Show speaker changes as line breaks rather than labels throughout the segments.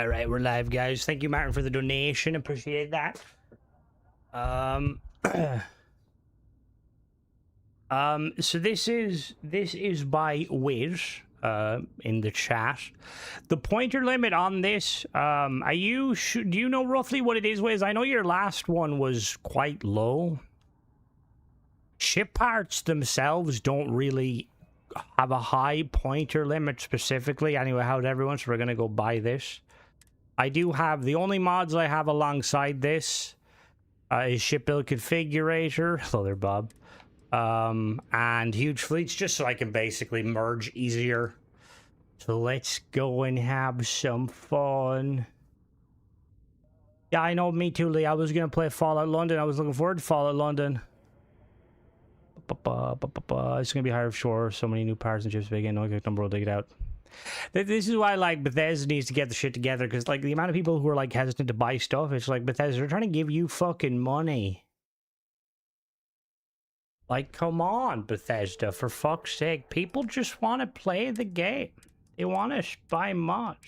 All right, we're live, guys. Thank you, Martin, for the donation. Appreciate that. So this is by Wiz, in the chat. The pointer limit on this, do you know roughly what it is, Wiz? I know your last one was quite low. Ship parts themselves don't really have a high pointer limit specifically. Anyway, how's everyone? So we're gonna go buy this. I do have, the only mods I have alongside this is Ship Build Configurator. Hello there, Bob. And Huge Fleets, just so I can basically merge easier. So let's go and have some fun. Yeah, I know, me too, Lee. I was going to play Fallout London. I was looking forward to Fallout London. It's going to be hard, sure. So many new parts and chips big in. No number will dig it out. This is why, like, Bethesda needs to get the shit together, because, like, the amount of people who are, like, hesitant to buy stuff, it's like, Bethesda, they're trying to give you fucking money. Like, come on, Bethesda, for fuck's sake. People just want to play the game. They want to buy mods.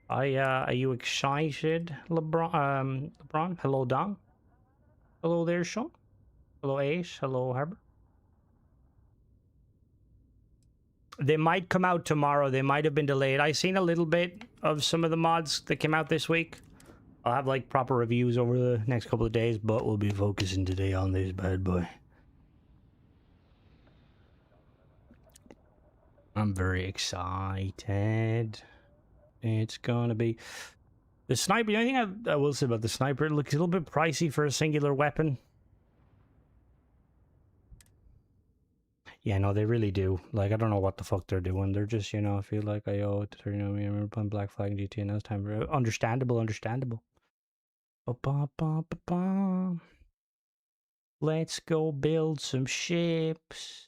Are you excited, LeBron? LeBron? Hello, Dom. Hello there, Sean. Hello, Ace. Hello, Harbor. They might come out tomorrow. They might have been delayed. I've seen a little bit of some of the mods that came out this week. I'll have, like, proper reviews over the next couple of days, but we'll be focusing today on this bad boy. I'm very excited. It's gonna be... The sniper, the only thing I will say about the sniper, it looks a little bit pricey for a singular weapon. Yeah, no, they really do. Like, I don't know what the fuck they're doing. They're just, you know, I feel like I owe it to, you know, I remember playing Black Flag and GTA, and now it's time for... Understandable. Let's go build some ships.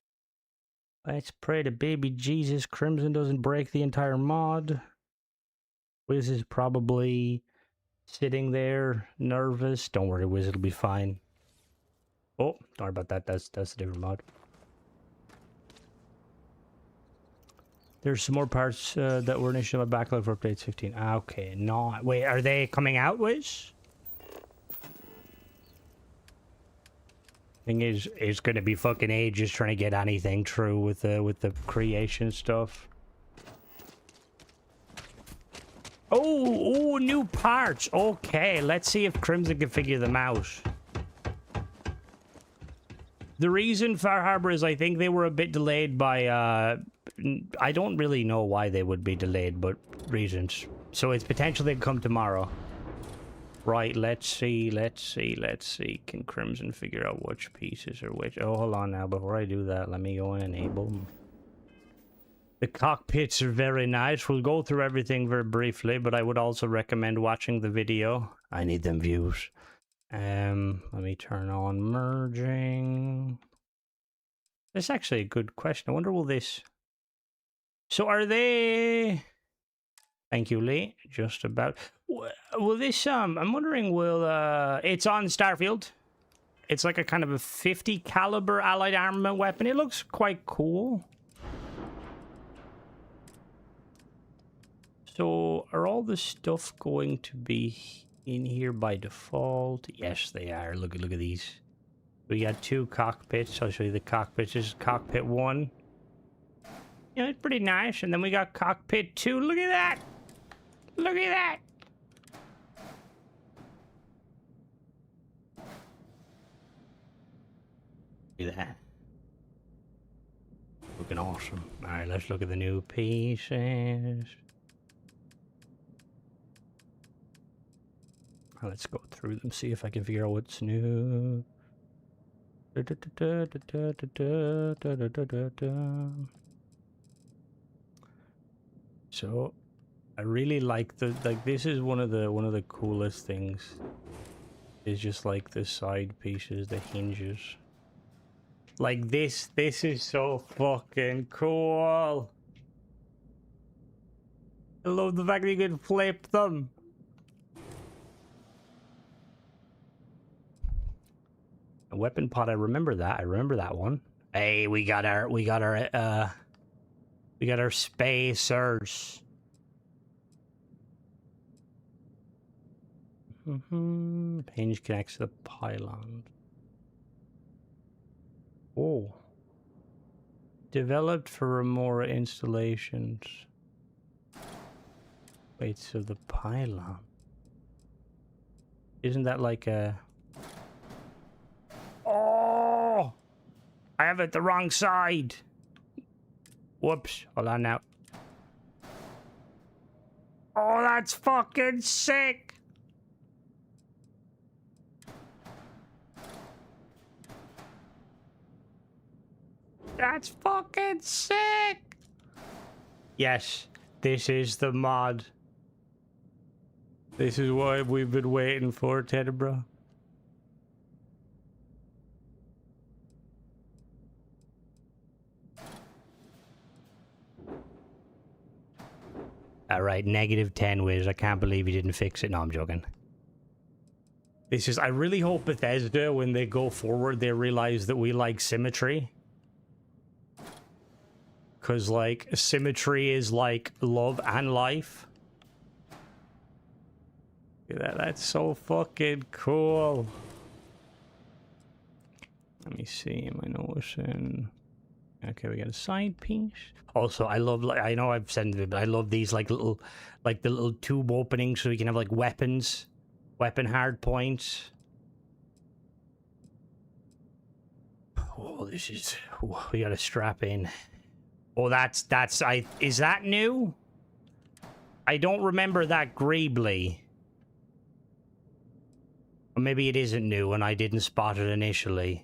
Let's pray to baby Jesus Crimson doesn't break the entire mod. Wiz is probably sitting there, nervous. Don't worry, Wiz, it'll be fine. Oh, don't worry about that. That's a different mod. There's some more parts that were initially in my backlog for update 15. Okay, no. Wait, are they coming out, Wiz? Thing is, it's gonna be fucking ages trying to get anything true with the creation stuff. Oh, new parts. Okay, let's see if Crimson can figure them out. The reason, Far Harbor, is I think they were a bit delayed by, I don't really know why they would be delayed, but reasons. So it's potential they'd come tomorrow. Right, let's see. Can Crimson figure out which pieces are which? Oh, hold on now. Before I do that, let me go and enable them. The cockpits are very nice. We'll go through everything very briefly, but I would also recommend watching the video. I need them views. Let me turn on merging. That's actually a good question. I wonder, will this... So are they... Thank you, Lee. Just about... Will this, I'm wondering, will, it's on Starfield. It's like a kind of a 50 caliber allied armament weapon. It looks quite cool. So, are all the stuff going to be in here by default? Yes, they are. Look at these. We got 2 cockpits. I'll show you the cockpits. This is cockpit 1. You know, it's pretty nice. And then we got cockpit 2. Look at that! Look at that! Look at that. Looking awesome. Alright, let's look at the new pieces. Let's go through them, see if I can figure out what's new. So, I really like this is one of the coolest things. Is just like the side pieces, the hinges. Like this is so fucking cool. I love the fact that you can flip them. A weapon pod, I remember that. I remember that one. Hey, we got our spacers. Hinge connects to the pylon. Oh. Developed for Remora installations. Wait, so the pylon. Isn't that like a... Oh! I have it the wrong side. Whoops. Hold on now. Oh, that's fucking sick. That's fucking sick. Yes, this is the mod. This is what we've been waiting for, Tenebrae. Alright, -10 Wiz. I can't believe you didn't fix it. No, I'm joking. This is... I really hope Bethesda, when they go forward, they realize that we like symmetry. Because, like, symmetry is, like, love and life. Look at that. That's so fucking cool. Let me see. Am I noticing... Okay, we got a side piece. Also, I love, like, I know I've said it, but I love these, like, little, like, the little tube openings so you can have, like, weapons. Weapon hard points. Oh, this is... Oh, we gotta strap in. Oh, that's, is that new? I don't remember that greebly. Or maybe it isn't new and I didn't spot it initially.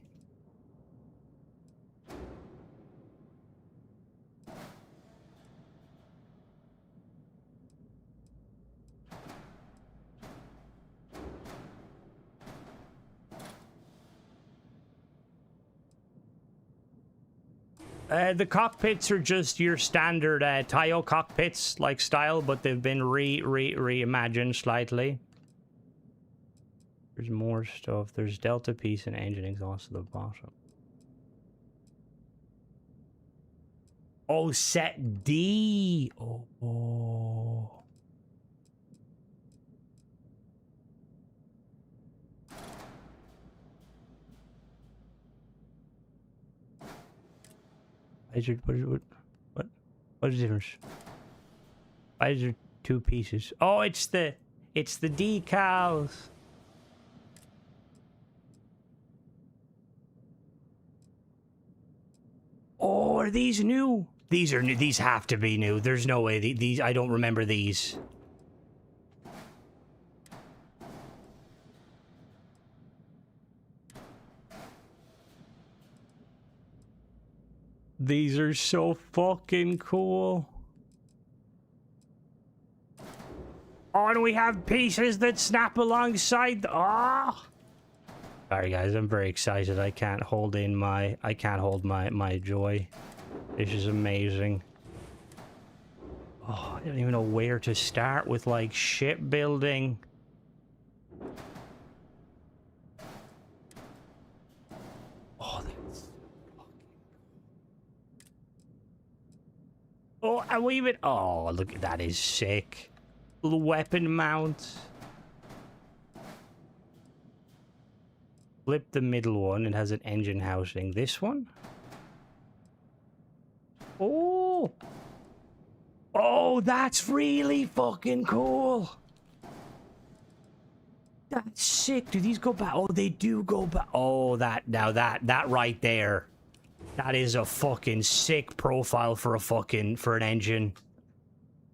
The cockpits are just your standard Taiyo cockpits, like, style, but they've been reimagined slightly. There's more stuff. There's delta piece and engine exhaust at the bottom. Oh, set D. Oh. What is the difference? Why is there two pieces? Oh, it's the decals. Oh, are these new? These are new. These have to be new. There's no way these. I don't remember these. These are so fucking cool. Oh, and we have pieces that snap alongside. Oh. Sorry guys, I'm very excited. I can't hold my joy. This is amazing. Oh, I don't even know where to start with, like, shipbuilding. Oh, that's... Oh, and we even... Oh, look, that is sick. Little weapon mount. Flip the middle one. It has an engine housing. This one? Oh! Oh, that's really fucking cool. That's sick. Do these go back? Oh, they do go back. Oh, that right there. That is a fucking sick profile for an engine.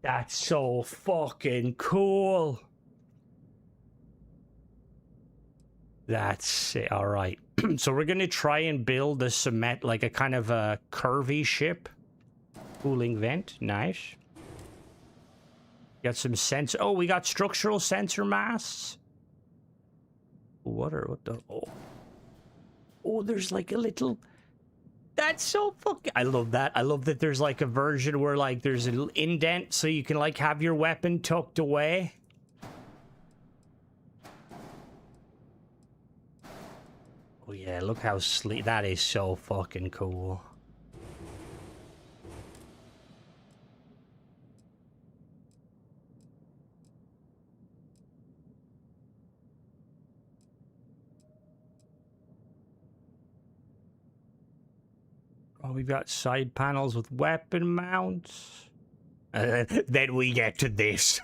That's so fucking cool. That's it. All right. So we're gonna try and build a like a kind of a curvy ship. Cooling vent. Nice. Got some sensor. Oh, we got structural sensor masts. What the? Oh, there's like a little. That's so fucking... I love that. I love that there's like a version where like there's a little indent so you can like have your weapon tucked away. Oh yeah, look how sleek. That is so fucking cool. Oh, we've got side panels with weapon mounts. Then we get to this.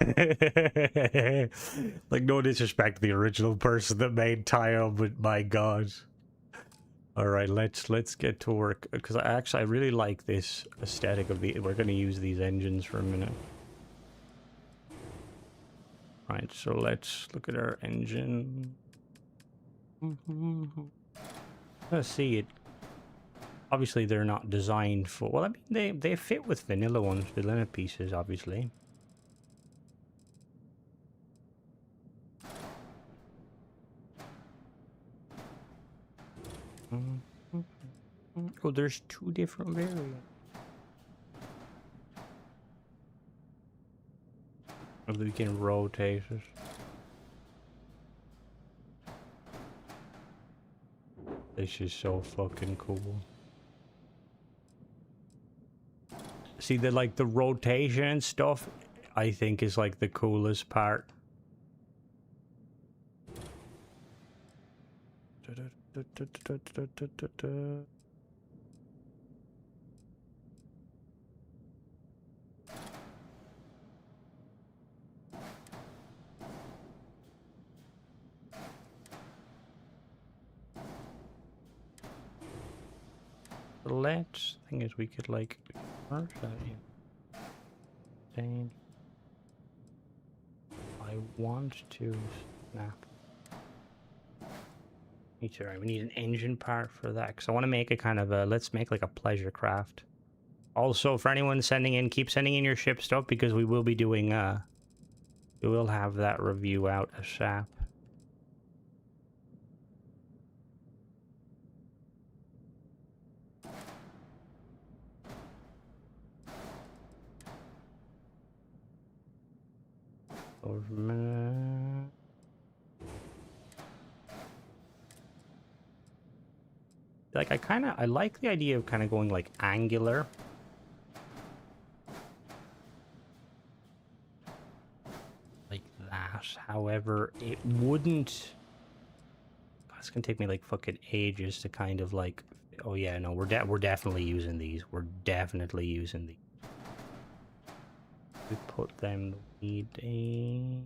Like, no disrespect to the original person that made Taiyo, but my god. All right, let's get to work, because I really like this aesthetic of the. We're going to use these engines for a minute. Right, so let's look at our engine. Let's see it. Obviously, they're not designed for. Well, I mean, they fit with vanilla ones, vanilla pieces, obviously. Oh, there's 2 different variants. We can rotate it. This is so fucking cool. See, the rotation and stuff, I think is like the coolest part. Let's thing is we could like merge that in. I want to snap. Sorry, we need an engine part for that because I want to make a kind of a. Let's make like a pleasure craft. Also, for anyone sending in, keep sending in your ship stuff because we will be doing. We will have that review out ASAP. Like I like the idea of kind of going like angular. Like that. However, it wouldn't. It's gonna take me like fucking ages to kind of like. Oh yeah, no, we're definitely using these. We're definitely using these. We put them. Need a.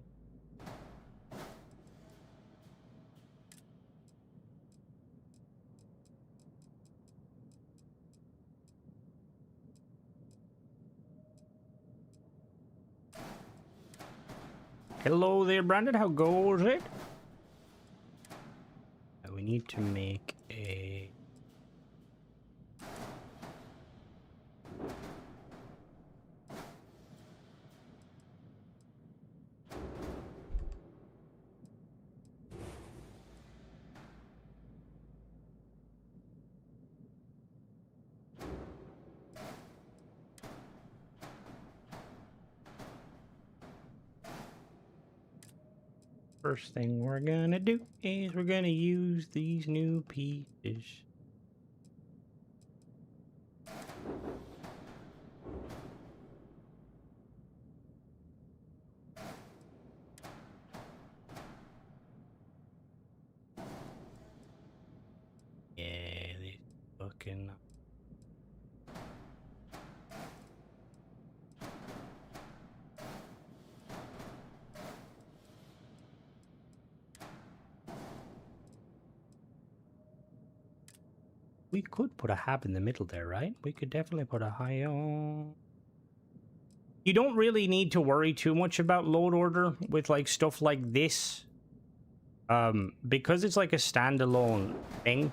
Hello there, Brandon. How goes it? We need to make a. First thing we're gonna do is we're gonna use these new pieces. Yeah, these fucking. We could put a hab in the middle there, right? We could definitely put a high on. You don't really need to worry too much about load order with like stuff like this. Because it's like a standalone thing.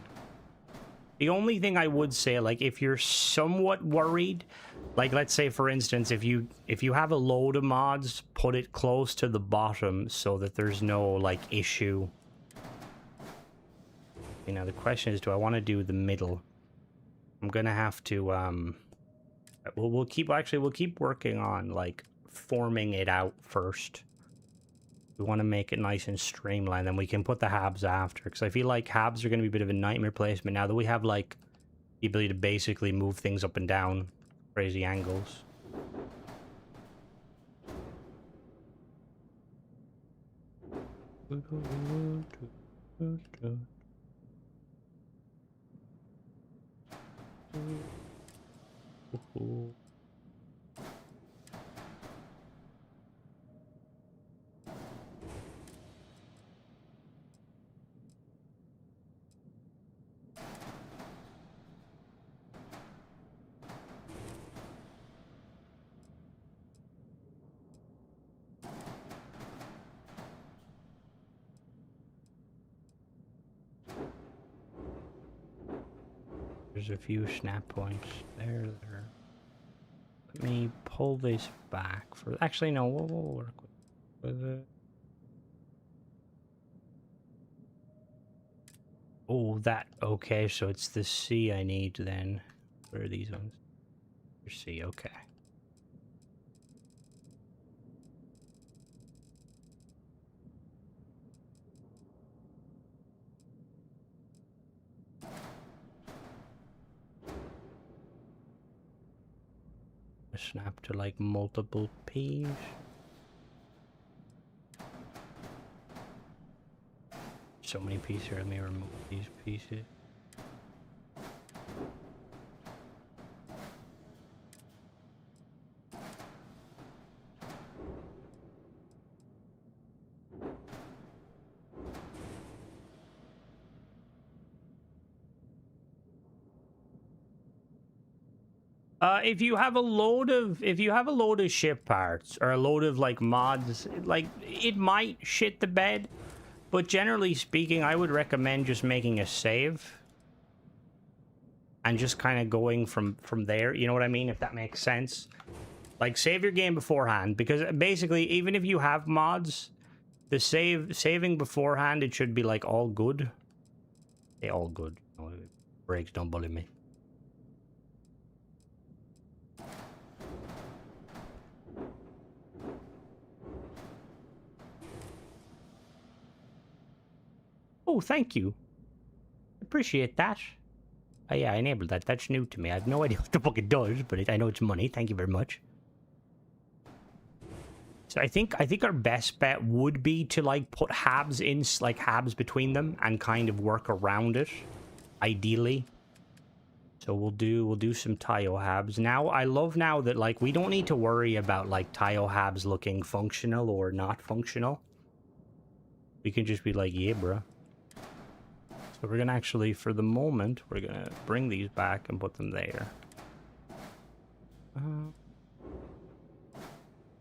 The only thing I would say, like if you're somewhat worried, like let's say for instance, if you have a load of mods, put it close to the bottom so that there's no like issue. You know, the question is, do I want to do the middle? I'm gonna have to we'll keep working on like forming it out first. We want to make it nice and streamlined, then we can put the habs after, because I feel like habs are going to be a bit of a nightmare placement now that we have like the ability to basically move things up and down crazy angles. Ooh. There's a few snap points there. Let me pull this back for. Actually, no. We'll work with it. Oh, that. Okay, so it's the C I need then. Where are these ones? C. Okay. Snap to like multiple P's. So many pieces here. Let me remove these pieces. If you have a load of ship parts or a load of like mods, like it might shit the bed, but generally speaking, I would recommend just making a save and just kind of going from there. You know what I mean? If that makes sense. Like save your game beforehand, because basically, even if you have mods, the saving beforehand, it should be like all good. They all good. No, it breaks. Don't bully me. Oh, thank you. Appreciate that. Oh, yeah, I enabled that. That's new to me. I have no idea what the fuck it does, but I know it's money. Thank you very much. So I think our best bet would be to like put habs in, like habs between them, and kind of work around it, ideally. So we'll do some Taiyo habs. Now I love now that like we don't need to worry about like Taiyo habs looking functional or not functional. We can just be like, yeah, bruh. So we're gonna actually, for the moment, we're gonna bring these back and put them there.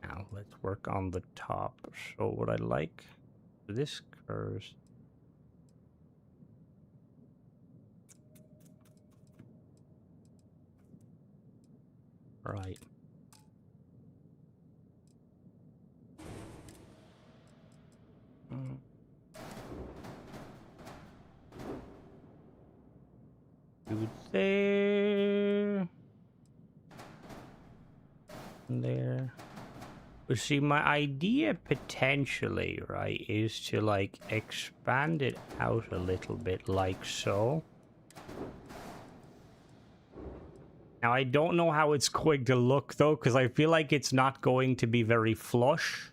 Now let's work on the top. So what I like, this curves. Right. Do there. There. But see, my idea potentially, right, is to like expand it out a little bit like so. Now, I don't know how it's going to look though, because I feel like it's not going to be very flush.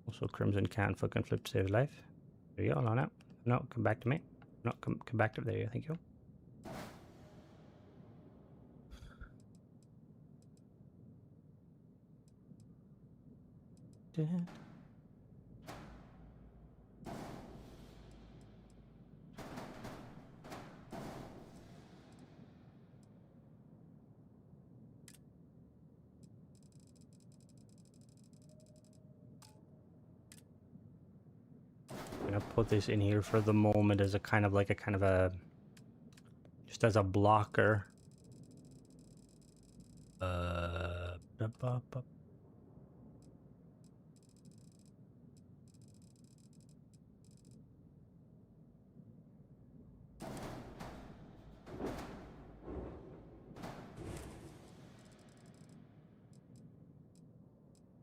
Also, Crimson can't fucking flip to save life. There you go. No, no. No, come back to me. No, come back to there. You thank you. I'm gonna put this in here for the moment as a kind of just as a blocker.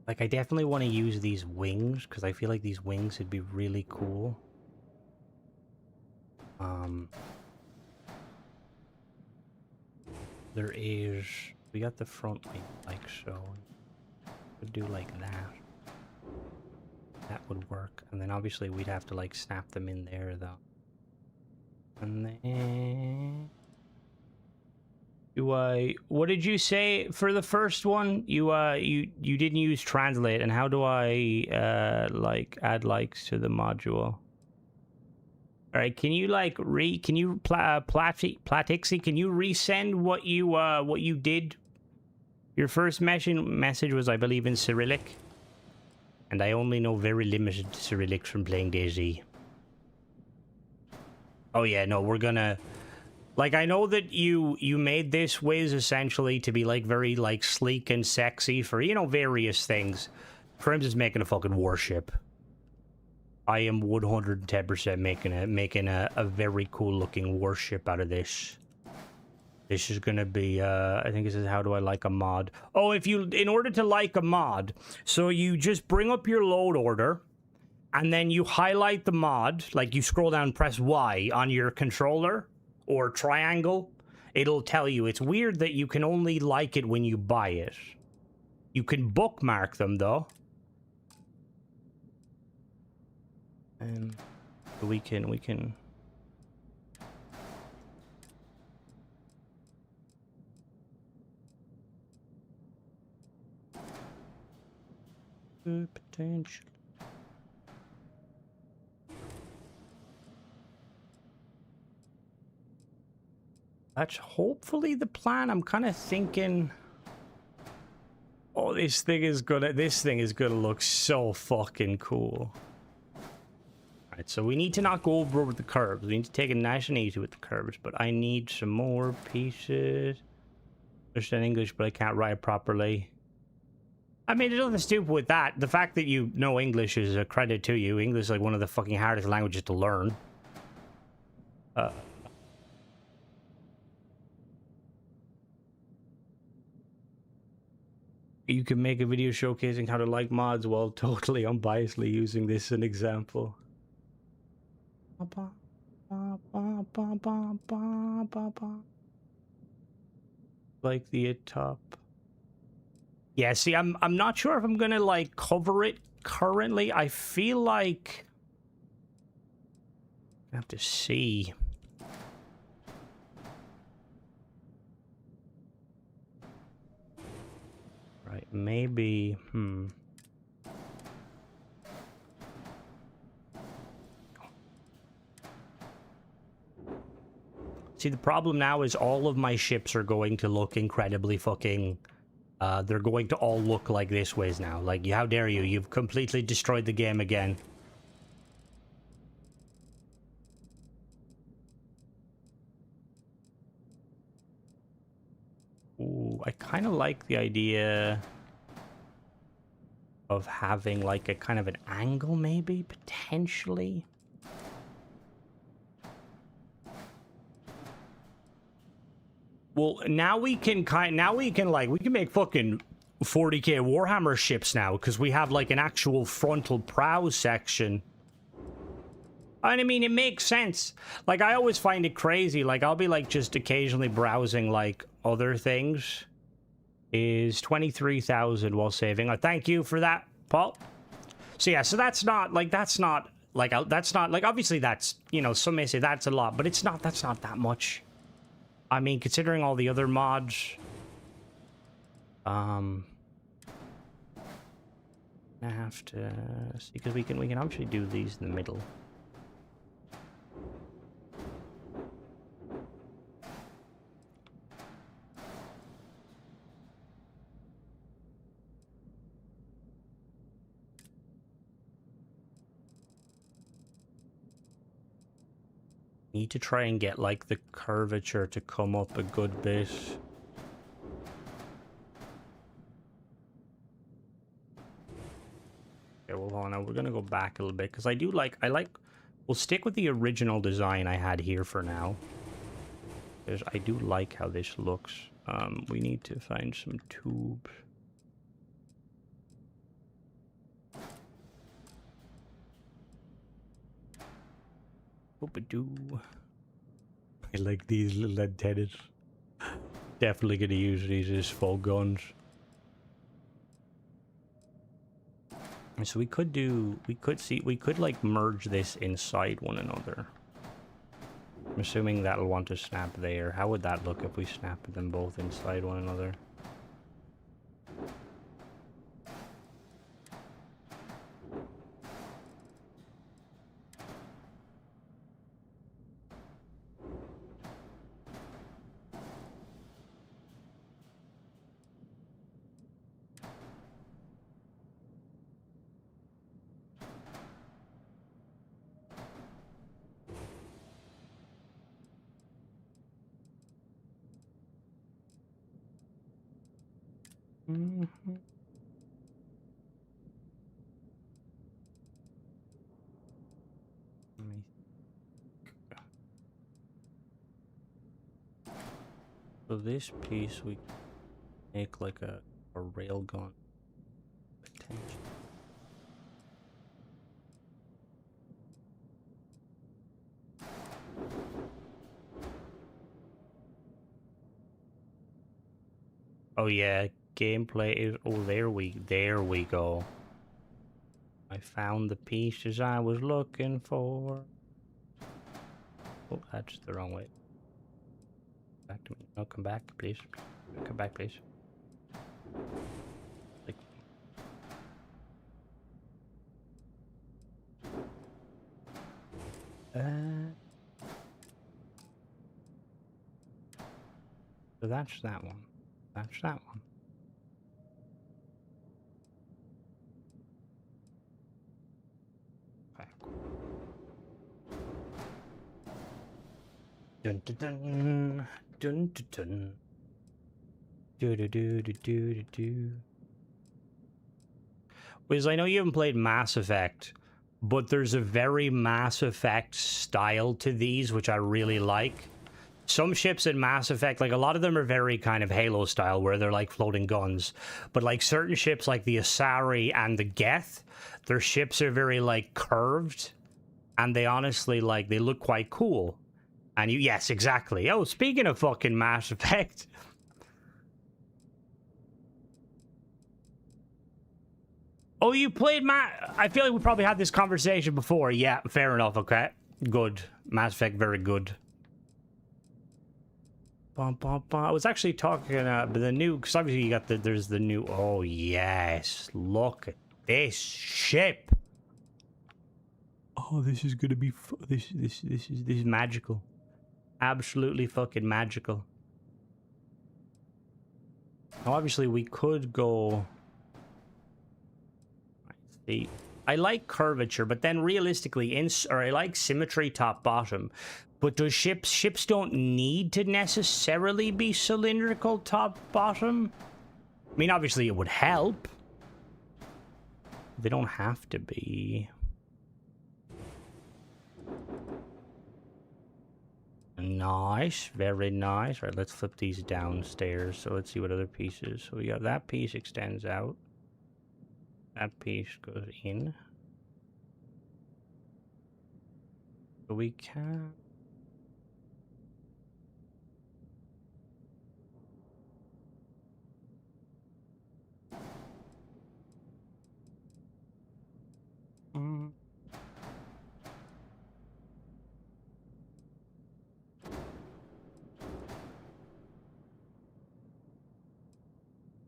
Like, I definitely want to use these wings, because I feel like these wings would be really cool. We got the front wing, like so. Would do like that. That would work. And then obviously we'd have to like snap them in there though. And then... what did you say for the first one? You didn't use translate, and how do I like add likes to the module? All right, can you like Platixi, can you resend what you did? Your first message was, I believe, in Cyrillic, and I only know very limited Cyrillic from playing DayZ. Oh yeah, no, we're gonna, like, I know that you made this Wiz essentially to be like very like sleek and sexy for, you know, various things. Crims is making a fucking warship. I am 110% making a very cool looking warship out of this. This is gonna be, I think this is how do I like a mod. Oh, in order to like a mod, so you just bring up your load order, and then you highlight the mod, like you scroll down, press Y on your controller, or triangle. It'll tell you. It's weird that you can only like it when you buy it. You can bookmark them, though. And we can... Good potential. That's hopefully the plan. I'm kind of thinking, oh, this thing is gonna look so fucking cool. Alright, so we need to not go over with the curves. We need to take it nice and easy with the curves, but I need some more pieces. Understand English, but I can't write properly. I mean, there's nothing stupid with that. The fact that you know English is a credit to you. English is like one of the fucking hardest languages to learn. You can make a video showcasing how to like mods while totally unbiasedly using this as an example. Like the top. Yeah, see, I'm not sure if I'm gonna like cover it currently. I feel like I have to see. Right, maybe, See, the problem now is all of my ships are going to look incredibly fucking... they're going to all look like this ways now. Like, how dare you? You've completely destroyed the game again. Ooh, I kind of like the idea of having like a kind of an angle, maybe, potentially. Well, now we can we can make fucking 40k Warhammer ships now, because we have like an actual frontal prow section. And I mean, it makes sense. Like, I always find it crazy. Like, I'll be like just occasionally browsing like other things. Is 23,000 while saving. Thank you for that, Paul. So yeah, so that's not like obviously that's, you know, some may say that's a lot, but that's not that much. I mean, considering all the other mods, I have to see, because we can actually do these in the middle. Need to try and get like the curvature to come up a good bit. Okay, well, hold on, we're gonna go back a little bit, because we'll stick with the original design I had here for now, because I do like how this looks. We need to find some tubes. Oop-a-doo. I like these little antennas. Definitely gonna use these as full guns. So we could like merge this inside one another. I'm assuming that'll want to snap there. How would that look if we snapped them both inside one another? Mm-hmm. So this piece we make like a rail gun potential. Oh yeah, gameplay is there we go. I found the pieces I was looking for. Oh, that's the wrong way. Back to me. No, come back, please. Come back, please. Like... So that's that one. That's that one. Okay. Dun dun dun dun dun dun. Do do do do do do. Wiz, I know you haven't played Mass Effect, but there's a very Mass Effect style to these, which I really like. Some ships in Mass Effect, like a lot of them are very kind of Halo style, where they're like floating guns. But like certain ships like the Asari and the Geth, their ships are very like curved. And they honestly like, they look quite cool. And you, yes, exactly. Oh, speaking of fucking Mass Effect. Oh, you played I feel like we probably had this conversation before. Yeah, fair enough, okay. Good. Mass Effect, very good. I was actually talking about the new, because obviously you got there's the new, oh yes, look at this ship. Oh, this is gonna be, this is magical. Absolutely fucking magical. Now obviously we could go, see, I like curvature, but then realistically, I like symmetry top bottom. But does ships don't need to necessarily be cylindrical top bottom? I mean, obviously it would help. They don't have to be. Nice, very nice. Right, let's flip these downstairs. So let's see what other pieces. So we got that piece extends out. That piece goes in. So we can.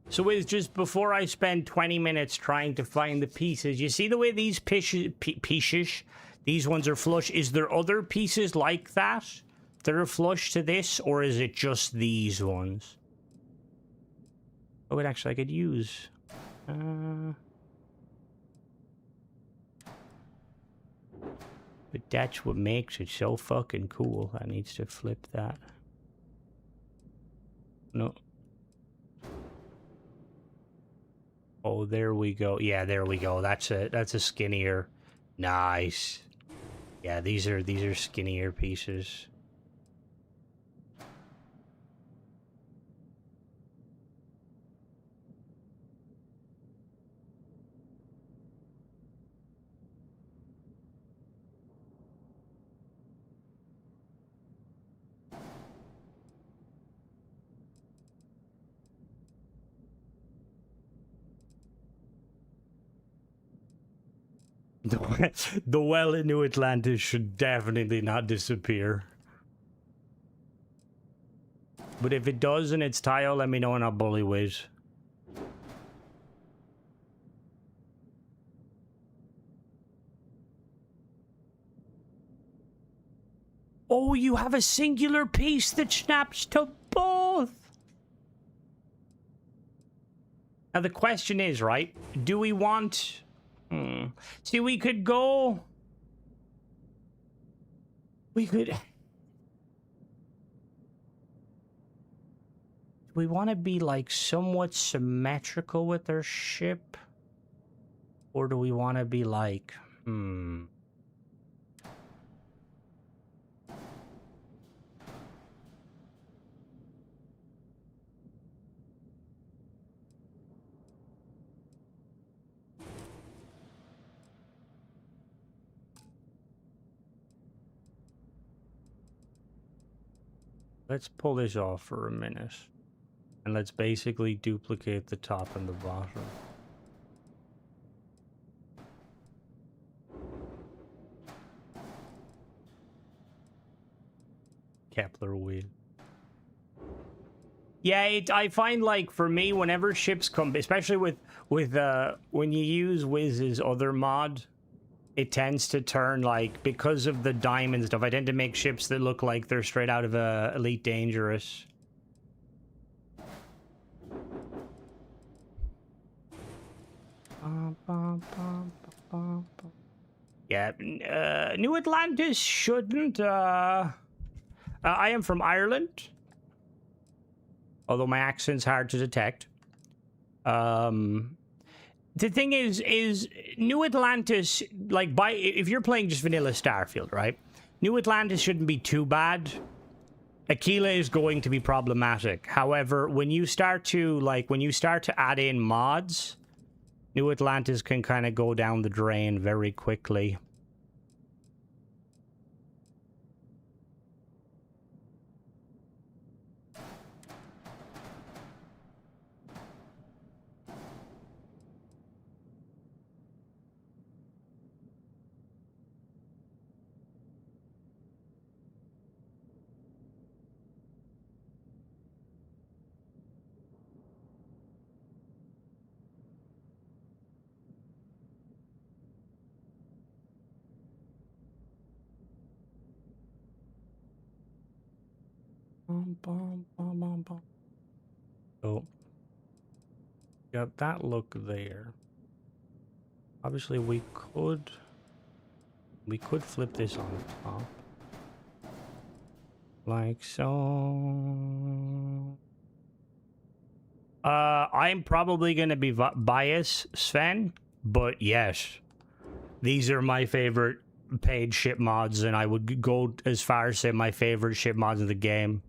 So it's just before I spend 20 minutes trying to find the pieces, you see the way these pieces, these ones are flush? Is there other pieces like that are flush to this, or is it just these ones? Oh, wait, actually, I could use... But that's what makes it so fucking cool. I needs to flip that. No. Oh, there we go. Yeah, there we go. That's a skinnier. Nice. Yeah, these are skinnier pieces. The well in New Atlantis should definitely not disappear. But if it does and it's Taiyo, let me know and I'll bully Wiz. Oh, you have a singular piece that snaps to both. Now the question is, right? Do we want... See, we could go... We could... Do we want to be, like, somewhat symmetrical with our ship? Or do we want to be, like... Let's pull this off for a minute. And let's basically duplicate the top and the bottom. Kepler wheel. Yeah, I find, like, for me, whenever ships come, especially with when you use Wiz's other mod, it tends to turn, like, because of the diamond stuff, I tend to make ships that look like they're straight out of Elite Dangerous. Yeah, New Atlantis shouldn't, I am from Ireland. Although my accent's hard to detect. The thing is New Atlantis, like, if you're playing just vanilla Starfield, right? New Atlantis shouldn't be too bad. Aquila is going to be problematic. However, when you start to add in mods, New Atlantis can kind of go down the drain very quickly. So, got that look there. Obviously, we could flip this on top, like so. I'm probably gonna be biased, Sven, but yes, these are my favorite paid ship mods, and I would go as far as say my favorite ship mods in the game.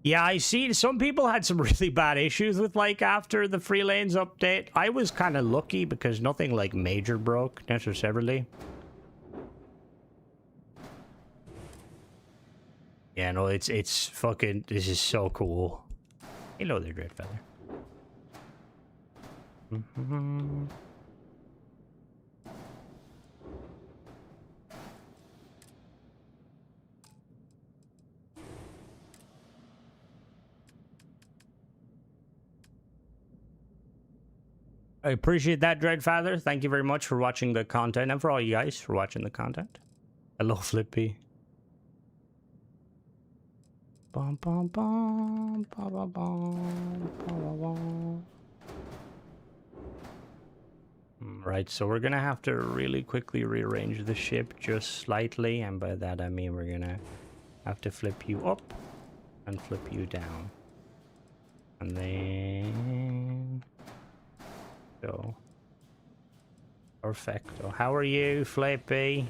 Yeah, I see some people had some really bad issues with, like, after the Free Lanes update. I was kind of lucky because nothing, like, major broke necessarily. Yeah, no, it's fucking, this is so cool. Hello there, Dreadfeather. I appreciate that, Dreadfather. Thank you very much for watching the content, and for all you guys for watching the content. Hello, Flippy. Bum, bum, bum, bum, bum, bum, bum, bum. Right, so we're gonna have to really quickly rearrange the ship just slightly, and by that I mean we're gonna have to flip you up and flip you down. And then... So... Perfecto. How are you, Flippy?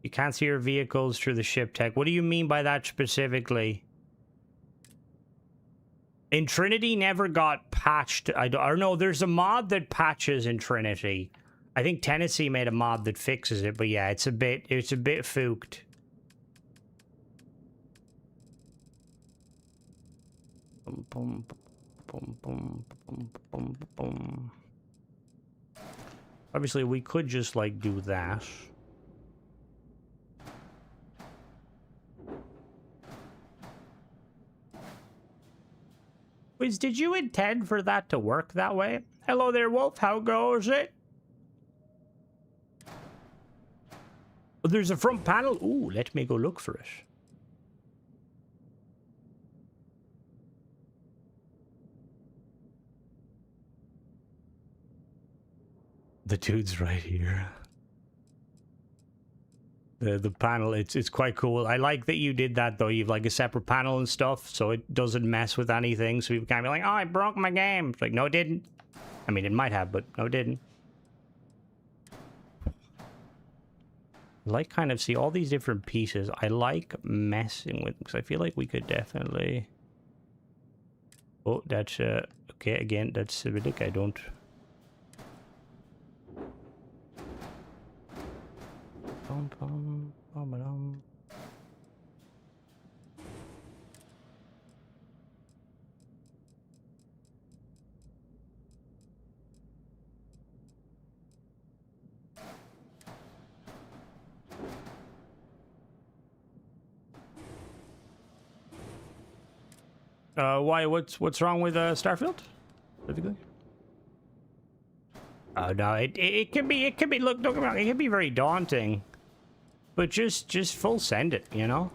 You can't see your vehicles through the ship tech. What do you mean by that specifically? In Trinity never got patched. I don't know. There's a mod that patches in Trinity. I think Tennessee made a mod that fixes it, but yeah, it's a bit fooked. Boom, boom, boom, boom, boom, boom, boom. Obviously, we could just, like, do that. Wiz, did you intend for that to work that way? Hello there, Wolf. How goes it? Oh, there's a front panel. Ooh, let me go look for it. The dude's right here. The panel, it's quite cool. I like that you did that though. You've like a separate panel and stuff, so it doesn't mess with anything. So you can't be like, oh, I broke my game. It's like, no, it didn't. I mean, it might have, but no, it didn't. I like kind of see all these different pieces. I like messing with them because I feel like we could definitely. Oh, that's okay. Again, that's civic. I don't. Why? What's wrong with Starfield? Specifically? Oh no, it can be look, don't get me wrong, it can be very daunting. But just full send it, you know?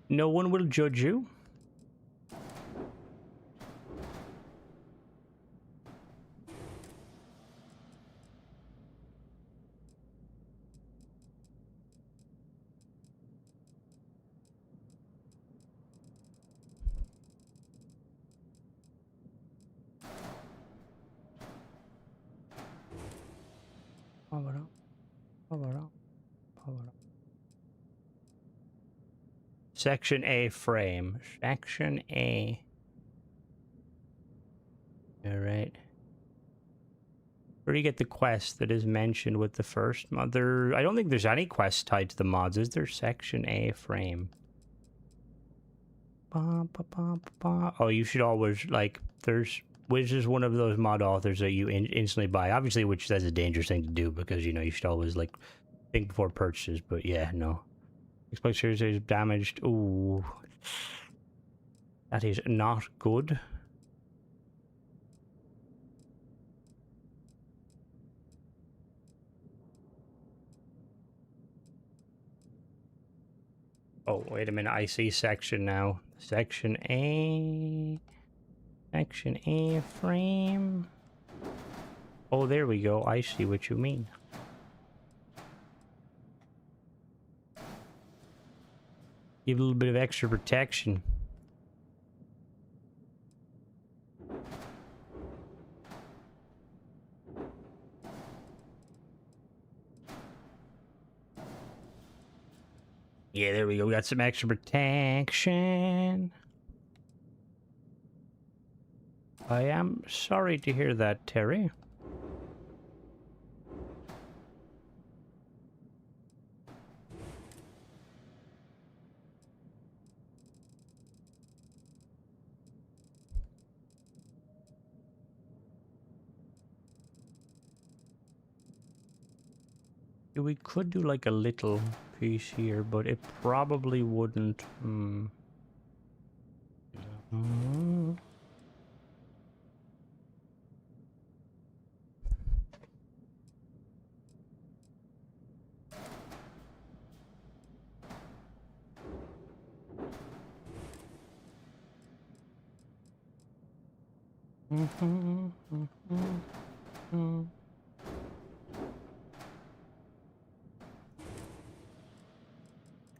No one will judge you. Section A frame. Section A. Alright. Where do you get the quest that is mentioned with the first mod? I don't think there's any quest tied to the mods. Is there? Section A frame? Oh, you should always, like, which is one of those mod authors that you instantly buy. Obviously, which that's a dangerous thing to do because, you know, you should always, like, think before purchases. But yeah, no. Expect series is damaged. Ooh. That is not good. Oh, wait a minute. I see section now. Section A. Section A frame. Oh, there we go. I see what you mean. Give a little bit of extra protection. Yeah, there we go. We got some extra protection. I am sorry to hear that, Terry. We could do like a little piece here, but it probably wouldn't.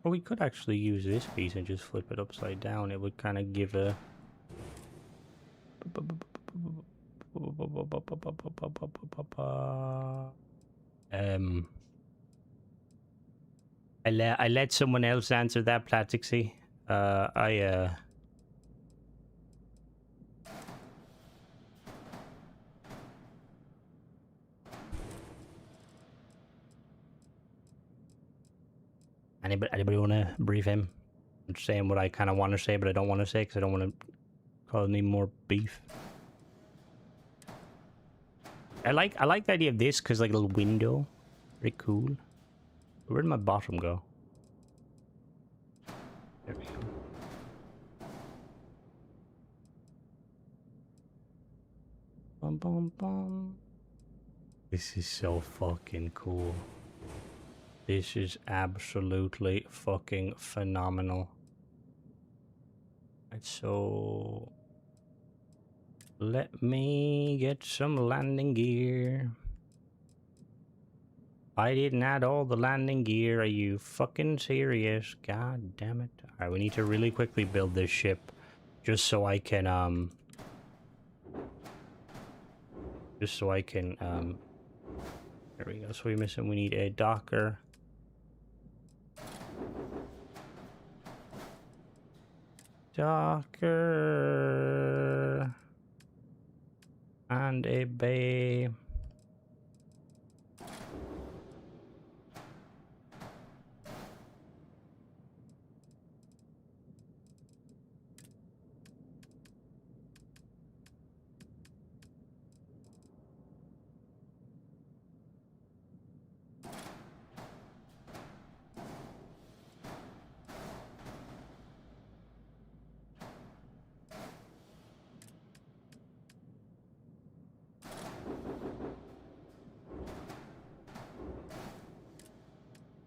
Or we could actually use this piece and just flip it upside down. It would kind of give a... I let someone else answer that, Platixy. Anybody want to brief him? I'm just saying what I kind of want to say, but I don't want to say because I don't want to cause any more beef. I like the idea of this because like a little window, very cool. Where did my bottom go? There we go. bum, bum, bum. This is so fucking cool. This is absolutely fucking phenomenal. Right, so let me get some landing gear. I didn't add all the landing gear. Are you fucking serious? God damn it. Alright, we need to really quickly build this ship just so I can there we go. So we need a docker. Docker and a bay.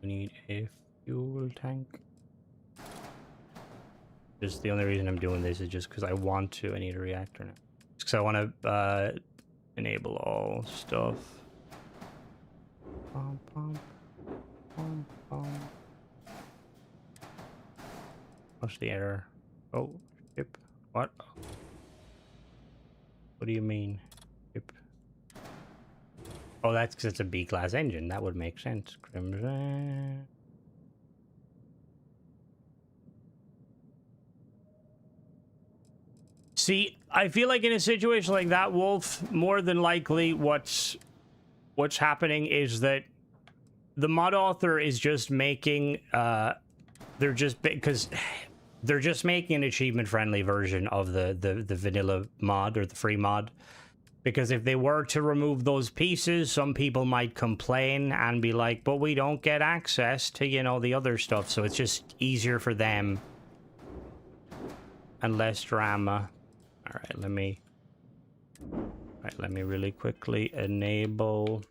We need a fuel tank. Just the only reason I'm doing this is just because I want to. I need a reactor now. Just because I want to enable all stuff. Pom, pom, pom, pom. What's the error? Oh, ship. What? What do you mean? Ship. Oh, that's because it's a B-class engine. That would make sense. Crimson. See, I feel like in a situation like that, Wolf, more than likely what's happening is that the mod author is just making they're just making an achievement-friendly version of the vanilla mod or the free mod. Because if they were to remove those pieces, some people might complain and be like, but we don't get access to, you know, the other stuff. So it's just easier for them and less drama. All right, let me really quickly enable.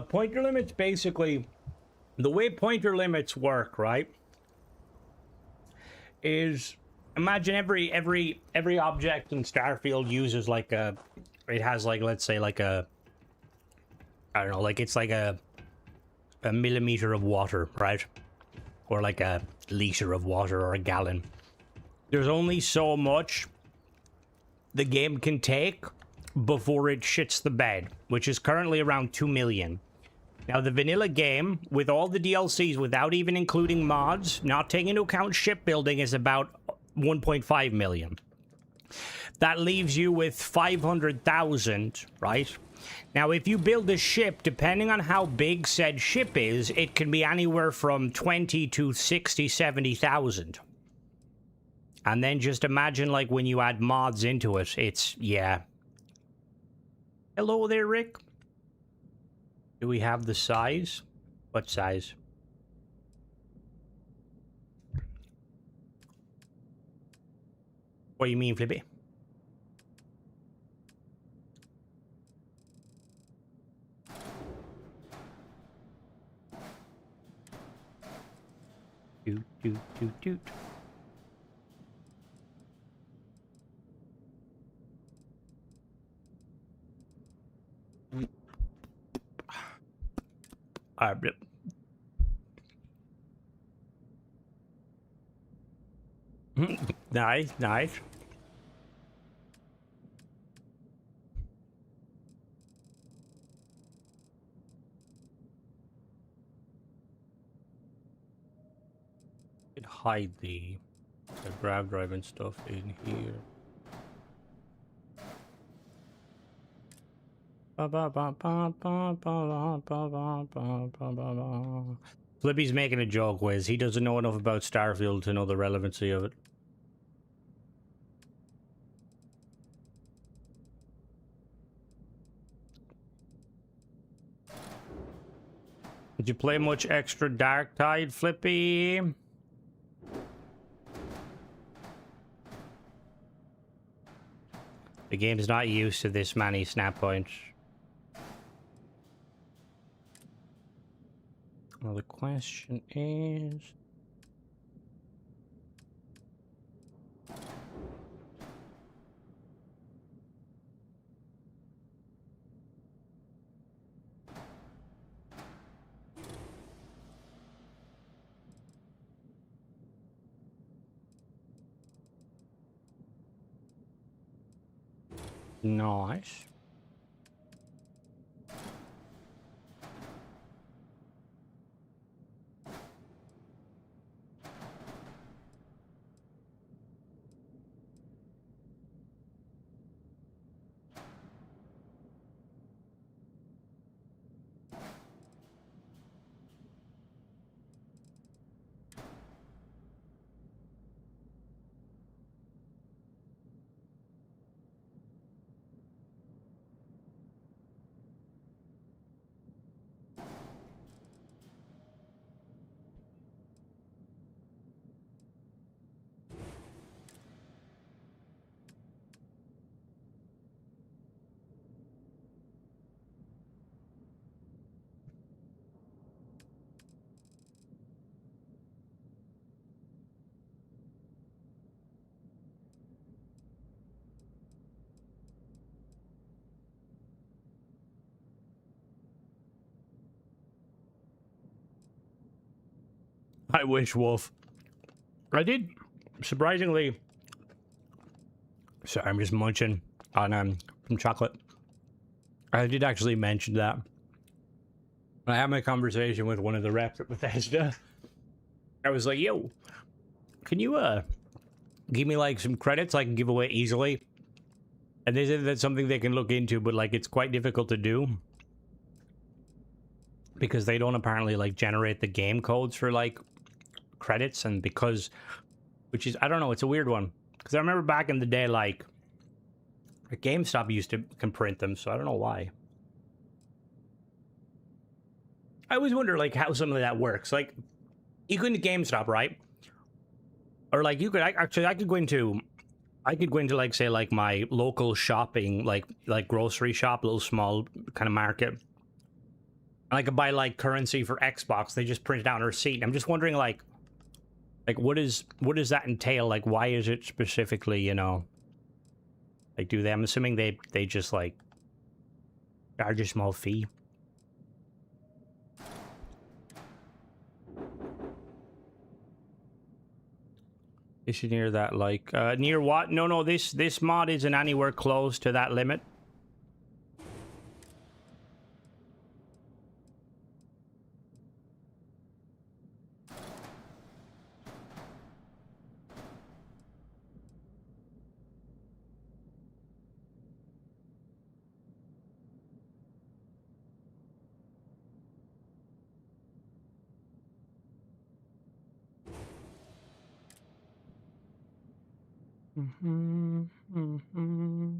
Pointer limits, basically, the way pointer limits work, right, is imagine every object in Starfield uses like a, it has like, let's say like a, I don't know, like it's like a millimeter of water, right? Or like a liter of water or a gallon. There's only so much the game can take before it shits the bed, which is currently around 2 million. Now, the vanilla game, with all the DLCs, without even including mods, not taking into account shipbuilding, is about 1.5 million. That leaves you with 500,000, right? Now, if you build a ship, depending on how big said ship is, it can be anywhere from 20 to 60, 70,000. And then just imagine, like, when you add mods into it, it's, yeah. Hello there, Rick. Do we have the size? What size? What do you mean, Flippy? Doot, doot, doot, doot. Nice, nice. Could hide the grab driving stuff in here. Flippy's making a joke, Wiz. He doesn't know enough about Starfield to know the relevancy of it. Did you play much extra Dark Tide, Flippy? The game's not used to this many snap points. Well, the question is... Nice. I wish, Wolf. I did, surprisingly... Sorry, I'm just munching on some chocolate. I did actually mention that. I had my conversation with one of the reps at Bethesda. I was like, yo, can you give me like some credits I can give away easily? And they said that's something they can look into, but like it's quite difficult to do. Because they don't apparently like generate the game codes for like credits, and because, which is, I don't know, it's a weird one. Because I remember back in the day, like GameStop used to can print them, so I don't know why. I always wonder like how some of that works. Like you go into GameStop, right? Or like you could I could go into like say like my local shopping like grocery shop, little small kind of market. And I could buy like currency for Xbox. They just print it out on a receipt. I'm just wondering like what does that entail? Like why is it specifically, you know? Like do they, I'm assuming they just like charge a small fee. Is it near that like near what? No, this mod isn't anywhere close to that limit. Mm-hmm. Mm-hmm.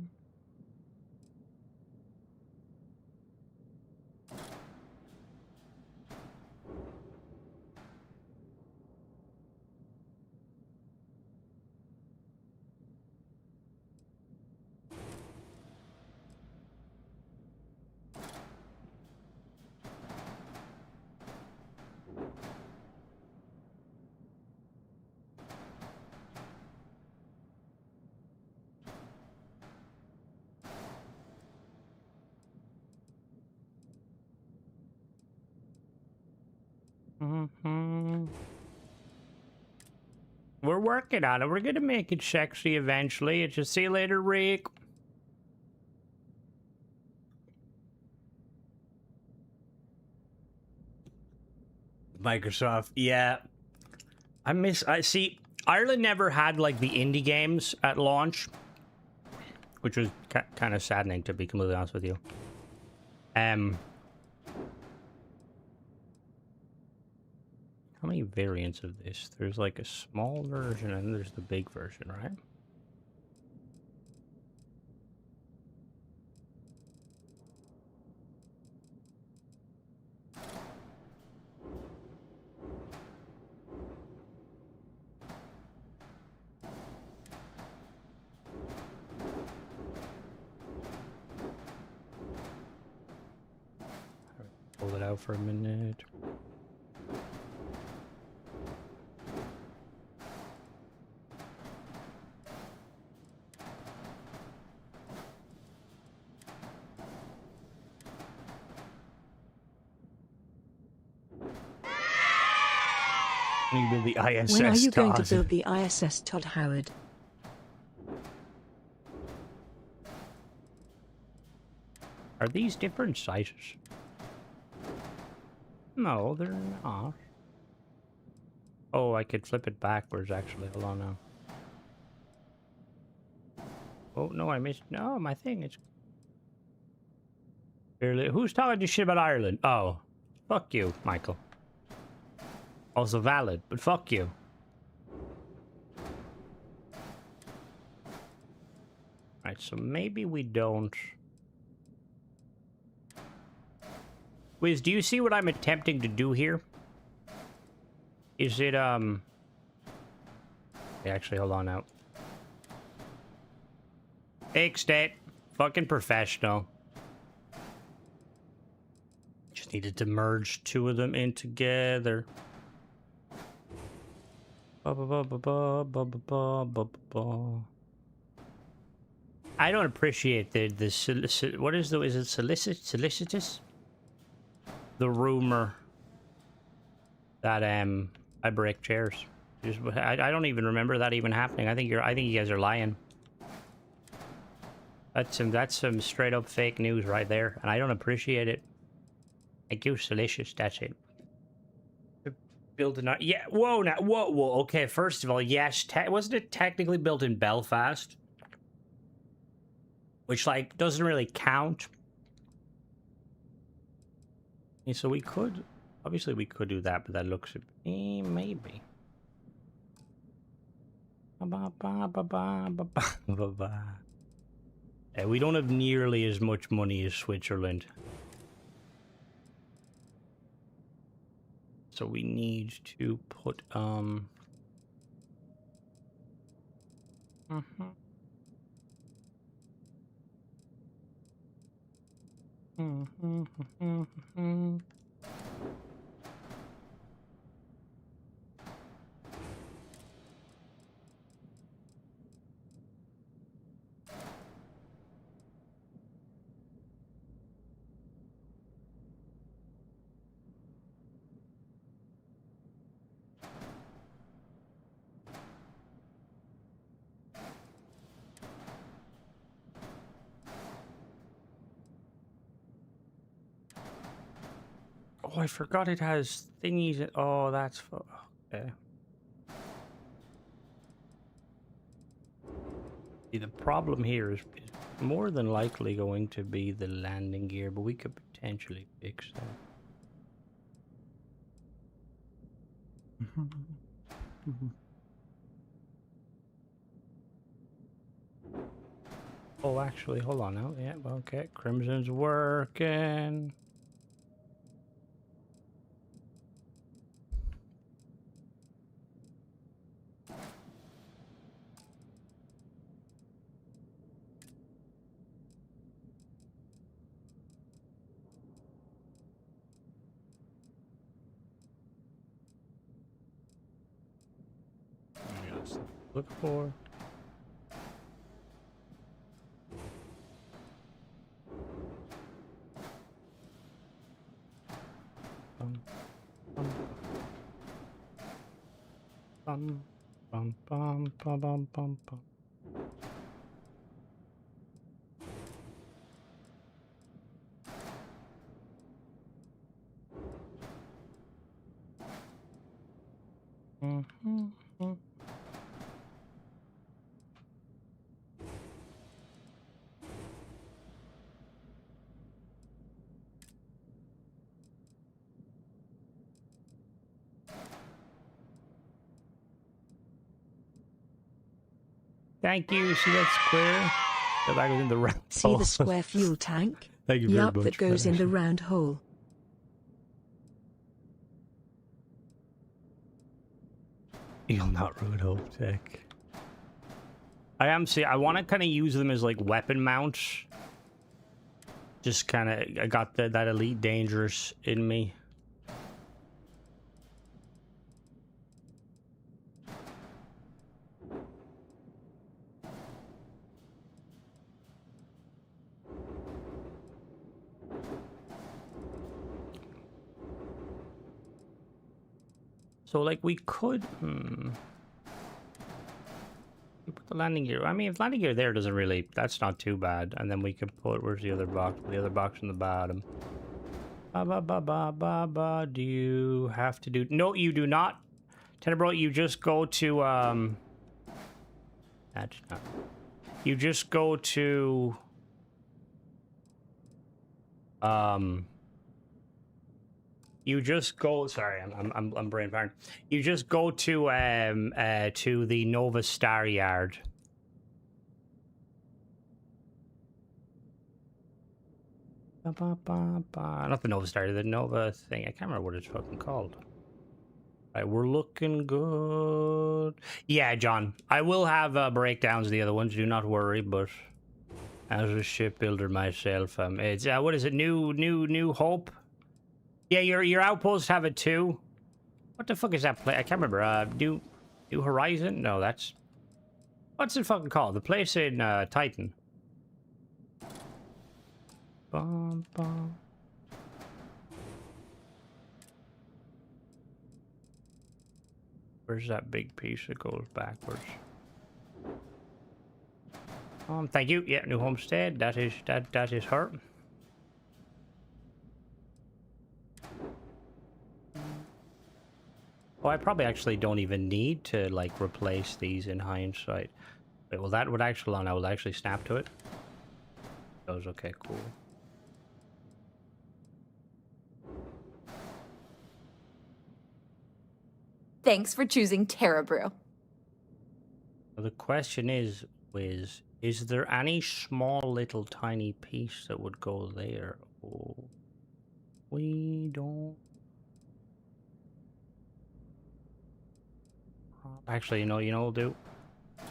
Mm-hmm. We're working on it. We're gonna make it sexy eventually. It's just see you later, Rick. Microsoft, yeah. I see. Ireland never had like the indie games at launch, which was kind of saddening, to be completely honest with you. How many variants of this? There's like a small version and there's the big version, right? Pull it out for a minute. You build the ISS.
When are you going
Todd?
to build the ISS, Todd Howard?
Are these different sizes? No, they're not. Oh, I could flip it backwards, actually. Hold on now. Oh, no, I missed... No, my thing is... Who's talking to shit about Ireland? Oh, fuck you, Michael. Also valid, but fuck you. Alright, so maybe we don't... Wiz, do you see what I'm attempting to do here? Is it, Actually, hold on now. Fixed it. Fucking professional. Just needed to merge two of them in together. I don't appreciate the what is it solicitous? The rumor that I break chairs. I don't even remember that even happening. I think you guys are lying. That's some straight up fake news right there, and I don't appreciate it. Thank you, Salicious. That's it. Built in... Yeah, whoa, now, whoa. Okay, first of all, yes, wasn't it technically built in Belfast? Which, like, doesn't really count. Yeah, so we could... Obviously, we could do that, but that looks... maybe. We don't have nearly as much money as Switzerland. So we need to put, Oh, I forgot it has thingies. Oh, that's... Okay. See, the problem here is more than likely going to be the landing gear, but we could potentially fix that. Oh, actually, hold on now. Yeah, okay. Crimson's working. Yes. Look for... Bum, bum, bum, bum, bum, bum. Mm-hmm. Thank you. See that square? That goes in the round
See
hole.
the square fuel tank?
Thank you very
Yup,
much.
that goes in the round hole.
You'll not ruin Hope Tech. I want to kind of use them as like weapon mounts. Just kind of, I got that elite dangerous in me. So like we could, we put the landing gear. I mean, if landing gear there doesn't really, that's not too bad. And then we could put, where's the other box? The other box on the bottom. Do you have to do? No, you do not. Tenebro, you just go to that's not. You just go to you just go. Sorry, I'm brain firing. You just go to the Nova Star Yard. Not the Nova Star, the Nova thing. I can't remember what it's fucking called. Right, we're looking good. Yeah, John, I will have breakdowns of the other ones. Do not worry. But as a shipbuilder myself, it's what is it? New Hope. Yeah, your outposts have it too. What the fuck is that place? I can't remember. New Horizon? No, that's what's it fucking called? The place in Titan. Bum, bum. Where's that big piece that goes backwards? Thank you. Yeah, New Homestead. That is her. Oh, I probably actually don't even need to like replace these in hindsight. Wait, well that would actually, I will actually snap to it. That was okay, cool.
Thanks for choosing Terrabrew.
The question is, Wiz, is there any small little tiny piece that would go there? Oh, we don't. Actually, you know, we'll do.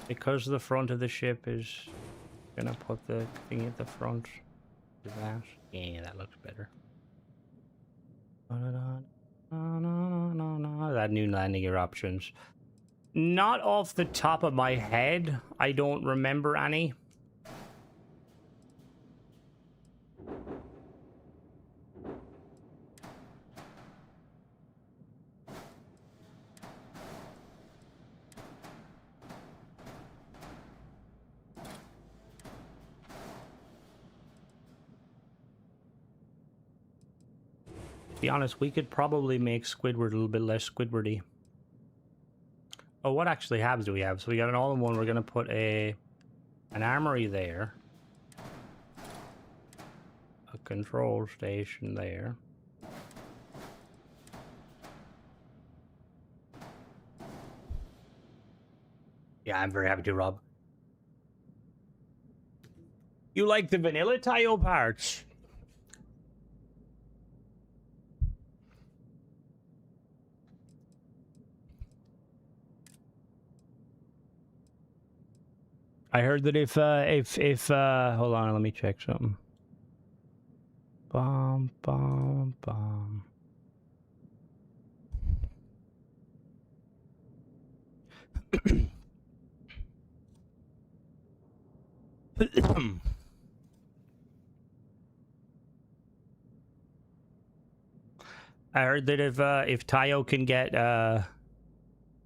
Because the front of the ship is gonna put the thing at the front. Is that? Yeah, that looks better. That new landing gear options. Not off the top of my head. I don't remember any. To be honest, we could probably make Squidward a little bit less Squidwardy. Oh, what actually habs do we have? So we got an all-in-one. We're gonna put an armory there, a control station there. Yeah, I'm very happy to, Rob. You like the vanilla Taiyo parts? I heard that if hold on, let me check something. Bum bum bum. I heard that if Taiyo can get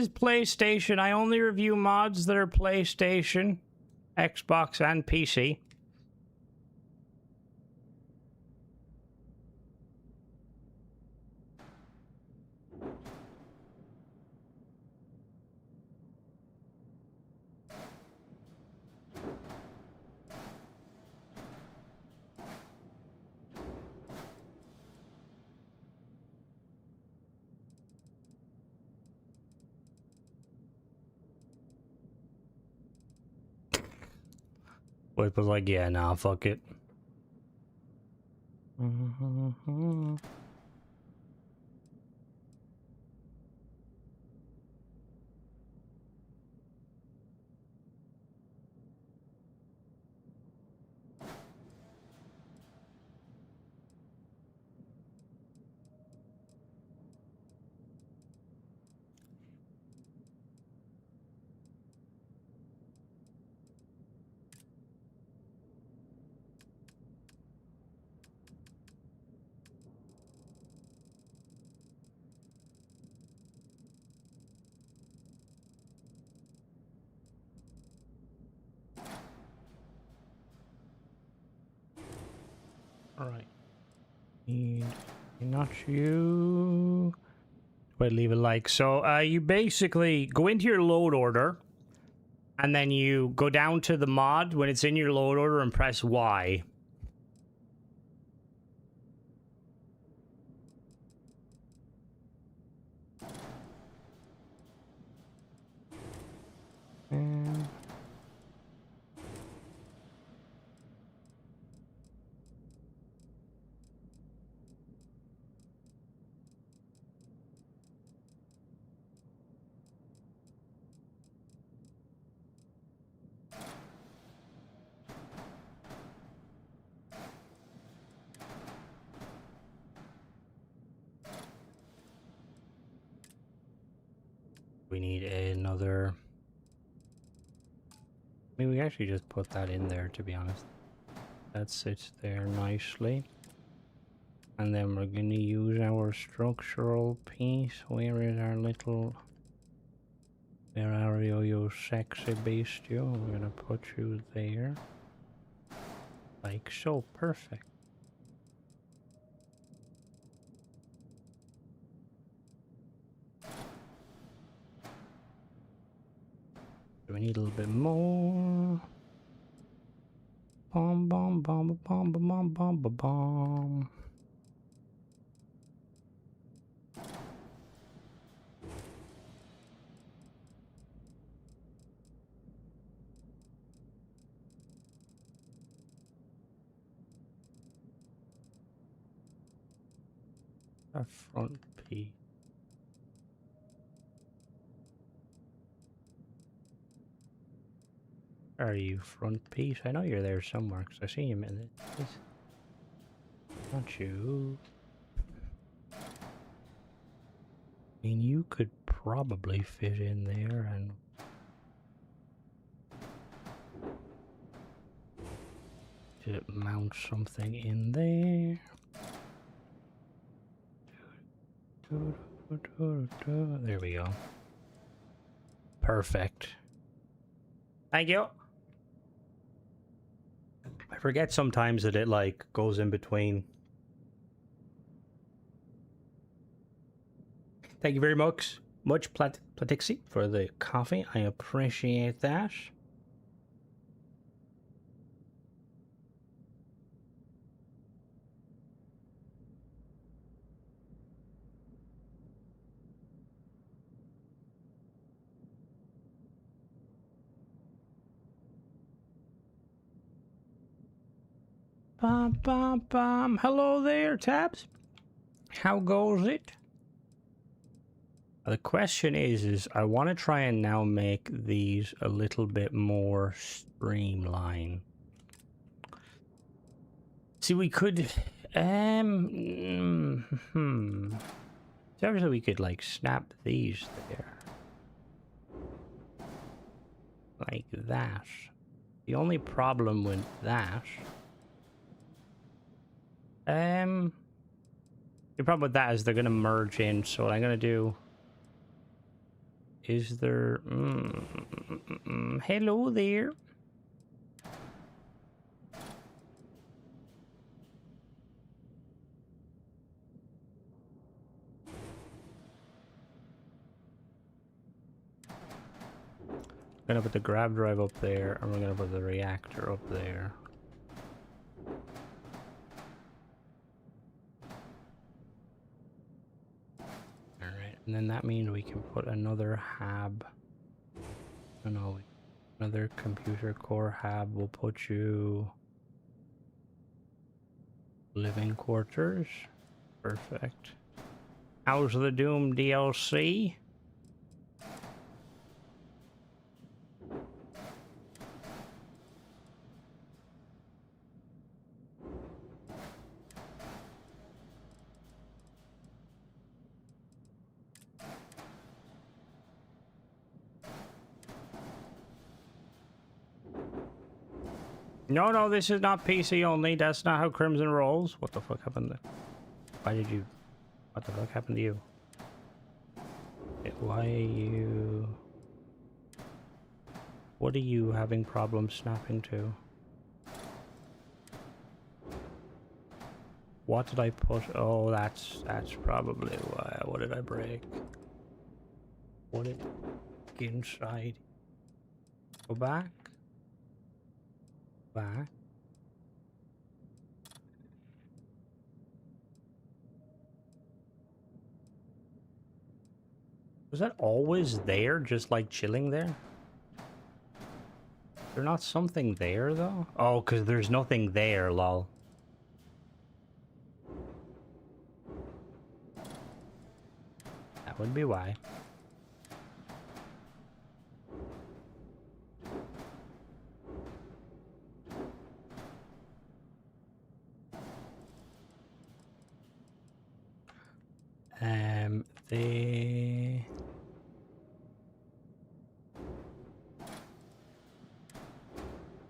is PlayStation. I only review mods that are PlayStation, Xbox, and PC. Whip was like, yeah, nah, fuck it. Alright. Not you. Wait, leave a like. So, you basically go into your load order, and then you go down to the mod when it's in your load order and press Y. We need another... I mean, we actually just put that in there, to be honest. That sits there nicely. And then we're going to use our structural piece. Where is our little... Where are you, you sexy beast, you? We're going to put you there. Like so. Perfect. Do we need a little bit more? Bomb, bomb, bomb, bomb, bomb, bomb, bomb, bomb. Our front piece. Are you front piece? I know you're there somewhere because I see you in it. Not you. I mean, you could probably fit in there and... to mount something in there. There we go. Perfect. Thank you. I forget sometimes that it like goes in between. Thank you very much, Platixi, for the coffee. I appreciate that. Bum, bum, bum. Hello there, Tabs. How goes it? The question is I want to try and now make these a little bit more streamlined. See, we could, seriously, we could like snap these there, like that. The only problem with that, the problem with that is they're gonna merge in. So what I'm gonna do is there, hello there. We're gonna put the grab drive up there, and we're gonna put the reactor up there. Alright, and then that means we can put another hab. Oh no, another computer core hab. We'll put you living quarters. Perfect. How's the Doom DLC? No, this is not PC only. That's not how Crimson rolls. What the fuck happened there? Why did you... What the fuck happened to you? Why are you... What are you having problems snapping to? What did I put? Oh, that's probably why. What did I break? What did... Inside. Go back. Back. Was that always there, just like chilling there? There's not something there though? Oh, because there's nothing there, lol. That would be why.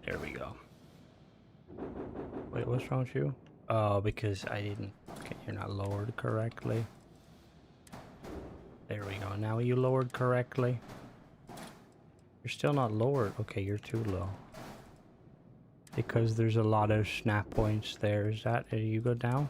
There we go. Wait, what's wrong with you? Oh, because I didn't... Okay, you're not lowered correctly. There we go. Now you lowered correctly. You're still not lowered. Okay, you're too low. Because there's a lot of snap points there. Is that... You go down?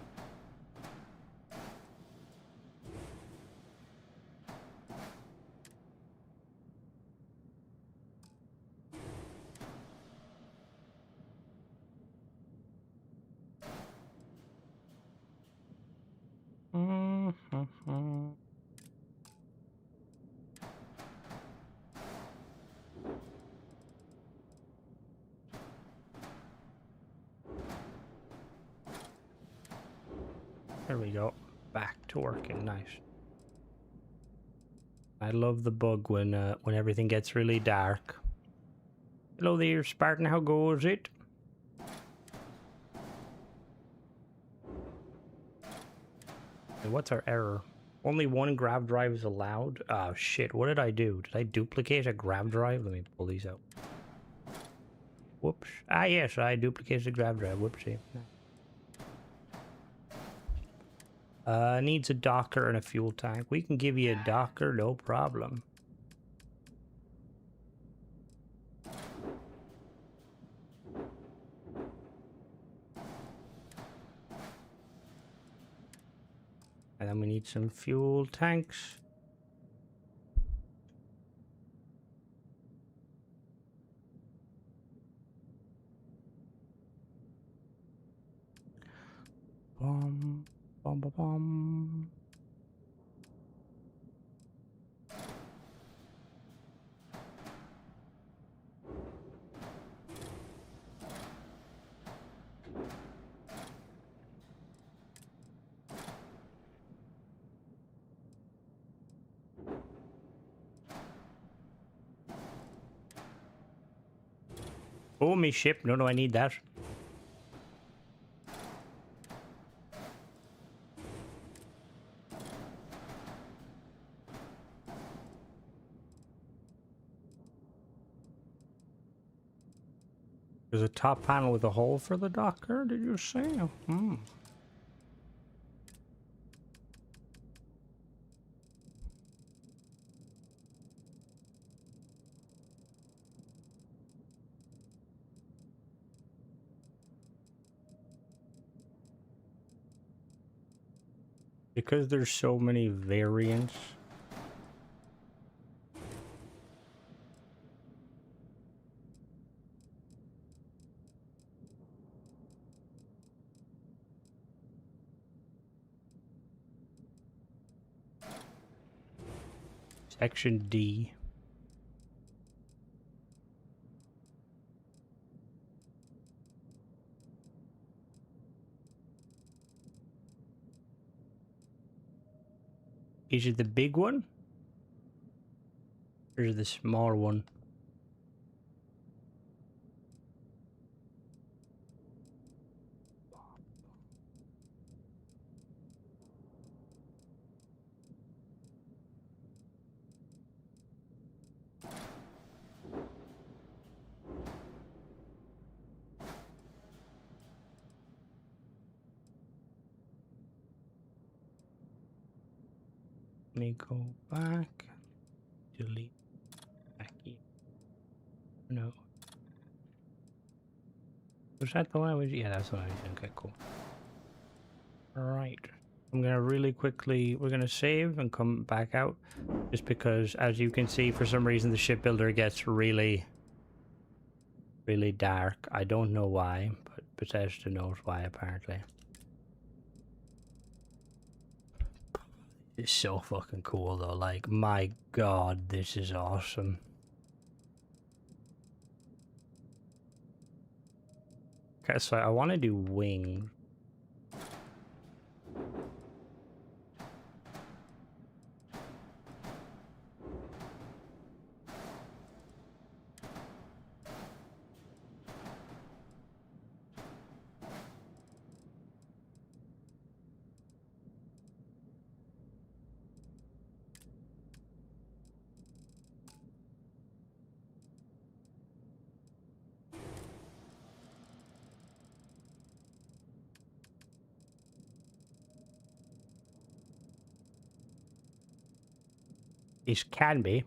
There we go. Back to working. Nice. I love the bug when everything gets really dark. Hello there, Spartan. How goes it? Hey, what's our error? Only one grab drive is allowed? Oh shit, what did I do? Did I duplicate a grab drive? Let me pull these out. Whoops. Ah yes, I duplicated a grab drive. Whoopsie. Needs a docker and a fuel tank. We can give you a docker, no problem. And then we need some fuel tanks. Bum, bum, bum, bum. Oh, me ship. No, I need that. There's a top panel with a hole for the docker, did you say? Hmm. Because there's so many variants. Section D. Is it the big one? Or is it the small one? Let me go back. Delete. Back here. No. Was that the one I was? Yeah, that's what I was. Okay, cool. Alright. I'm gonna really quickly, we're gonna save and come back out. Just because, as you can see, for some reason the shipbuilder gets really dark. I don't know why, but Bethesda knows why apparently. It's so fucking cool though, like, my god, this is awesome. Okay, so I want to do wings. It can be.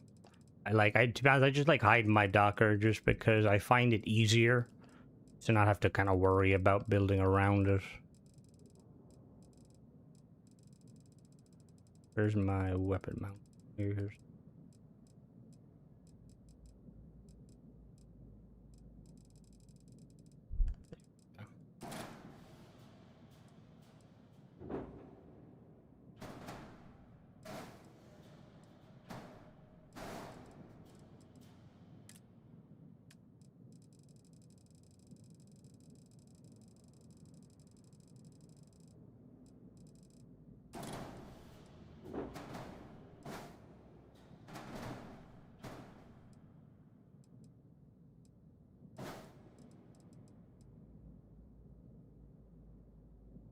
To be honest, I just like hiding my docker just because I find it easier to not have to kind of worry about building around it. Where's my weapon mount? Here's.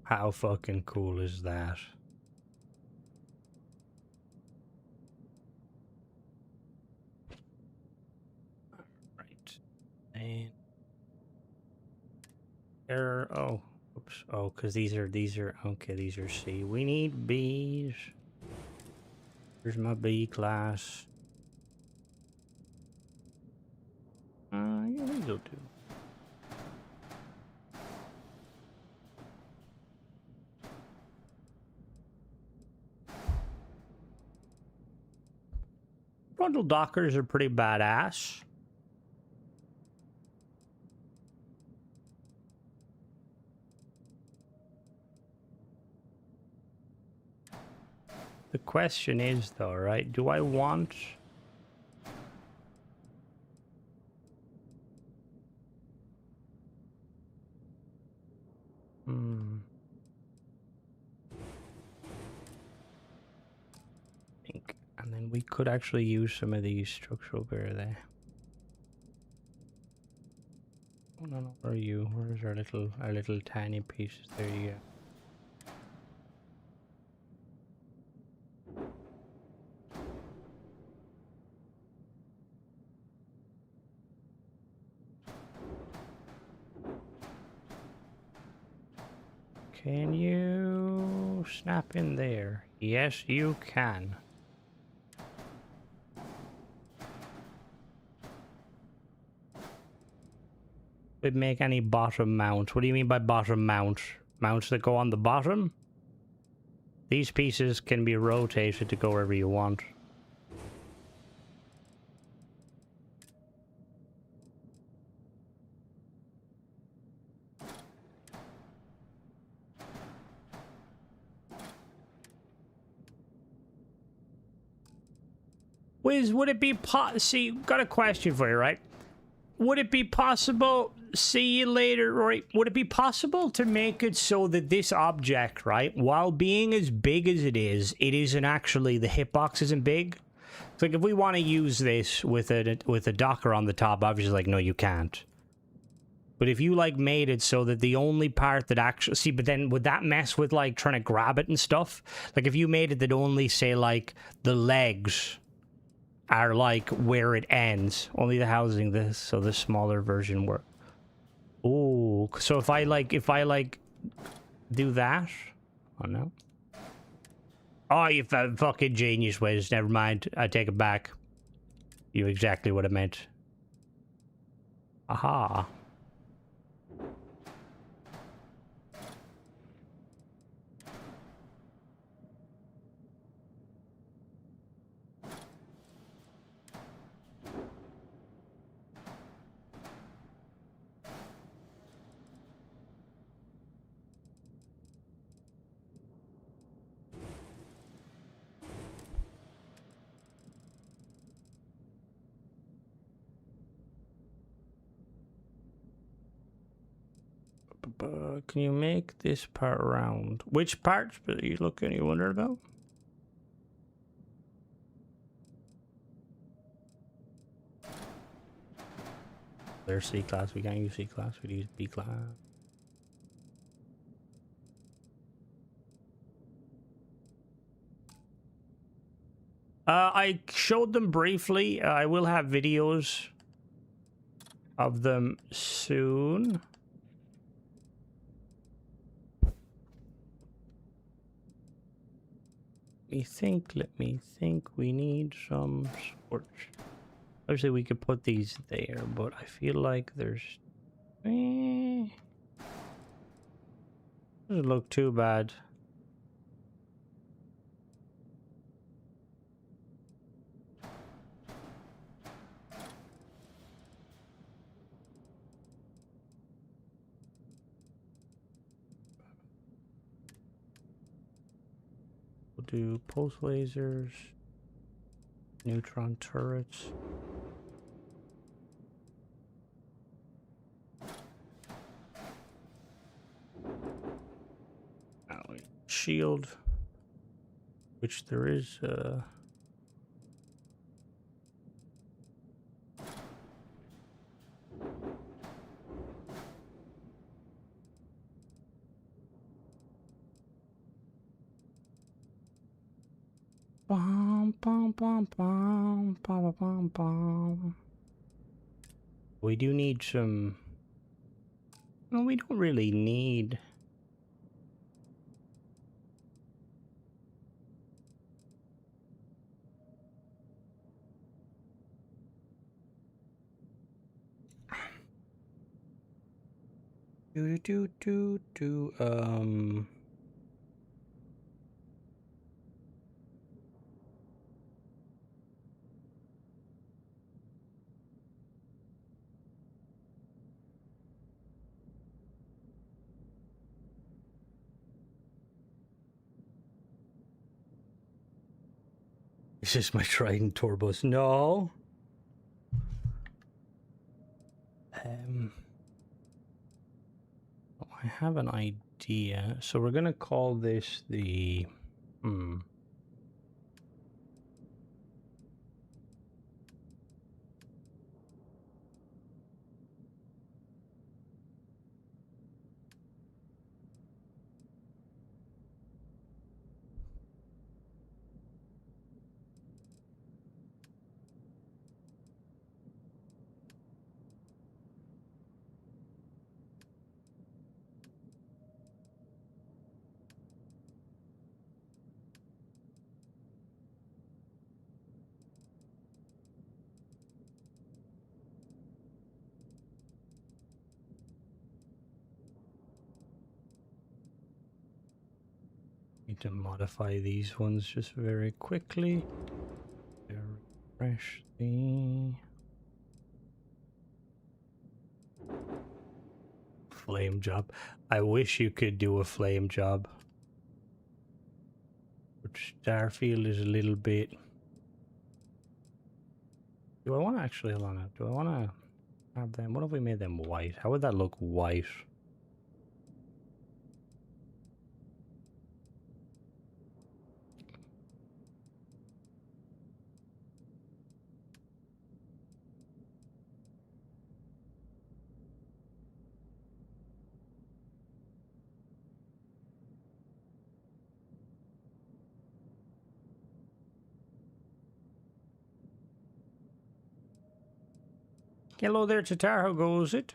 How fucking cool is that? And there. Oh, oops. Oh, because these are okay. These are C. We need B's. Here's my B class. Yeah, these will do. Frontal dockers are pretty badass. The question is, though, right? Do I want... think. And then we could actually use some of these structural bear there. Oh, no. Where are you? Where's our little tiny pieces? There you go. Can you snap in there? Yes, you can. Would make any bottom mount. What do you mean by bottom mount? Mounts that go on the bottom? These pieces can be rotated to go wherever you want. Wiz, would it be see, got a question for you, right? Would it be possible, see you later, right? Would it be possible to make it so that this object, right, while being as big as it isn't actually, the hitbox isn't big? It's like if we want to use this with a Docker on the top, obviously, like, no, you can't. But if you, like, made it so that the only part that actually... See, but then would that mess with, like, trying to grab it and stuff? Like, if you made it that only, say, like, the legs are like where it ends, only the housing, this, so the smaller version work. Oh, so if I like do that, oh no, oh, you fucking genius, Wiz. Never mind, I take it back. You exactly what I meant. Aha. Can you make this part round? Which parts are you looking? You wondering about? There's C class. We can't use C class. We use B class. I showed them briefly. I will have videos of them soon. Let me think. We need some scorch. Obviously, we could put these there, but I feel like there's... doesn't look too bad. We'll do pulse lasers, neutron turrets. Shield, which there is bum bum bum bum bum bum bum. We do need some... Well, we don't really need... This is my Trident Turbos. No. I have an idea. So we're gonna call this the... Need to modify these ones just very quickly. Refresh the... Flame job. I wish you could do a flame job. But Starfield is a little bit... Do I want to actually... Hold on. Do I want to have them... What if we made them white? How would that look white? Hello there, Tatar. How goes it?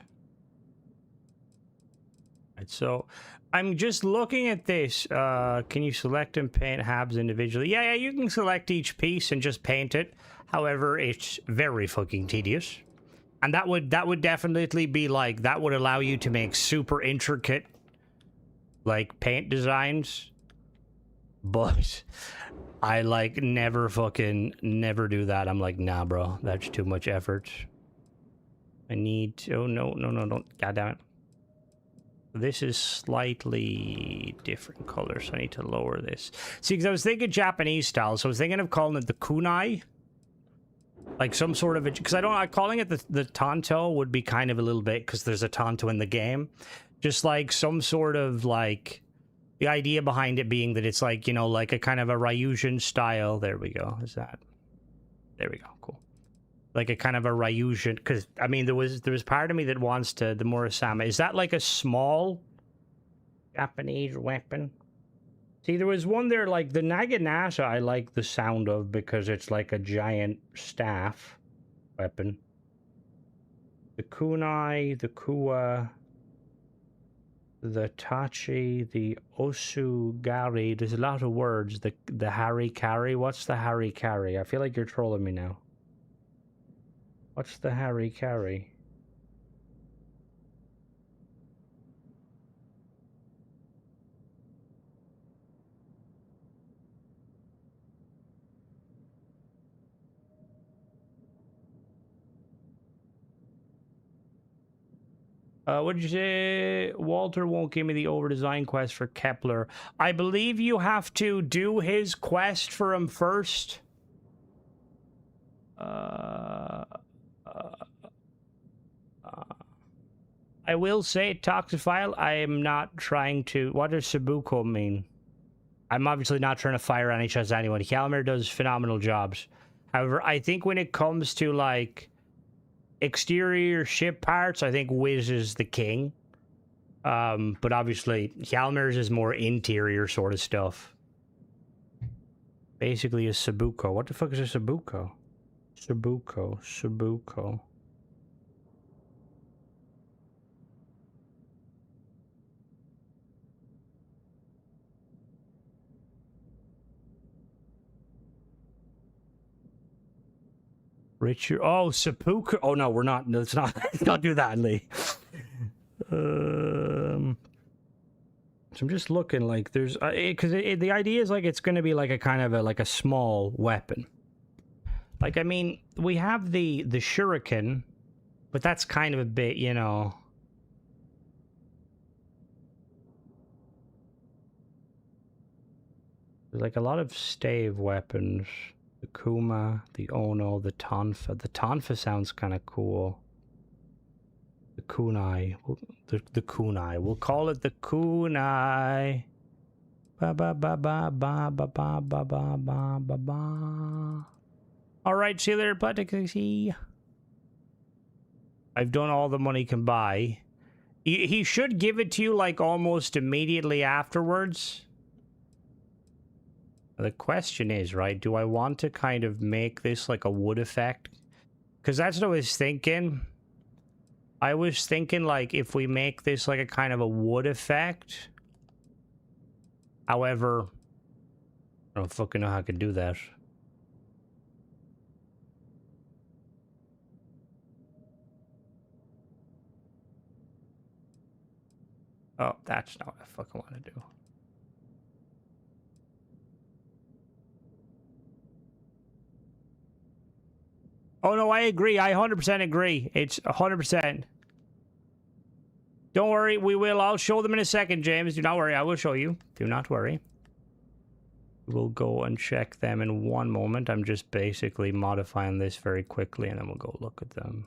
Right, so I'm just looking at this. Can you select and paint halves individually? Yeah, you can select each piece and just paint it. However, it's very fucking tedious. And that would definitely be like, that would allow you to make super intricate, like, paint designs. But I, like, never do that. I'm like, nah, bro, that's too much effort. I need to... Oh, no, don't... God damn it. This is slightly different color, so I need to lower this. See, because I was thinking Japanese style, so I was thinking of calling it the kunai. Like some sort of... Because calling it the tanto would be kind of a little bit, because there's a tanto in the game. Just like some sort of like... The idea behind it being that it's like, you know, like a kind of a Ryujian style. There we go. Is that... There we go. Cool. Like a kind of a Ryujian, because I mean there was part of me that wants to the Murasama. Is that like a small Japanese weapon? See, there was one there like the Naginata. I like the sound of because it's like a giant staff weapon. The kunai, the kuwa, the tachi, the osugari. There's a lot of words. The harikari. What's the harikari? I feel like you're trolling me now. What's the harikari? What did you say? Walter won't give me the over-design quest for Kepler. I believe you have to do his quest for him first. I will say, Toxophile, I am not trying to... What does Sabuko mean? I'm obviously not trying to fire any shots at anyone. Hjalmar does phenomenal jobs. However, I think when it comes to, like, exterior ship parts, I think Wiz is the king. But obviously, Hjalmar's is more interior sort of stuff. Basically, a Sabuko. What the fuck is a Sabuko? Sabuko. Richard. Oh, seppuku. Oh no, we're not. Let's not. Let's not do that, Lee. So I'm just looking like there's because the idea is like it's going to be like a kind of a small weapon. Like I mean, we have the shuriken, but that's kind of a bit, you know. There's like a lot of stave weapons. The Kuma, the Ono, the Tonfa. The Tonfa sounds kind of cool. The kunai. The kunai. We'll call it the kunai. Ba ba ba ba ba ba ba ba ba ba ba ba. Alright, see you later, Platicity. I've done all the money can buy. He should give it to you like almost immediately afterwards. The question is, right, do I want to kind of make this like a wood effect? Because that's what I was thinking. I was thinking, like, if we make this, like, a kind of a wood effect. However, I don't fucking know how I could do that. Oh, that's not what I fucking want to do. Oh, no, I agree. I 100% agree. It's 100%. Don't worry. We will. I'll show them in a second, James. Do not worry. I will show you. Do not worry. We'll go and check them in one moment. I'm just basically modifying this very quickly, and then we'll go look at them.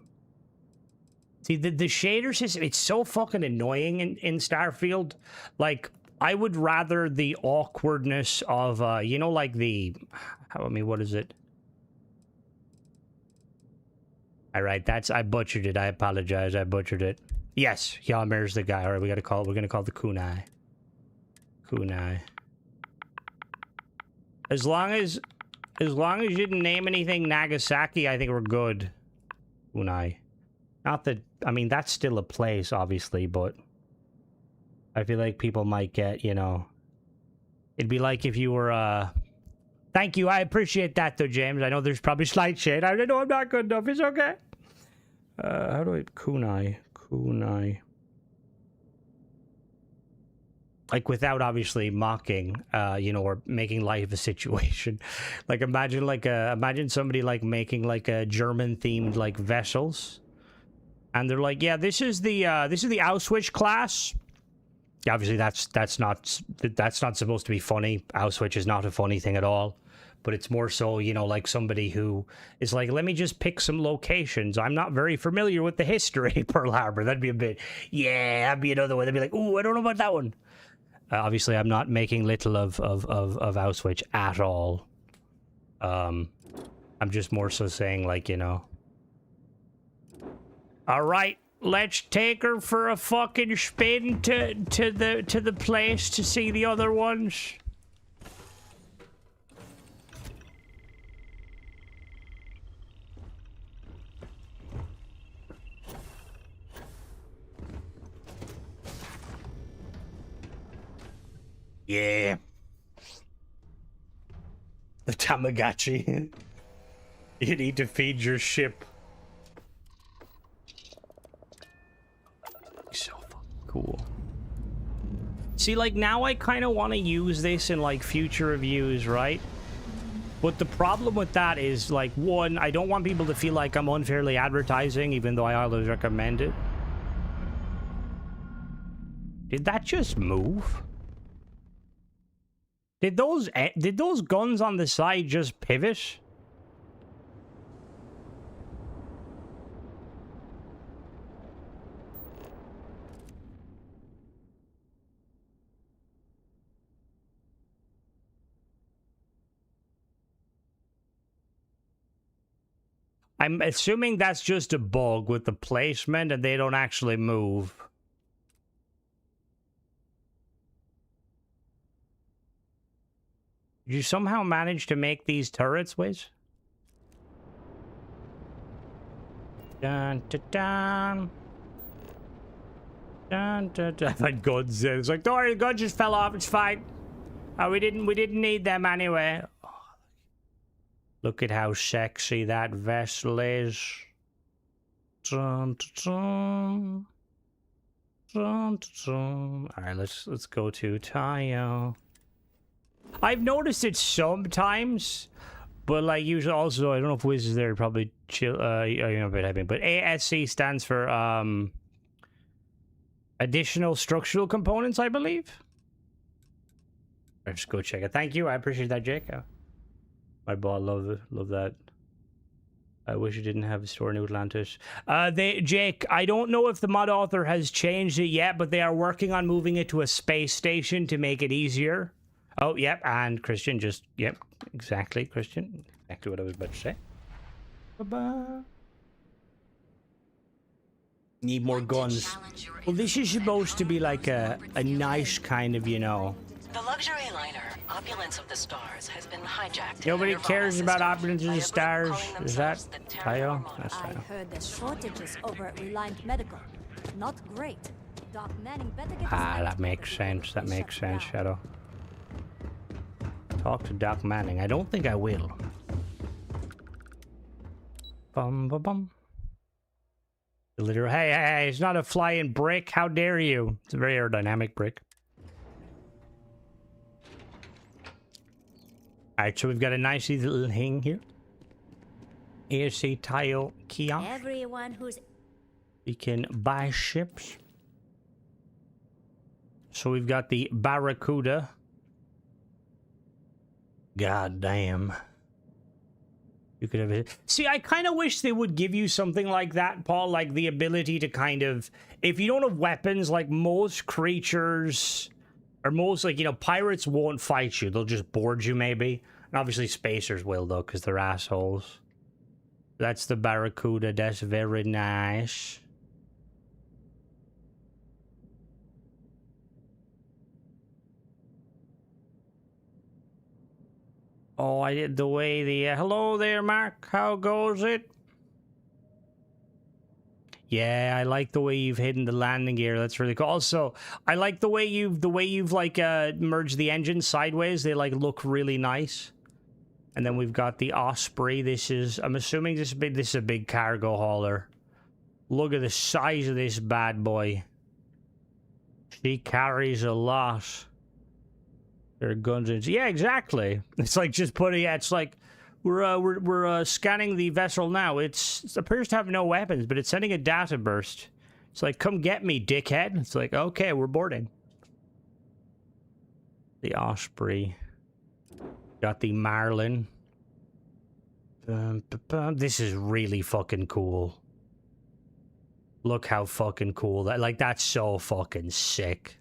See, the shader system, it's so fucking annoying in Starfield. Like, I would rather the awkwardness of, you know, like the... I mean, what is it? All right, I butchered it. I apologize. I butchered it. Yes, Yalmer's the guy. All right, we're gonna call the kunai. Kunai. As long as you didn't name anything Nagasaki, I think we're good. Kunai. Not that, I mean, that's still a place, obviously, but I feel like people might get, you know, it'd be like if you were, thank you, I appreciate that, though, James. I know there's probably slight shade. I know I'm not good enough. It's okay. How do I... Kunai. Like, without obviously mocking, you know, or making light of a situation. Like, imagine somebody, like, making, like, a German-themed, like, vessels. And they're like, yeah, this is the Auschwitz class. Yeah, obviously, that's not supposed to be funny. Auschwitz is not a funny thing at all. But it's more so, you know, like somebody who is like, let me just pick some locations. I'm not very familiar with the history. Pearl Harbor. That'd be a bit, yeah, that'd be another one. They'd be like, ooh, I don't know about that one. Obviously, I'm not making little of Auschwitz at all. I'm just more so saying, like, you know. All right, let's take her for a fucking spin to the place to see the other ones. Yeah. The Tamagotchi. You need to feed your ship. So fucking cool. See, like, now I kind of want to use this in, like, future reviews, right? But the problem with that is, like, one, I don't want people to feel like I'm unfairly advertising, even though I always recommend it. Did that just move? Did those guns on the side just pivot? I'm assuming that's just a bug with the placement and they don't actually move. Did you somehow manage to make these turrets, Wiz? Dun dun dun. Dun dun dun. That guns in. It's like, don't worry, the gun just fell off. It's fine. We didn't need them anyway. Look at how sexy that vessel is. Dun, dun, dun, dun, dun. All right, let's go to Taiyo. I've noticed it sometimes, but like usually also I don't know if Wiz is there. Probably chill. You know, but ASC stands for additional structural components, I believe. I'll just go check it. Thank you. I appreciate that, Jake. My bot love that. I wish it didn't have a store in New Atlantis. Jake, I don't know if the mod author has changed it yet, but they are working on moving it to a space station to make it easier. Oh, yep, and Christian just, yep, exactly, Christian. Exactly what I was about to say. Bye-bye. Need more guns. Well, this is supposed to be like a nice kind of, you know.
The luxury liner, Opulence of the Stars, has been hijacked.
Nobody cares about Opulence of the Stars. Is that Taiyo? That's
I
Taiyo.
heard there's shortages over at Reliant Medical. Not great. Doc Manning better get
That makes sense. That makes sense, Shadow. Talk to Doc Manning. I don't think I will. Bum bum bum. Literal. Hey, it's not a flying brick. How dare you? It's a very aerodynamic brick. Alright, so we've got a nice little thing here. ASC Taiyo kiosk.
Everyone who's
We can buy ships. So we've got the Barracuda. God damn. You could have it. See, I kind of wish they would give you something like that, Paul, like the ability to kind of, if you don't have weapons, like most creatures, or most, like, you know, pirates won't fight you. They'll just board you, maybe. And obviously spacers will, though, because they're assholes. That's the Barracuda. That's very nice. Oh, I did the way the... hello there, Mark. How goes it? Yeah, I like the way you've hidden the landing gear. That's really cool. Also, I like the way you've like merged the engines sideways. They like look really nice. And then we've got the Osprey. This is, I'm assuming this is a big cargo hauler. Look at the size of this bad boy. She carries a lot. There are guns in. Yeah, exactly. It's like just putting. Yeah, it's like we're scanning the vessel now. It appears to have no weapons, but it's sending a data burst. It's like, come get me, dickhead. It's like, okay, we're boarding. The Osprey. Got the Marlin. This is really fucking cool. Look how fucking cool that. Like, that's so fucking sick.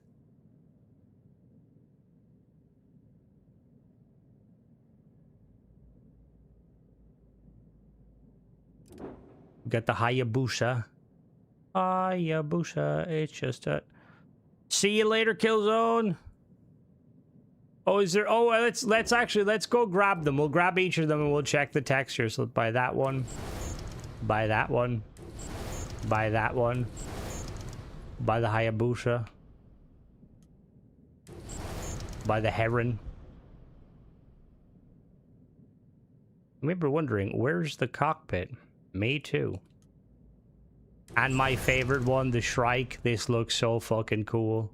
Got the Hayabusa. Hayabusa. It's just a... See you later, Killzone. Oh, is there... Oh, let's go grab them. We'll grab each of them and we'll check the texture. So buy that one. Buy that one. Buy that one. Buy the Hayabusa. Buy the Heron. I remember wondering, where's the cockpit? Me too. And my favorite one, the Shrike. This looks so fucking cool.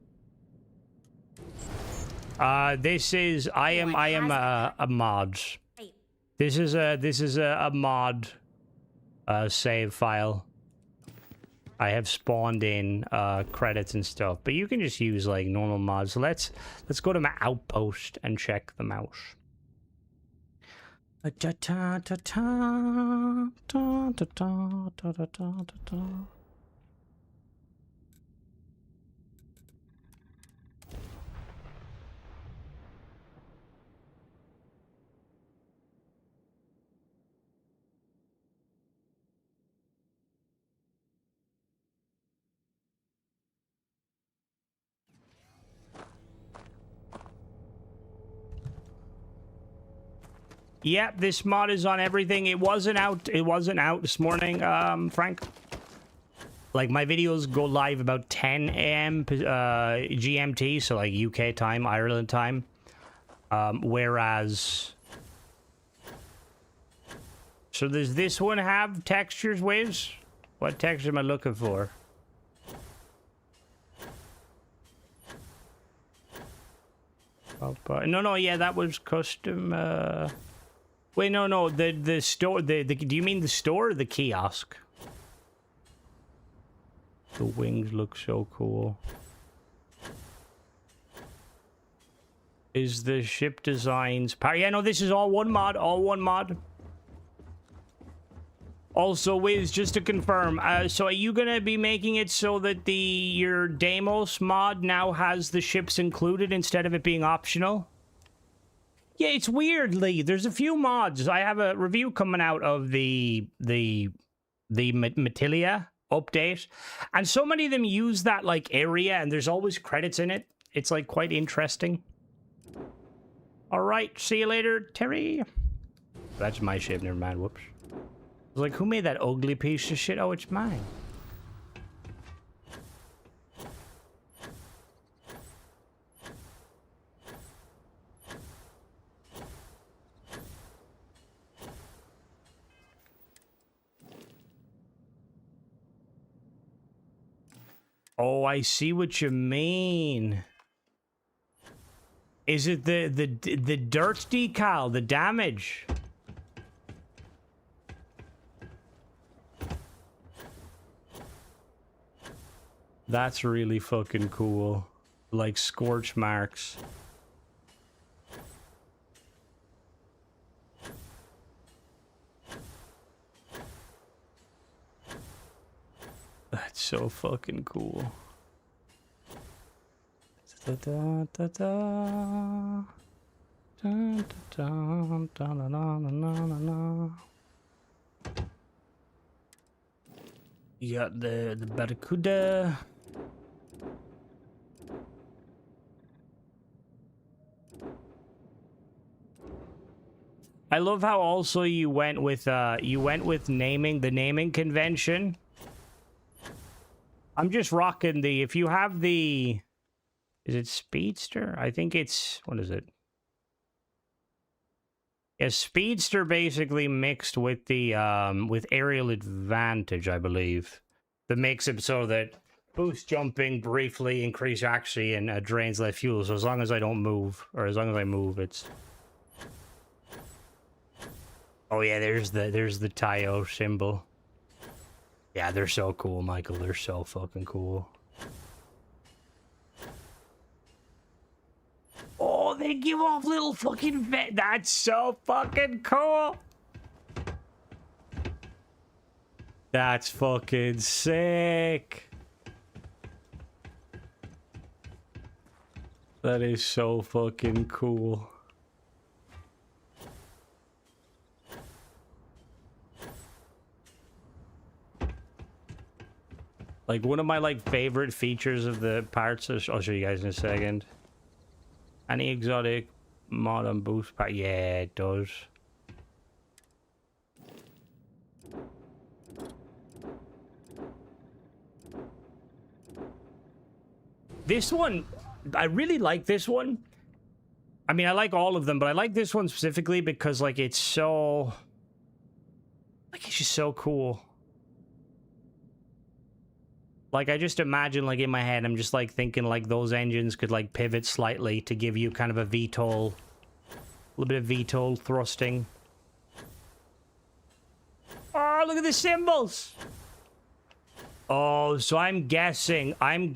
This is I am a mod. This is a mod save file. I have spawned in credits and stuff, but you can just use like normal mods. So let's go to my outpost and check them out. Yep, this mod is on everything. It wasn't out this morning, Frank. Like, my videos go live about 10 a.m. GMT, so like UK time, Ireland time. Whereas So does this one have textures, Wiz? What texture am I looking for? No, yeah, that was custom. Wait, no, the store. Do you mean the store or the kiosk? The wings look so cool. Is the ship designs power? Yeah, no, this is all one mod. All one mod. Also, Wiz, just to confirm, so are you gonna be making it so that your Deimos mod now has the ships included instead of it being optional? Yeah, it's weird, Lee. There's a few mods. I have a review coming out of the Matilia update, and so many of them use that like area, and there's always credits in it. It's like quite interesting. All right, see you later, Terry. That's my ship. Never mind. Whoops. I was like, who made that ugly piece of shit? Oh, it's mine. Oh, I see what you mean. Is it the dirt decal, the damage? That's really fucking cool. Like scorch marks. That's so fucking cool. Da, da, da, da. Da, da, da, da, da, da, da, da. You got the Barracuda. I love how also you went with naming the naming convention. I'm just rocking the, if you have the, is it Speedster? I think it's, what is it? Yeah, Speedster basically mixed with the with Aerial Advantage, I believe. That makes it so that boost jumping briefly, increase accuracy, and drains less fuel. So as long as I don't move, or as long as I move, it's. Oh yeah, there's the Taiyo symbol. Yeah, they're so cool, Michael. They're so fucking cool. Oh, they give off little fucking vet. That's so fucking cool. That's fucking sick. That is so fucking cool. Like, one of my, like, favorite features of the parts, I'll show you guys in a second. Any exotic mod on boost pack? Yeah, it does. This one, I really like this one. I mean, I like all of them, but I like this one specifically because, like, it's so... Like, it's just so cool. Like, I just imagine, like, in my head, I'm just, like, thinking, like, those engines could, like, pivot slightly to give you kind of a VTOL. A little bit of VTOL thrusting. Oh, look at the symbols! Oh, so I'm guessing, how...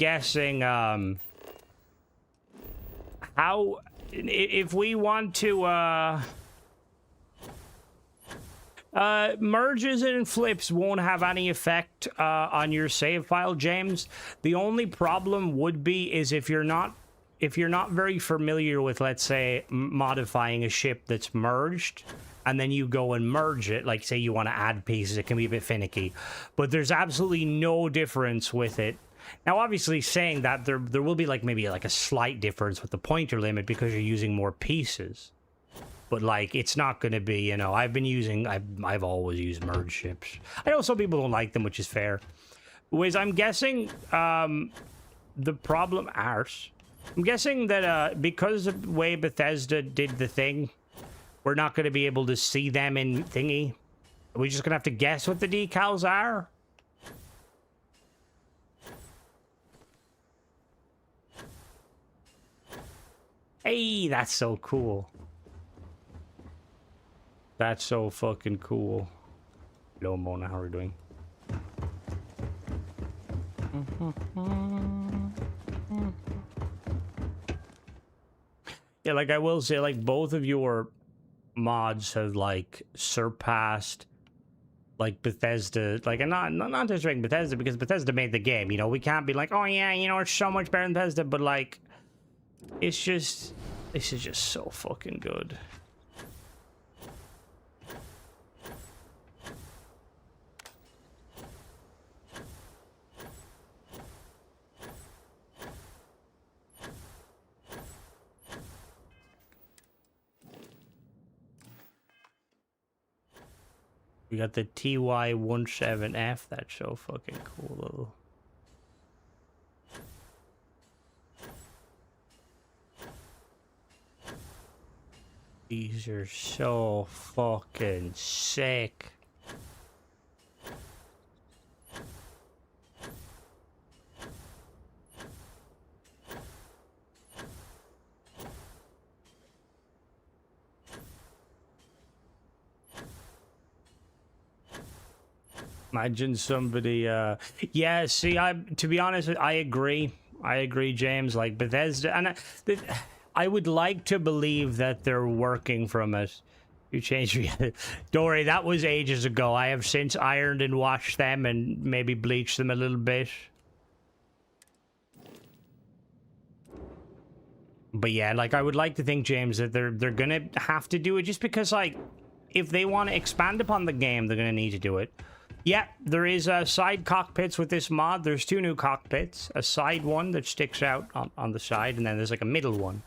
If we want to, merges and flips won't have any effect on your save file, James. The only problem would be is if you're not very familiar with, let's say, modifying a ship that's merged, and then you go and merge it, like say you want to add pieces, it can be a bit finicky. But there's absolutely no difference with it. Now, obviously, saying that, there will be like maybe like a slight difference with the pointer limit because you're using more pieces. But, like, it's not going to be, you know, I've always used merge ships. I know some people don't like them, which is fair. Wiz, I'm guessing, the problem, I'm guessing that, because of the way Bethesda did the thing, we're not going to be able to see them in thingy. Are we just gonna have to guess what the decals are? Hey, that's so cool. That's so fucking cool. Hello, Mona, how are you doing? Yeah, like I will say, like both of your mods have like surpassed like Bethesda, like, and not just like Bethesda, because Bethesda made the game, you know. We can't be like, oh yeah, you know, it's so much better than Bethesda, but like, it's just, this is just so fucking good. We got the TY17F. That's so fucking cool. These are so fucking sick. Imagine somebody, yeah, see, to be honest, I agree, James, like Bethesda, and I would like to believe that they're working from it. You changed me. Don't worry, that was ages ago. I have since ironed and washed them and maybe bleached them a little bit. But yeah, like, I would like to think, James, that they're gonna have to do it, just because, like, if they want to expand upon the game, they're gonna need to do it. Yeah, there is side cockpits with this mod. There's 2 new cockpits. A side one that sticks out on the side, and then there's like a middle one.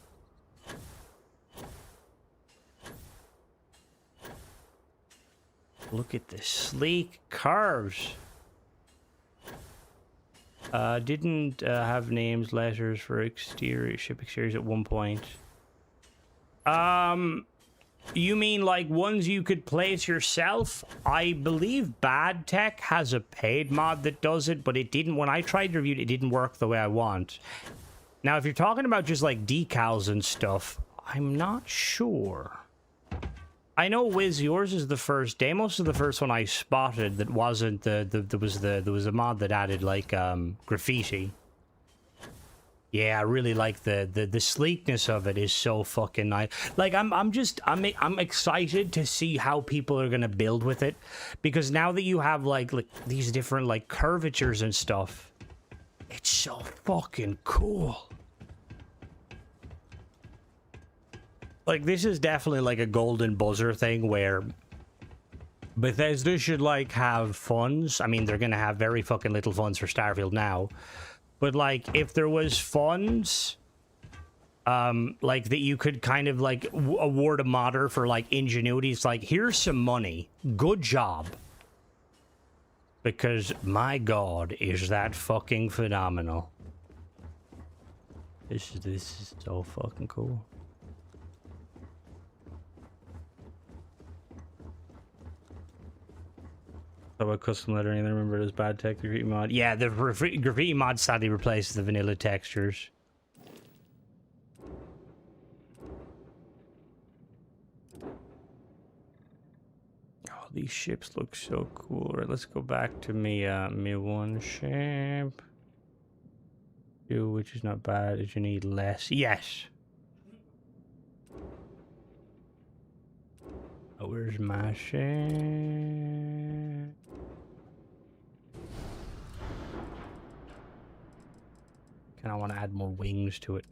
Look at the sleek curves. Didn't have names, letters for exterior, ship exteriors at one point. You mean like ones you could place yourself? I believe Bad Tech has a paid mod that does it, but it didn't, when I tried to review it, it didn't work the way I want. Now, if you're talking about just like decals and stuff, I'm not sure. I know, Wiz, yours is the first. Deimos is the first one I spotted that wasn't there was a mod that added like graffiti. Yeah, I really like the sleekness of it is so fucking nice. Like I'm excited to see how people are gonna build with it, because now that you have like these different like curvatures and stuff, it's so fucking cool. Like, this is definitely like a golden buzzer thing where Bethesda should like have funds. I mean, they're gonna have very fucking little funds for Starfield now. But, like, if there was funds, like, that you could kind of, like, award a modder for, like, ingenuity. It's like, here's some money. Good job. Because, my God, is that fucking phenomenal. This is so fucking cool. About custom lettering, I remember it as Bad Tech, the graffiti mod. Yeah, the graffiti mod sadly replaces the vanilla textures. Oh, these ships look so cool. Right, let's go back to me one ship. 2, which is not bad, is you need less. Yes. Oh, where's my ship? And I want to add more wings to it.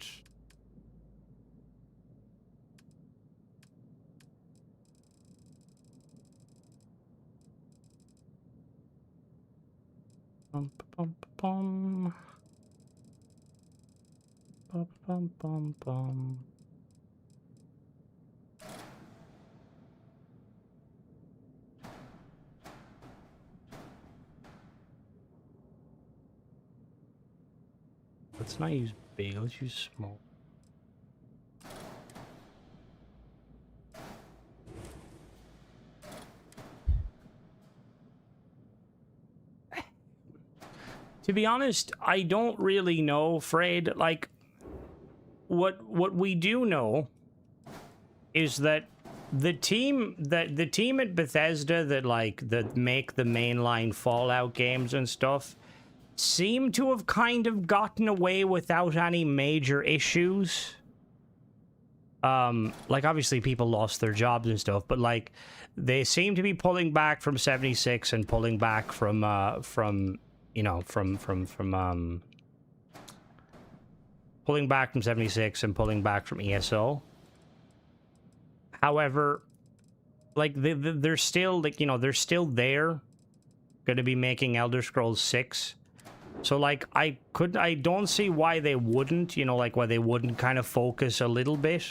Bum, bum, bum, bum, bum, bum, bum. Let's not use big, let's use small. To be honest, I don't really know, Frayed. Like, what we do know is that the team at Bethesda that make the mainline Fallout games and stuff seem to have kind of gotten away without any major issues. Like, obviously people lost their jobs and stuff, but like they seem to be pulling back from 76 and pulling back from pulling back from 76 and pulling back from ESO. However, like they're still, like, you know, they're still there, going to be making Elder Scrolls 6. So like I don't see why they wouldn't, you know, like why they wouldn't kind of focus a little bit.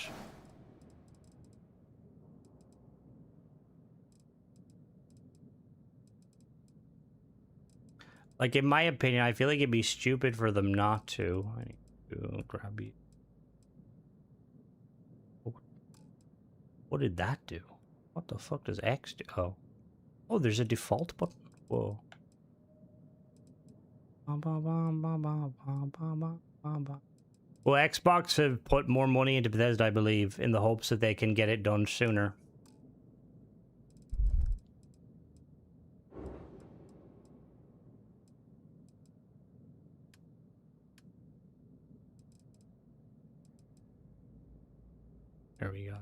Like, in my opinion, I feel like it'd be stupid for them not to. I need to grab you. What did that do? What the fuck does X do? Oh. Oh, there's a default button? Whoa. Well, Xbox have put more money into Bethesda, I believe, in the hopes that they can get it done sooner. There we go.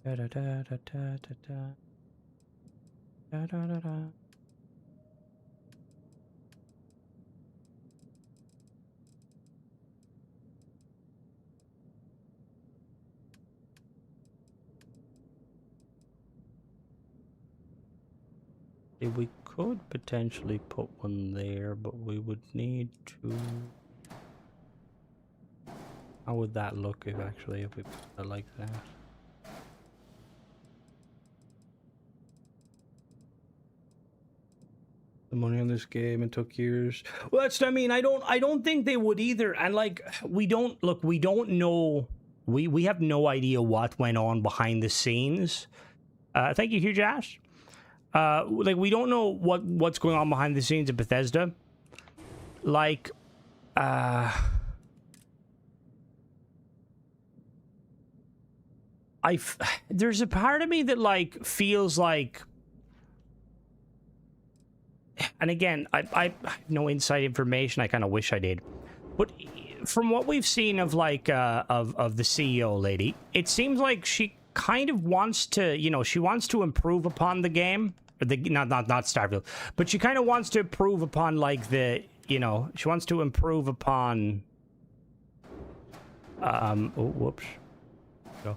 Da da da da da da da da da da. We could potentially put one there, but we would need to... How would that look if we put it like that? The money on this game, it took years. Well, that's, I mean, I don't think they would either. And like, we don't know, we have no idea what went on behind the scenes. Thank you, Huge Ash. Like, we don't know what's going on behind the scenes at Bethesda. Like, there's a part of me that like feels like, and again, I have no inside information. I kind of wish I did, but from what we've seen of like of the CEO lady, it seems like she kind of wants to, you know, she wants to improve upon the game. Not Starfield, but she kind of wants to improve upon, like, the, you know, she wants to improve upon, oh, whoops. So,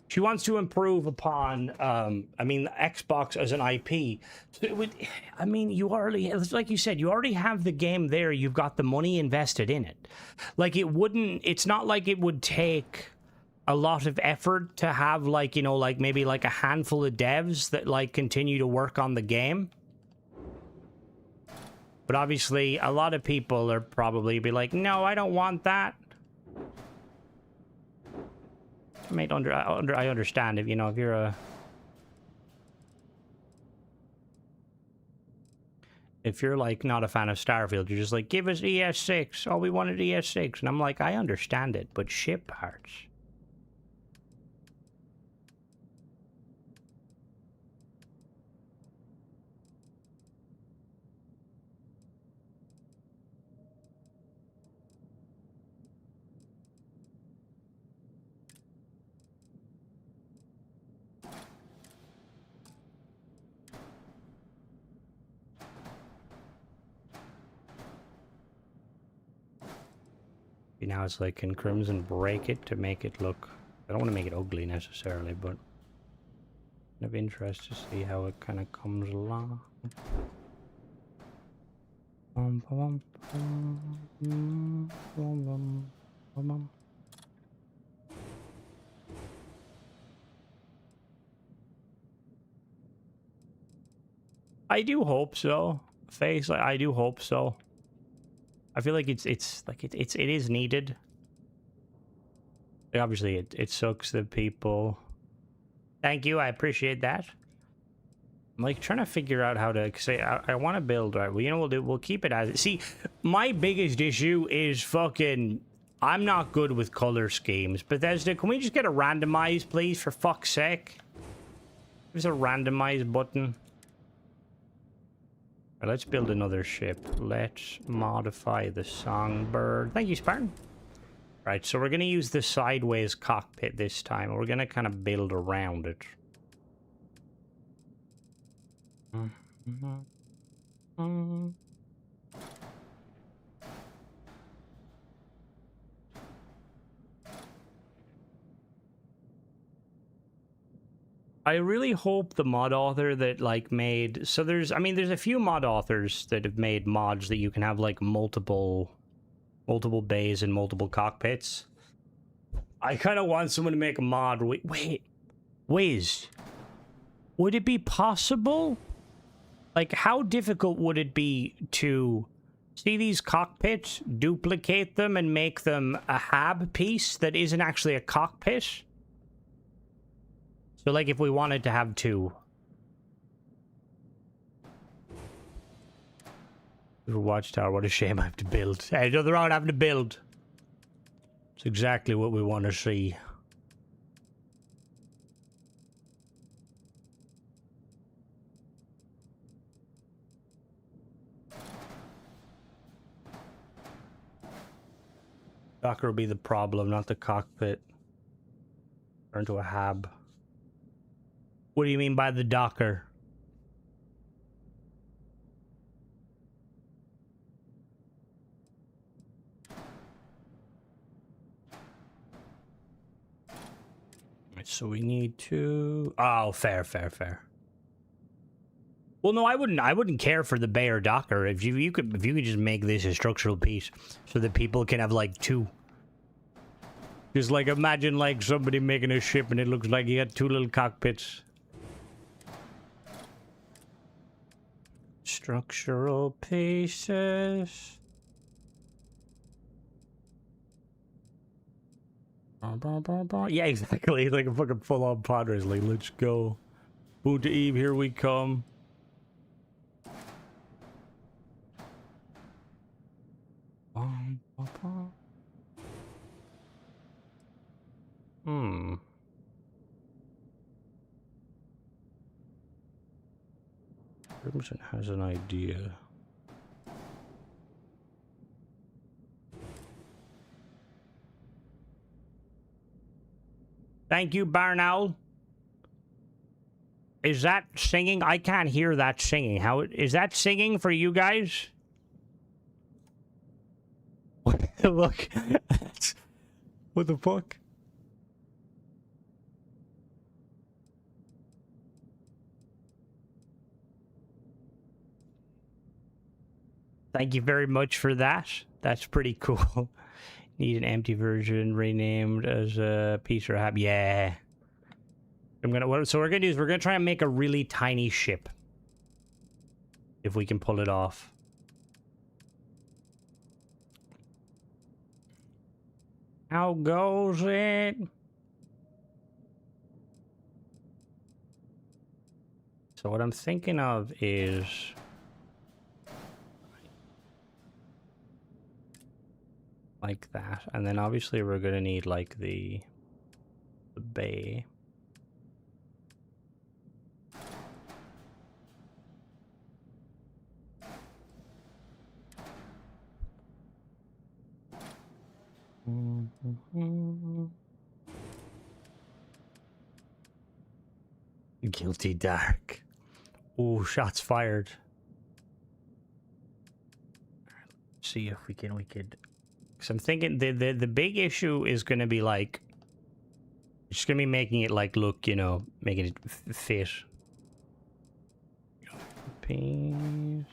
she wants to improve upon, I mean, Xbox as an IP. So it would, I mean, you already, like you said, you already have the game there. You've got the money invested in it. Like, it wouldn't, it's not like it would take a lot of effort to have, like, you know, like maybe like a handful of devs that like continue to work on the game. But obviously a lot of people are probably be like, no, I don't want that. I mean, I understand if, you know, if you're a, if you're like not a fan of Starfield, you're just like, give us ES6. Oh, we wanted ES6. And I'm like, I understand it, but ship parts. Now it's like, can Crimson break it to make it look... I don't want to make it ugly necessarily, but... of interest to see how it kind of comes along. I do hope so. Face, I do hope so. I feel like it is needed. Like, obviously, it sucks that people... Thank you, I appreciate that. I'm like trying to figure out how to say I want to build, right? Well, you know, we'll keep it as. See, my biggest issue is fucking. I'm not good with color schemes. Bethesda, can we just get a randomize, please, for fuck's sake? There's a randomize button. Right, let's build another ship. Let's modify the Songbird. Thank you, Spartan. Right, so we're gonna use the sideways cockpit this time. We're gonna kind of build around it. I really hope the mod author that like made there's a few mod authors that have made mods that you can have like multiple bays and multiple cockpits. I kind of want someone to make a mod. Wait, Wiz, would it be possible? Like, how difficult would it be to see these cockpits, duplicate them, and make them a hab piece that isn't actually a cockpit? So, like, if we wanted to have two. Watchtower, what a shame I have to build. Hey, nothing wrong with having to build. It's exactly what we want to see. Docker will be the problem, not the cockpit. Turn to a hab. What do you mean by the Docker? So we need to... Oh, fair. Well, no, I wouldn't care for the bay or Docker if you could just make this a structural piece so that people can have like two. Just like imagine like somebody making a ship and it looks like you got two little cockpits. Structural pieces. Yeah, exactly. Like a fucking full-on pod race. Like, let's go. Boon to Eve, here we come. Crimson has an idea. Thank you, Barn Owl. Is that singing? I can't hear that singing. How is that singing for you guys? Look. What the fuck? Thank you very much for that. That's pretty cool. Need an empty version renamed as a piece or hab. Yeah. So we're gonna do is we're gonna try and make a really tiny ship. If we can pull it off. How goes it? So what I'm thinking of is like that, and then obviously we're gonna need like the bay. Guilty Dark. Ooh, shots fired. Let's see if we could. Cause I'm thinking the big issue is gonna be like, it's gonna be making it like look, you know, making it fit. Piece.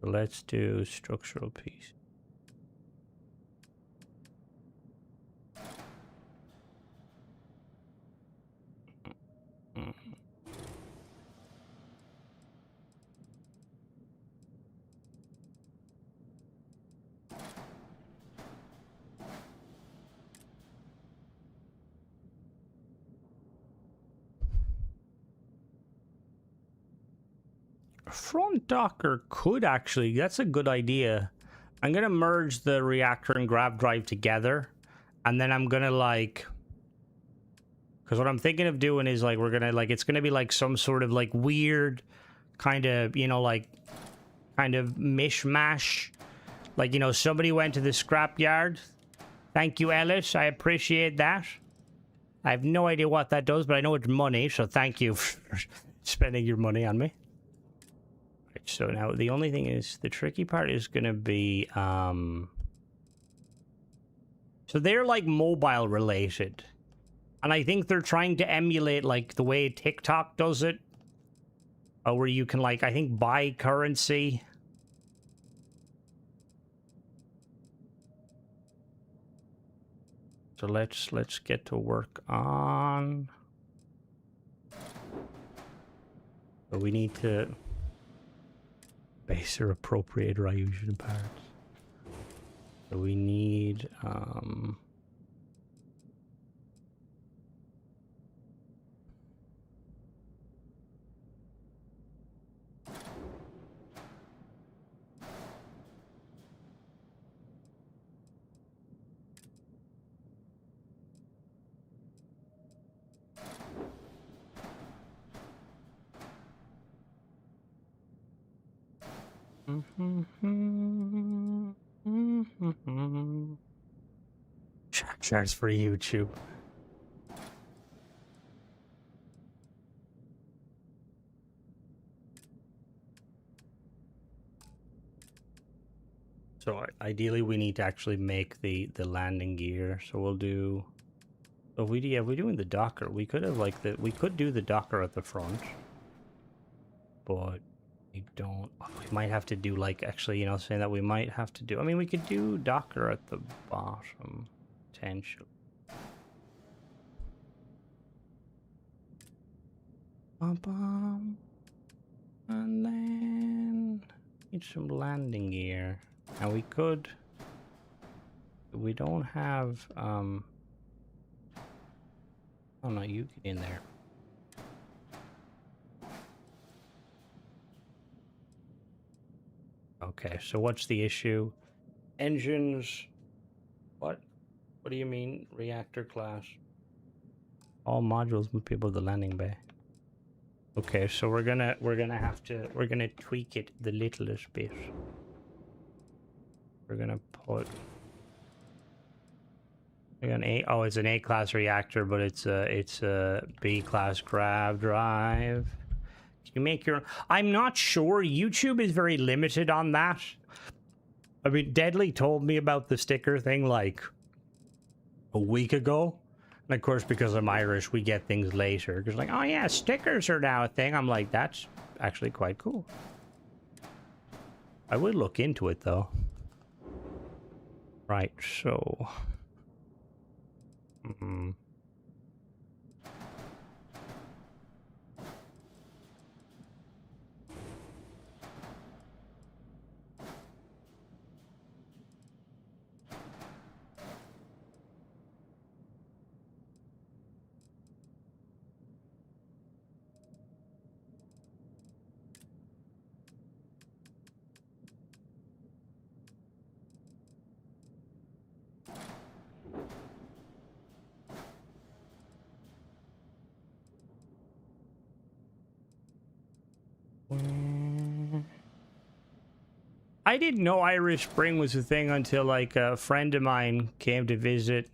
Let's do structural piece. front docker could actually, that's a good idea. I'm gonna merge the reactor and grav drive together, and then I'm gonna like, because what I'm thinking of doing is like, we're gonna like, it's gonna be like some sort of like weird kind of, you know, like kind of mishmash. Like, you know, somebody went to the scrapyard. Thank you, Ellis. I appreciate that. I have no idea what that does, but I know it's money, so thank you for spending your money on me. Right, so now the only thing is, the tricky part is going to be, so they're like mobile related. And I think they're trying to emulate like the way TikTok does it. Where you can like, I think, buy currency. So let's get to work on. So we need to base or appropriate Ryusian parts. So we need Shares for YouTube. So ideally we need to actually make the landing gear. So we'll do, if we, yeah, we're doing the docker. We could have like we could do the docker at the front, but we don't. We might have to do like, actually, you know, saying that we might have to do, I mean, we could do docker at the bottom potentially. Bum, and then need some landing gear. And we could, we don't have oh no, you get in there. Okay, so what's the issue? Engines, what do you mean reactor class? All modules must be above the landing bay. Okay, so we're gonna tweak it the littlest bit. We're gonna put an it's an A-class reactor, but it's a B-class grav drive. Can you make your? I'm not sure. YouTube is very limited on that. I mean, Deadly told me about the sticker thing like a week ago. And of course, because I'm Irish, we get things later. Because like, oh yeah, stickers are now a thing. I'm like, that's actually quite cool. I would look into it though. Right, so. I didn't know Irish Spring was a thing until like a friend of mine came to visit.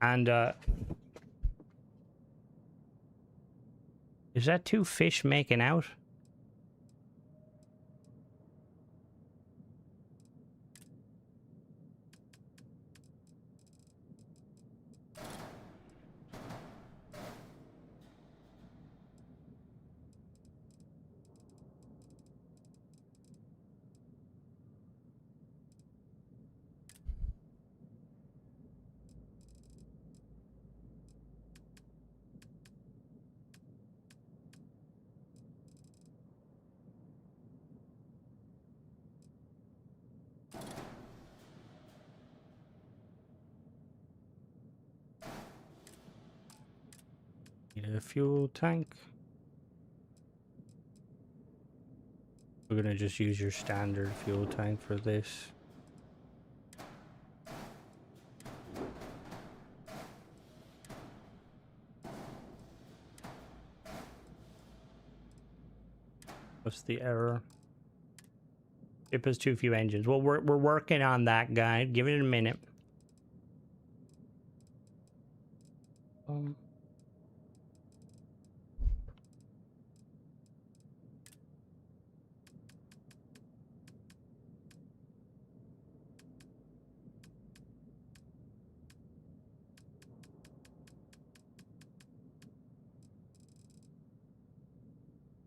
And is that two fish making out? Need a fuel tank. We're gonna just use your standard fuel tank for this. What's the error? Ship has too few engines. Well, we're working on that, guy. Give it a minute.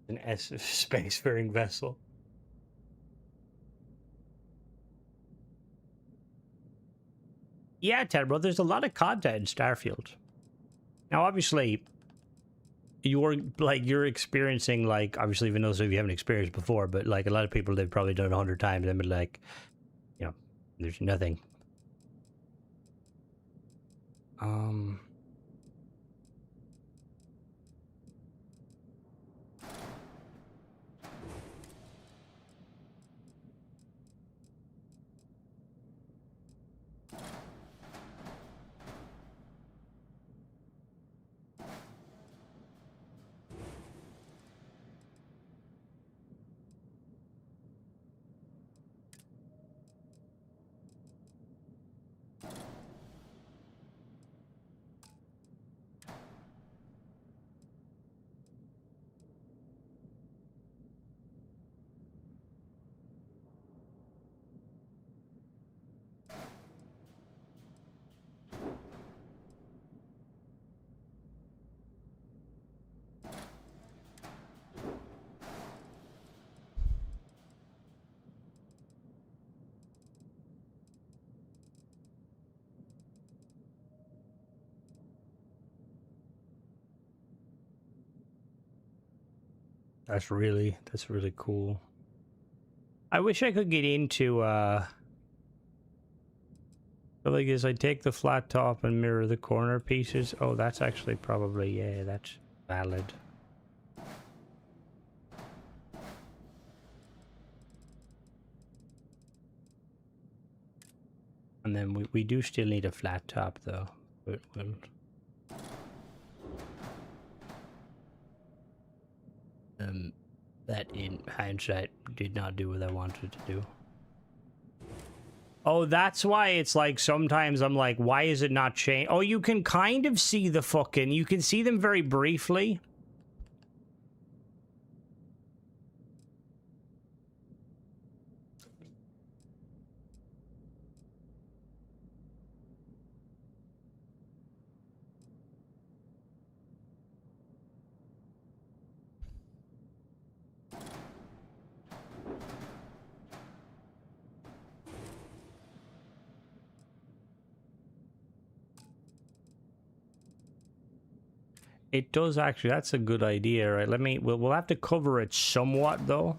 An spacefaring vessel. Yeah, Ted, bro, there's a lot of content in Starfield. Now, obviously, you're experiencing, like, obviously, even those of you haven't experienced before, but like a lot of people, they've probably done it 100 times and been like, you know, there's nothing. That's really cool. I wish I could get into like this. I take the flat top and mirror the corner pieces. Oh, that's actually probably, yeah, that's valid. And then we do still need a flat top though. But we'll... that in hindsight did not do what I wanted to do. Oh, that's why it's like sometimes I'm like, why is it not changed? Oh, you can kind of see the fucking, you can see them very briefly. It does actually. That's a good idea, right? Let me. We'll have to cover it somewhat, though.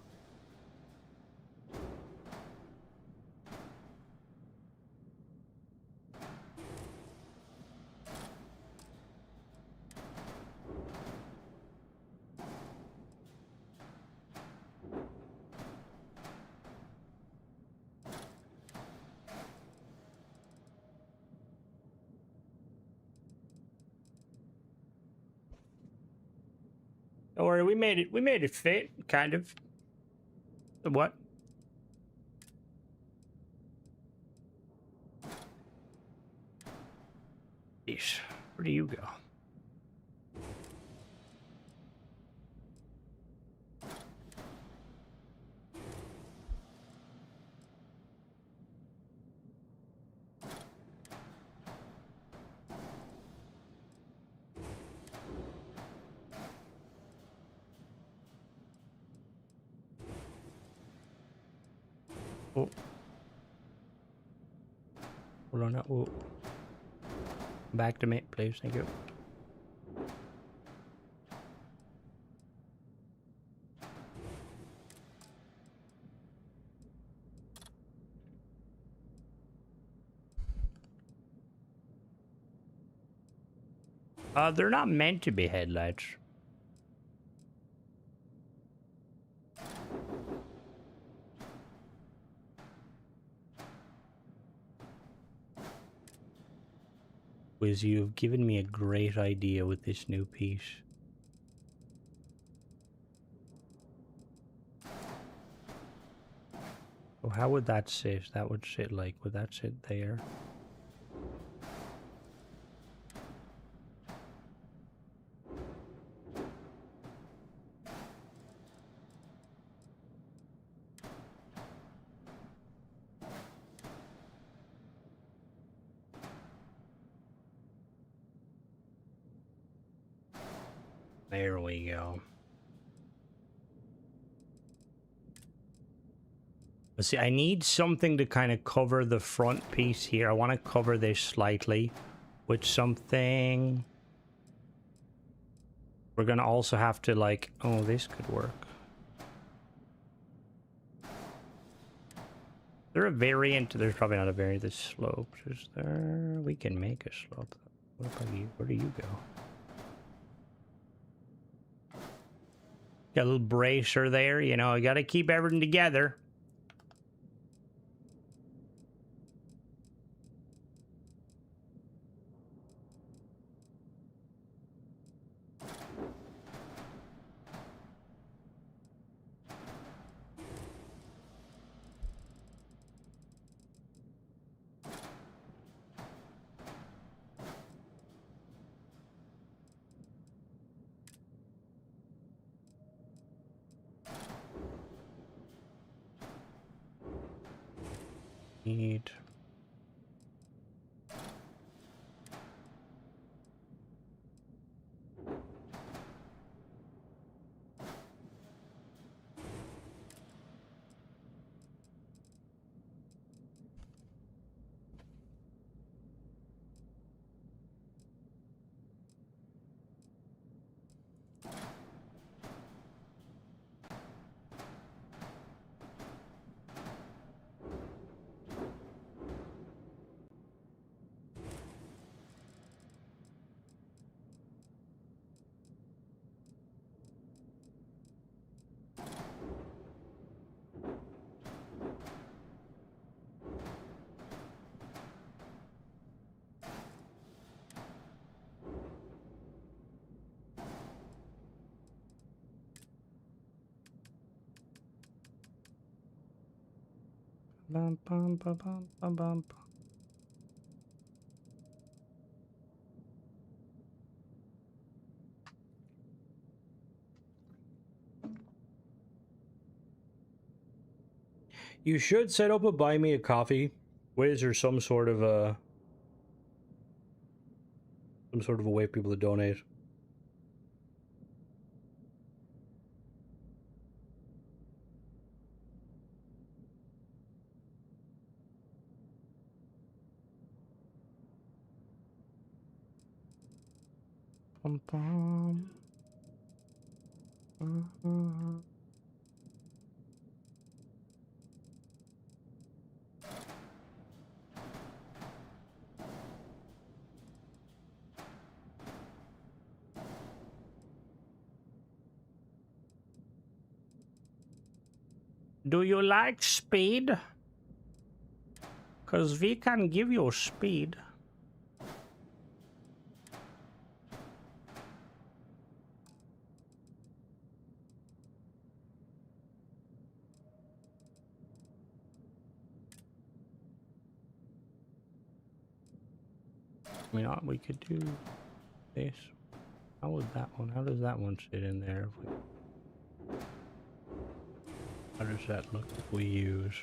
Don't worry, we made it. We made it fit, kind of. What? Jeez, where do you go? Oh. Hold on. Oh. Back to me, please. Thank you. They're not meant to be headlights. Wiz, you've given me a great idea with this new piece. So how would that sit? That would sit like, would that sit there? There we go. But see, I need something to kind of cover the front piece here. I want to cover this slightly with something. We're going to also have to like, oh, this could work. Is there a variant? There's probably not a variant that slopes. Is there? We can make a slope. What about you? Where do you go? Got a little bracer there, you know, I gotta keep everything together. Need bum, bum, bum, bum, bum, bum. You should set up a buy me a coffee, Wiz, or some sort of a way for people to donate. Bum, bum. Do you like speed? 'Cause we can give you speed. I mean, we could do this. How would that one? How does that one sit in there? How does that look if we use?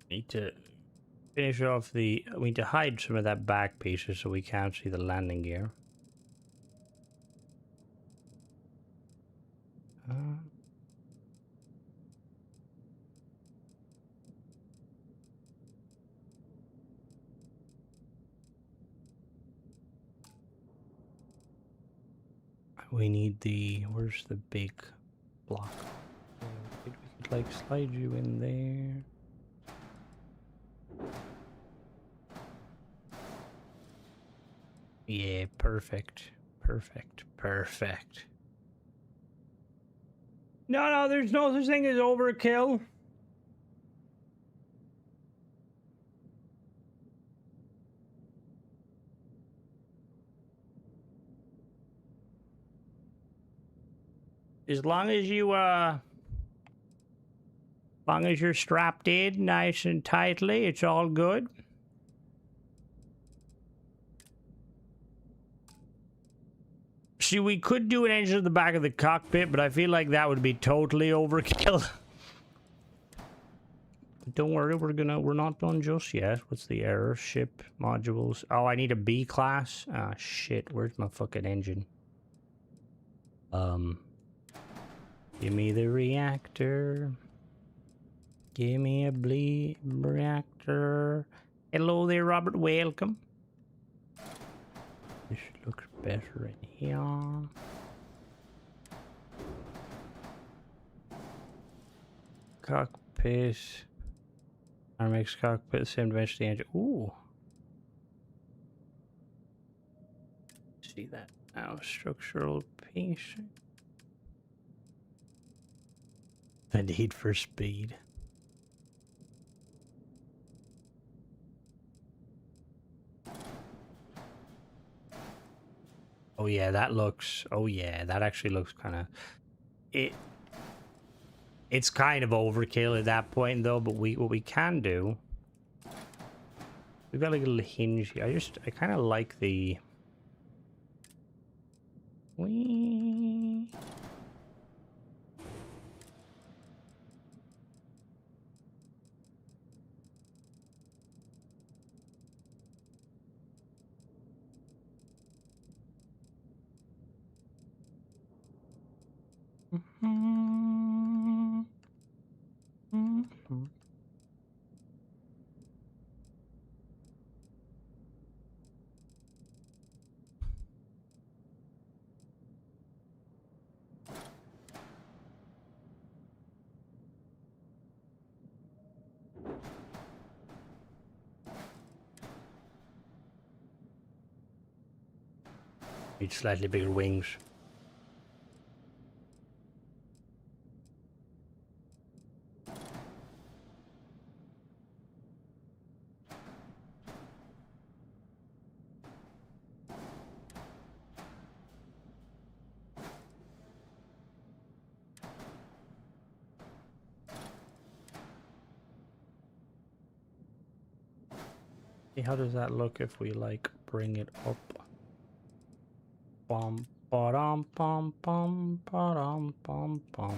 Need to finish off the. We need to hide some of that back pieces so we can't see the landing gear. We need the. Where's the big block? We could like slide you in there. Yeah, perfect. Perfect. Perfect. No, there's no such thing as overkill. As long as you're strapped in nice and tightly, it's all good. See, we could do an engine at the back of the cockpit, but I feel like that would be totally overkill. Don't worry, we're not done just yet. What's the error? Ship modules. Oh, I need a B class. Ah, shit. Where's my fucking engine? Give me the reactor. Give me a reactor. Hello there, Robert. Welcome. This looks better in here. Cockpit. Makes cockpit the same dimension the engine. Ooh. See that now. Structural piece. The need for speed. Oh yeah, that looks. Oh yeah, that actually looks kind of. It's kind of overkill at that point though. But what we can do. We've got like a little hinge here. I kind of like the. Whee. Need slightly bigger wings. How does that look if we like bring it up? Bum ba-dum bum bum ba-dum bum bum.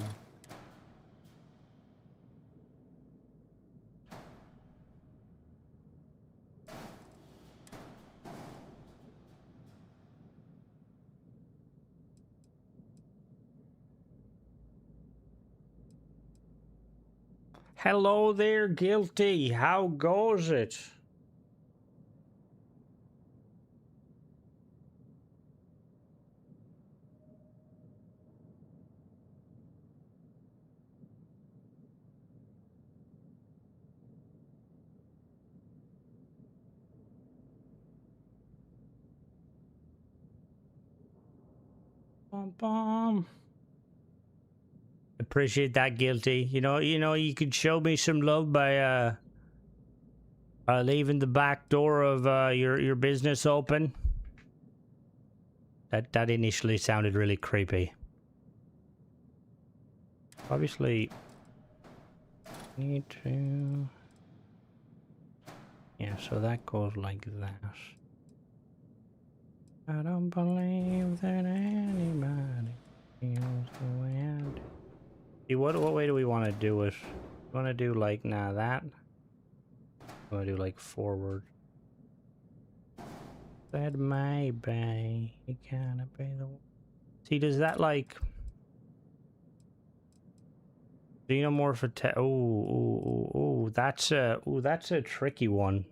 Hello there, Guilty. How goes it? Bum bum. Appreciate that, Guilty. You know, you could show me some love by leaving the back door of your business open. That initially sounded really creepy. Obviously, need to. Yeah, so that goes like that. I don't believe that anybody feels the way I do. See, what way do we want to do it? We want to do like that. We want to do like forward. That may be. You can't be the. See, does that like xenomorph attack? Oh, that's a tricky one.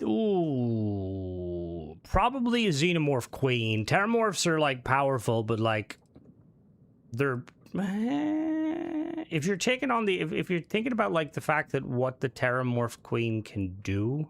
Ooh, probably a xenomorph queen. Terramorphs are like powerful, but like they're. If you're taking on the if you're thinking about like the fact that what the Terramorph queen can do.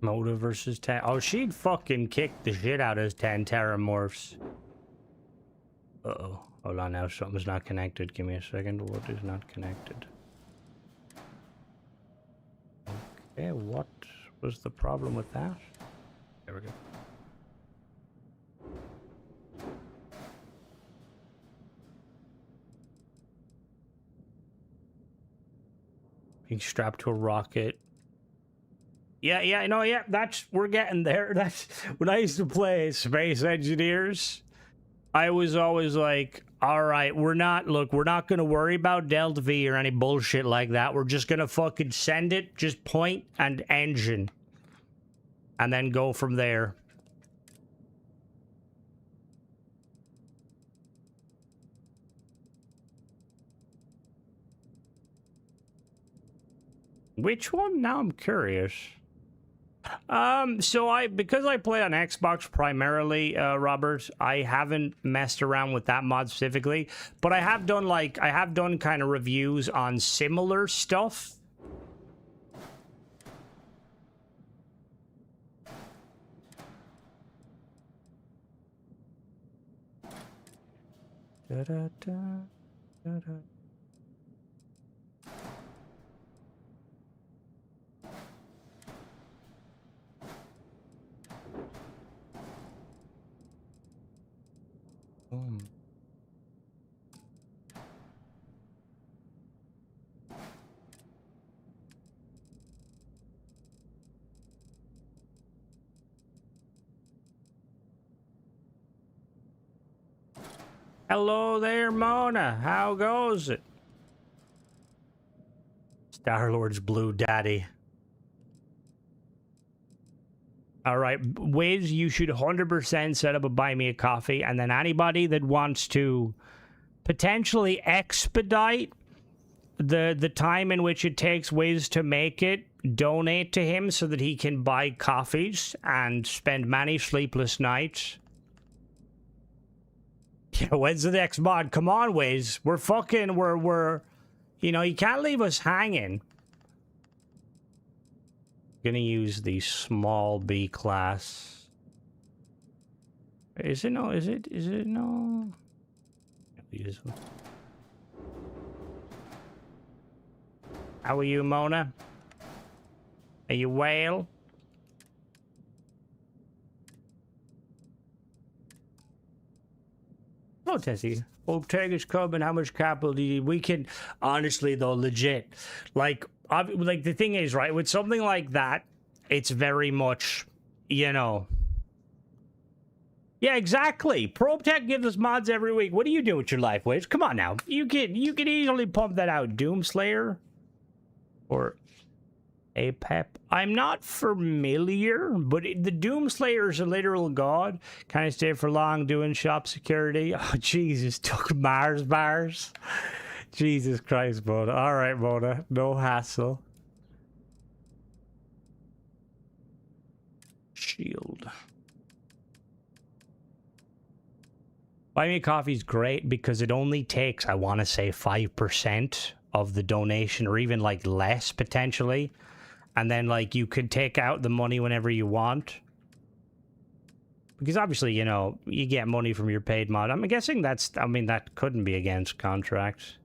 Moda versus 10. Oh, she'd fucking kick the shit out of 10 Terramorphs. Uh-oh. Hold on now. Something's not connected. Give me a second. What is not connected? Okay, what was the problem with that? There we go. Being strapped to a rocket. Yeah, no, yeah, we're getting there. That's when I used to play Space Engineers. I was always like, all right, we're not going to worry about Delta V or any bullshit like that. We're just going to fucking send it, just point and engine. And then go from there. Which one? Now I'm curious. So because I play on Xbox primarily, Robert, I haven't messed around with that mod specifically, but I have done kind of reviews on similar stuff. Da, da, da, da, da. Hello there, Mona. How goes it? Star-Lord's Blue Daddy. All right, Wiz, you should 100% set up a Buy Me a Coffee, and then anybody that wants to potentially expedite the time in which it takes Wiz to make it, donate to him so that he can buy coffees and spend many sleepless nights. Yeah, when's the next mod? Come on, Wiz. We're you know, you can't leave us hanging. Gonna use the small B class. Is it no? Is it no? Use them. How are you, Mona? Are you well? Oh, Tessie. Ortega's coming. How much capital do you need? We can, honestly, though, legit. Like the thing is, right, with something like that, it's very much, you know. Yeah, exactly. ProTech gives us mods every week. What do you do with your life, Wiz? Come on now. You can easily pump that out. Doomslayer or Apep. I'm not familiar, but the Doomslayer is a literal god. Can I stay for long doing shop security? Oh, Jesus, took Mars bars. Jesus Christ, Mona. All right, Mona. No hassle. Shield. Buy Me a Coffee is great because it only takes, I want to say, 5% of the donation, or even like less potentially. And then like you could take out the money whenever you want. Because obviously, you know, you get money from your paid mod. I'm guessing that couldn't be against contract.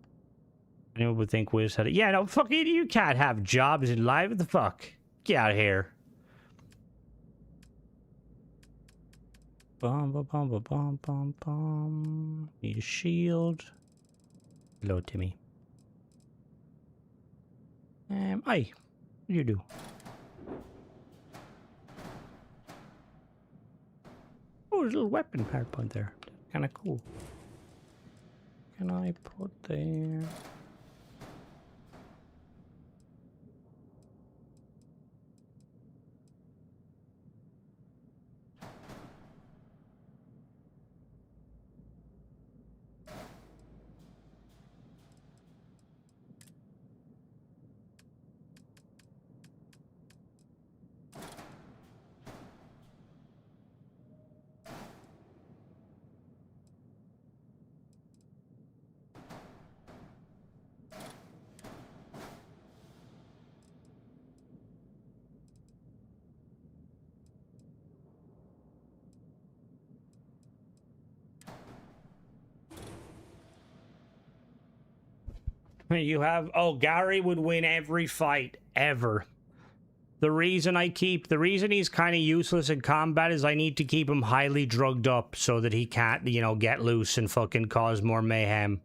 Anyone would think Wiz had it. Yeah, no, fuck you. You can't have jobs in life. What the fuck? Get out of here. Bum, bum, bum, bum, bum, bum, bum. Need a shield. Hello, Timmy. Hi. What do you do? Oh, there's a little weapon hard point there. Kind of cool. Can I put there? You have... Oh, Gary would win every fight ever. The reason he's kind of useless in combat is I need to keep him highly drugged up so that he can't, you know, get loose and fucking cause more mayhem.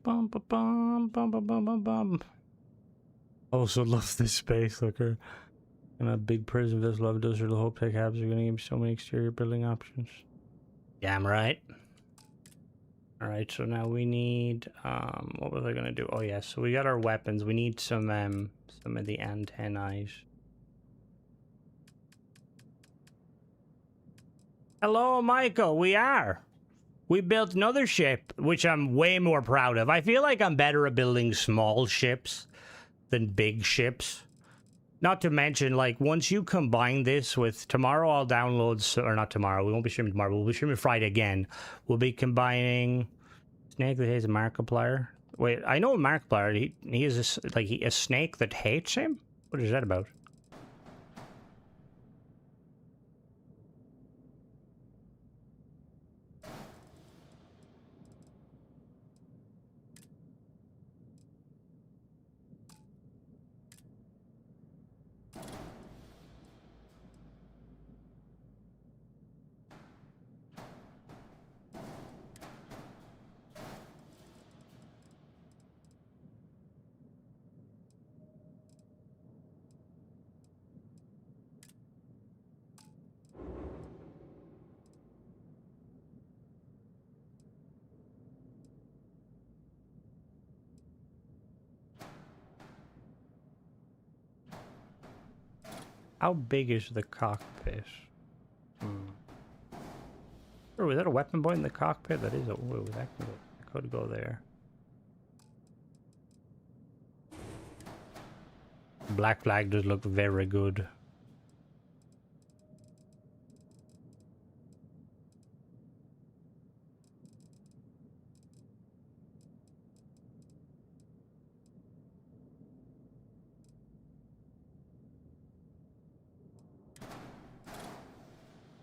Bum, bum, bum, bum, bum, bum, bum, bum. Also loves this space looker. And a big prison vessel of those are the hope tech habs are gonna give me so many exterior building options. Damn right. Alright, so now we need what was I gonna do? Oh yeah, so we got our weapons. We need some of the antennae. Hello, Michael, we are. We built another ship, which I'm way more proud of. I feel like I'm better at building small ships than big ships. Not to mention, like, once you combine this with... Tomorrow I'll download... Or not tomorrow, we won't be streaming tomorrow. We'll be streaming Friday again. We'll be combining... Snake that hates a Markiplier. Wait, I know a Markiplier. He is a snake that hates him? What is that about? How big is the cockpit? Oh, is that a weapon point in the cockpit? That is a... Whoa, that could go there. Black flag does look very good.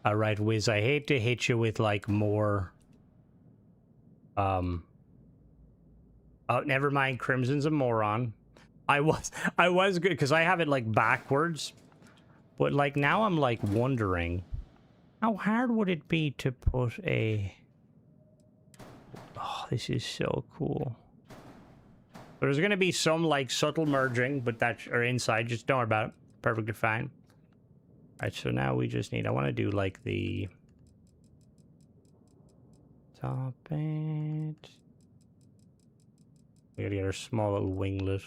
Alright, Wiz, I hate to hit you with, like, more... Oh, never mind, Crimson's a moron. I was good, because I have it, like, backwards. But, like, now I'm, like, wondering... How hard would it be to put a... Oh, this is so cool. There's gonna be some, like, subtle merging, but that's... Or inside, just don't worry about it. Perfectly fine. Alright, so now we just need... I want to do, like, the... Top it... We gotta get our small little winglet.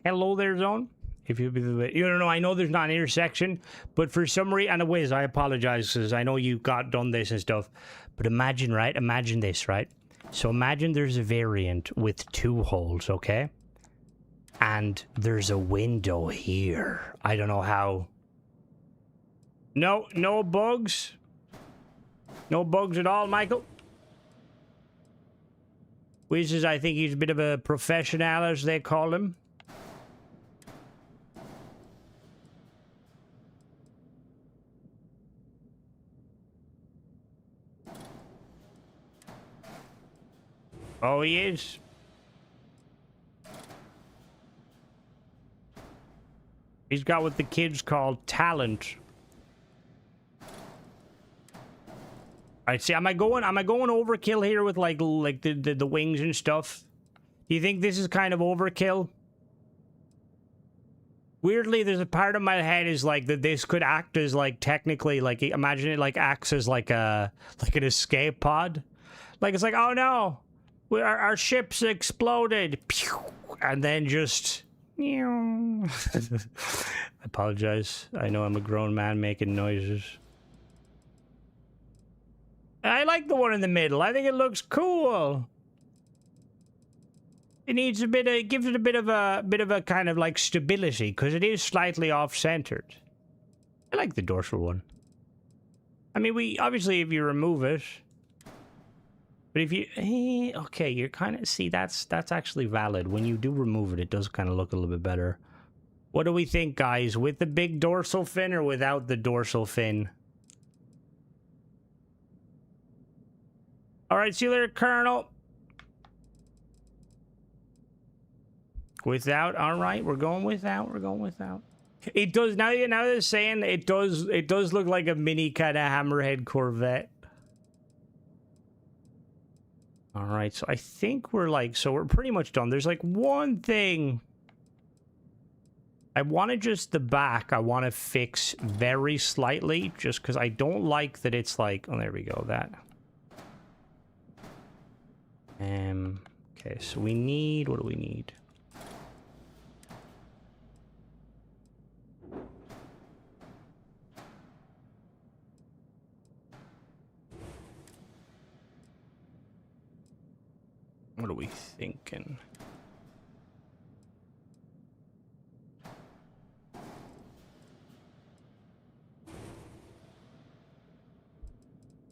Hello there, Zone. If you don't know, I know there's not an intersection, but for some reason, and a Wiz, I apologize because I know you done this and stuff. But imagine, right? Imagine this, right? So imagine there's a variant with 2 holes, okay? And there's a window here. I don't know how. No bugs. No bugs at all, Michael. Wiz is, I think he's a bit of a professional, as they call him. Oh, he is. He's got what the kids call talent. Alright, see, am I going overkill here with like the wings and stuff? Do you think this is kind of overkill? Weirdly, there's a part of my head is like that this could act as like technically like imagine it like acts as like an escape pod. Like it's like, oh no, our ship's exploded, and then just. I apologize. I know I'm a grown man making noises. I like the one in the middle. I think it looks cool. It needs a bit of, gives it a bit of a kind of like stability because it is slightly off-centered. I like the dorsal one. I mean, we obviously if you remove it, but if you okay, you're kind of see that's actually valid. When you do remove it, it does kind of look a little bit better. What do we think, guys? With the big dorsal fin or without the dorsal fin? All right, see you later, Colonel. Without, all right, we're going without. We're going without. It does now. Now they're saying it does look like a mini kind of hammerhead Corvette. All right, so I think we're like, so we're pretty much done. There's like one thing. I want to just the back. I want to fix very slightly, just because I don't like that it's like. Oh, there we go. That. Okay, so we need. What do we need? What are we thinking?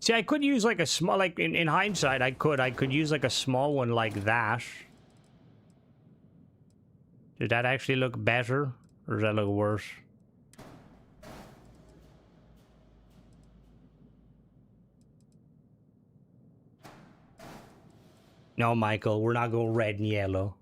See, I could use like a small, like in hindsight, I could use like a small one like that. Did that actually look better, or does that look worse? No, Michael, we're not going red and yellow.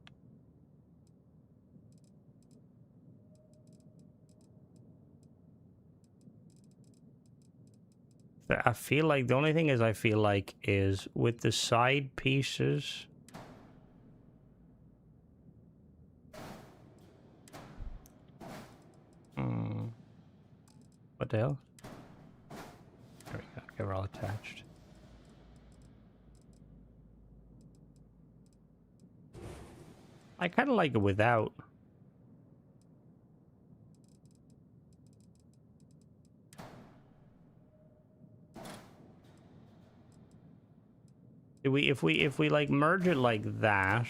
I feel like the only thing is I feel like is with the side pieces. What the hell? There we go. Okay, we're all attached. I kind of like it without. If we like merge it like that.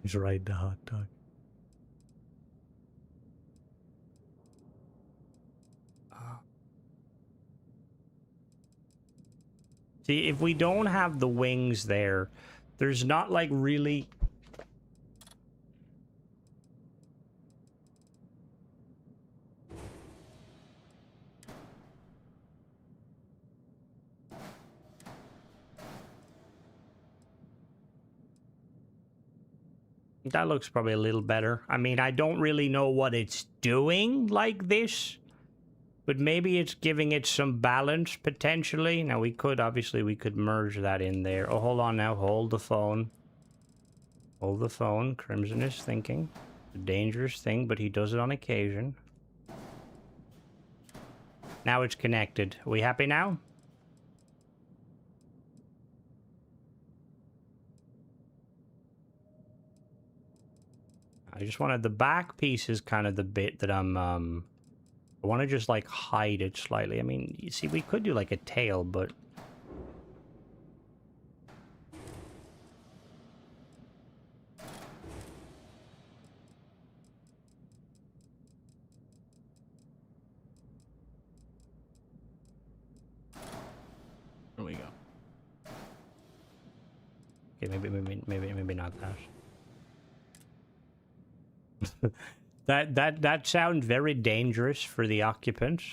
He's right, the hot dog. See, if we don't have the wings there, there's not like really. That looks probably a little better. I mean, I don't really know what it's doing like this, but maybe it's giving it some balance potentially. Now we could, obviously we could merge that in there. Oh, hold on now. Hold the phone. Hold the phone. Crimson is thinking. It's a dangerous thing, but he does it on occasion. Now it's connected. Are we happy now? I just wanted the back piece is kind of the bit that I'm, I want to just like hide it slightly. I mean, you see, we could do like a tail, but. There we go. Okay, maybe not that. that sounds very dangerous for the occupants.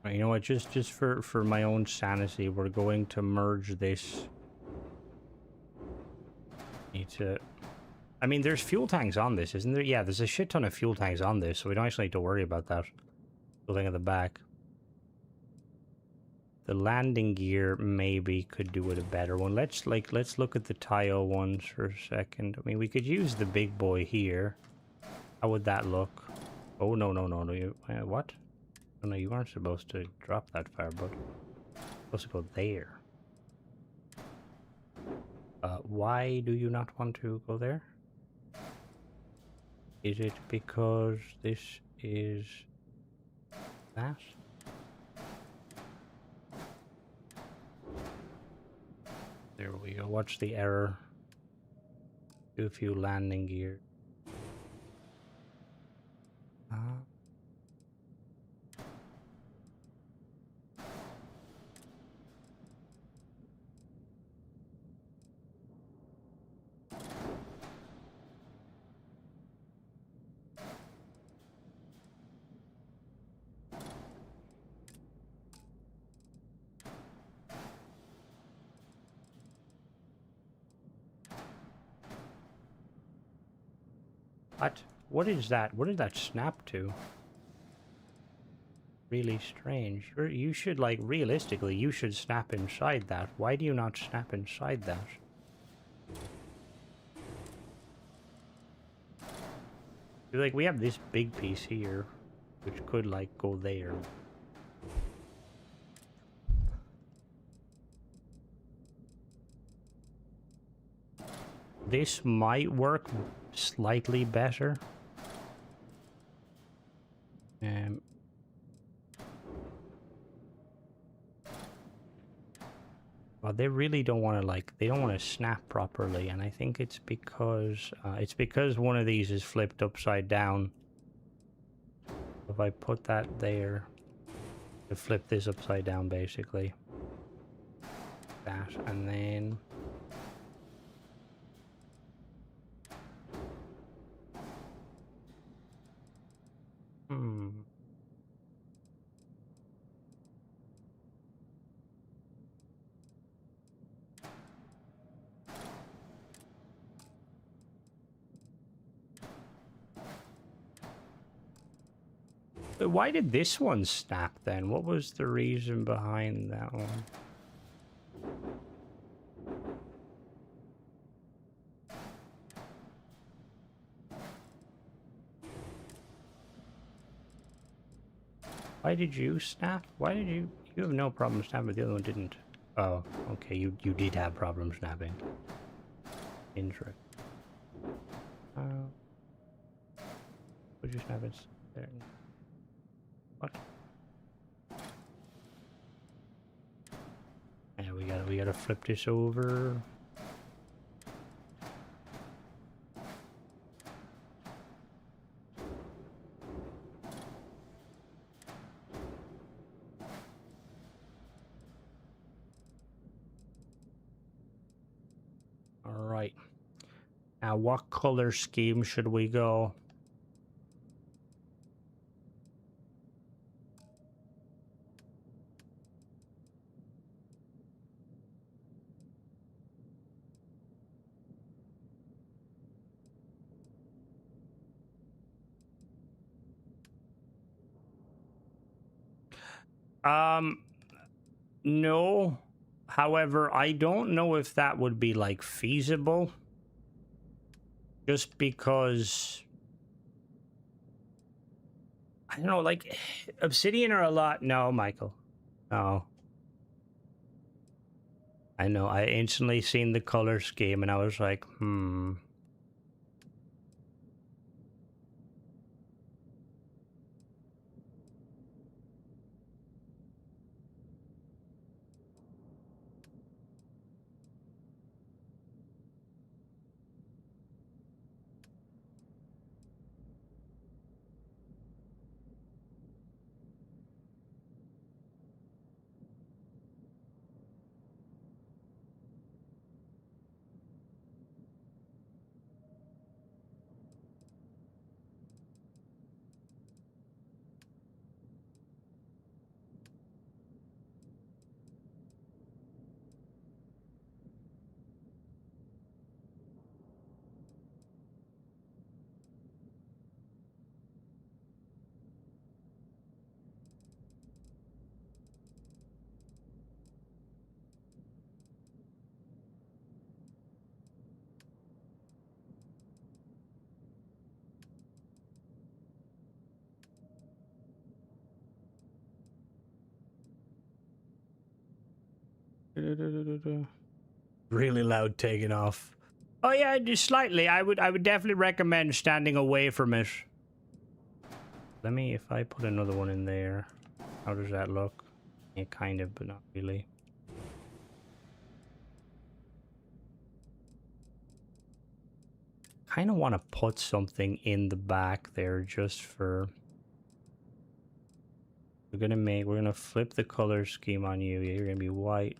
You know what? Just for my own sanity, we're going to merge this. Need to. I mean, there's fuel tanks on this, isn't there? Yeah, there's a shit ton of fuel tanks on this, so we don't actually need to worry about that. Building at the back. The landing gear maybe could do with a better one. Let's look at the Taiyo ones for a second. I mean, we could use the big boy here. How would that look? Oh no. You what? Oh no, you aren't supposed to drop that far, but you're supposed to go there. Why do you not want to go there? Is it because this is that? There we go. Watch the error. Do a few landing gear. What? What is that? What did that snap to? Really strange. You should, like, realistically, you should snap inside that. Why do you not snap inside that? Like, we have this big piece here, which could, like, go there. This might work slightly better. Well, they really don't want to, like, they don't want to snap properly, and I think it's because one of these is flipped upside down. If I put that there, to flip this upside down, basically. That, and then... Why did this one snap then? What was the reason behind that one? Why did you snap? Why did you... You have no problem snapping, but the other one didn't. Oh, okay, you did have problems snapping. Interesting. Would you snap it there? What? Yeah, we gotta flip this over. All right. Now, what color scheme should we go? No. However, I don't know if that would be, like, feasible. Just because... I don't know, like, Obsidian are a lot... No, Michael. No. I know, I instantly seen the color scheme and I was like, Really loud taking off. Oh yeah, just slightly. I would definitely recommend standing away from it. Let me, if I put another one in there, how does that look? Yeah, kind of, but not really. Kind of want to put something in the back there just for... we're gonna flip the color scheme on you. You're gonna be white.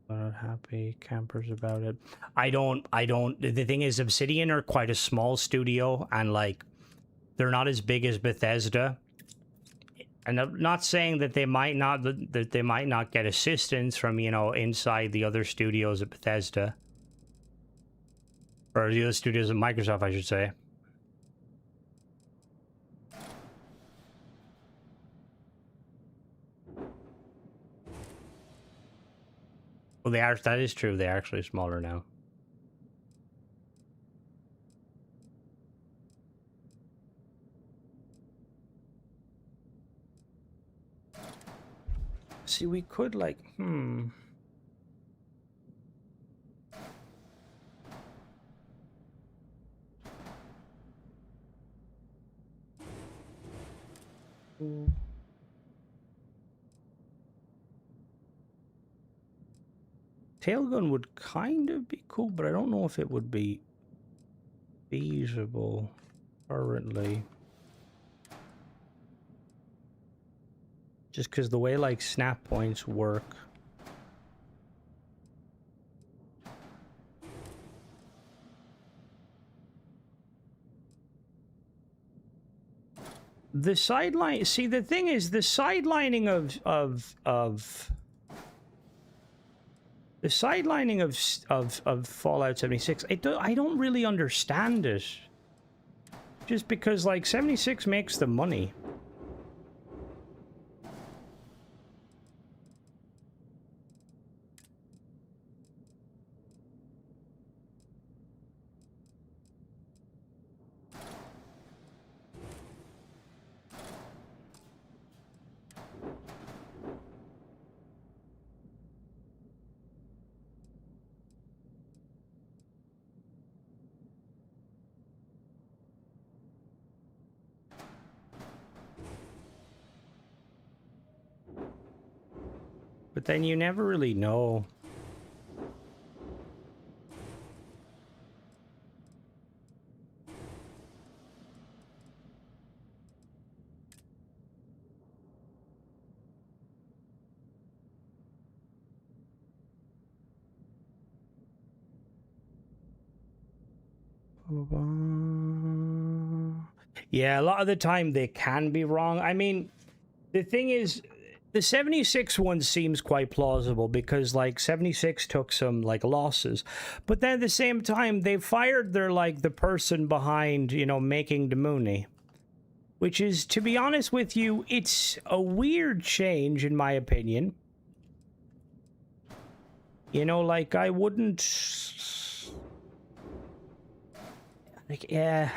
Not happy campers about it. I don't, the thing is, Obsidian are quite a small studio, and like, they're not as big as Bethesda. And I'm not saying that they might not get assistance from, you know, inside the other studios at Bethesda. Or the other studios at Microsoft, I should say. Well, that is true. They're actually smaller now. See, we could like, Tailgun would kind of be cool, but I don't know if it would be feasible currently. Just because the way like snap points work. The sideline, see, the thing is, the sidelining of Fallout 76, I don't really understand it. Just because like 76 makes the money. But then you never really know. Yeah, a lot of the time they can be wrong. I mean, the thing is, the 76 one seems quite plausible because like 76 took some like losses, but then at the same time they fired their like the person behind, you know, making the Mooney, which is, to be honest with you, it's a weird change in my opinion. You know, like I wouldn't like, yeah.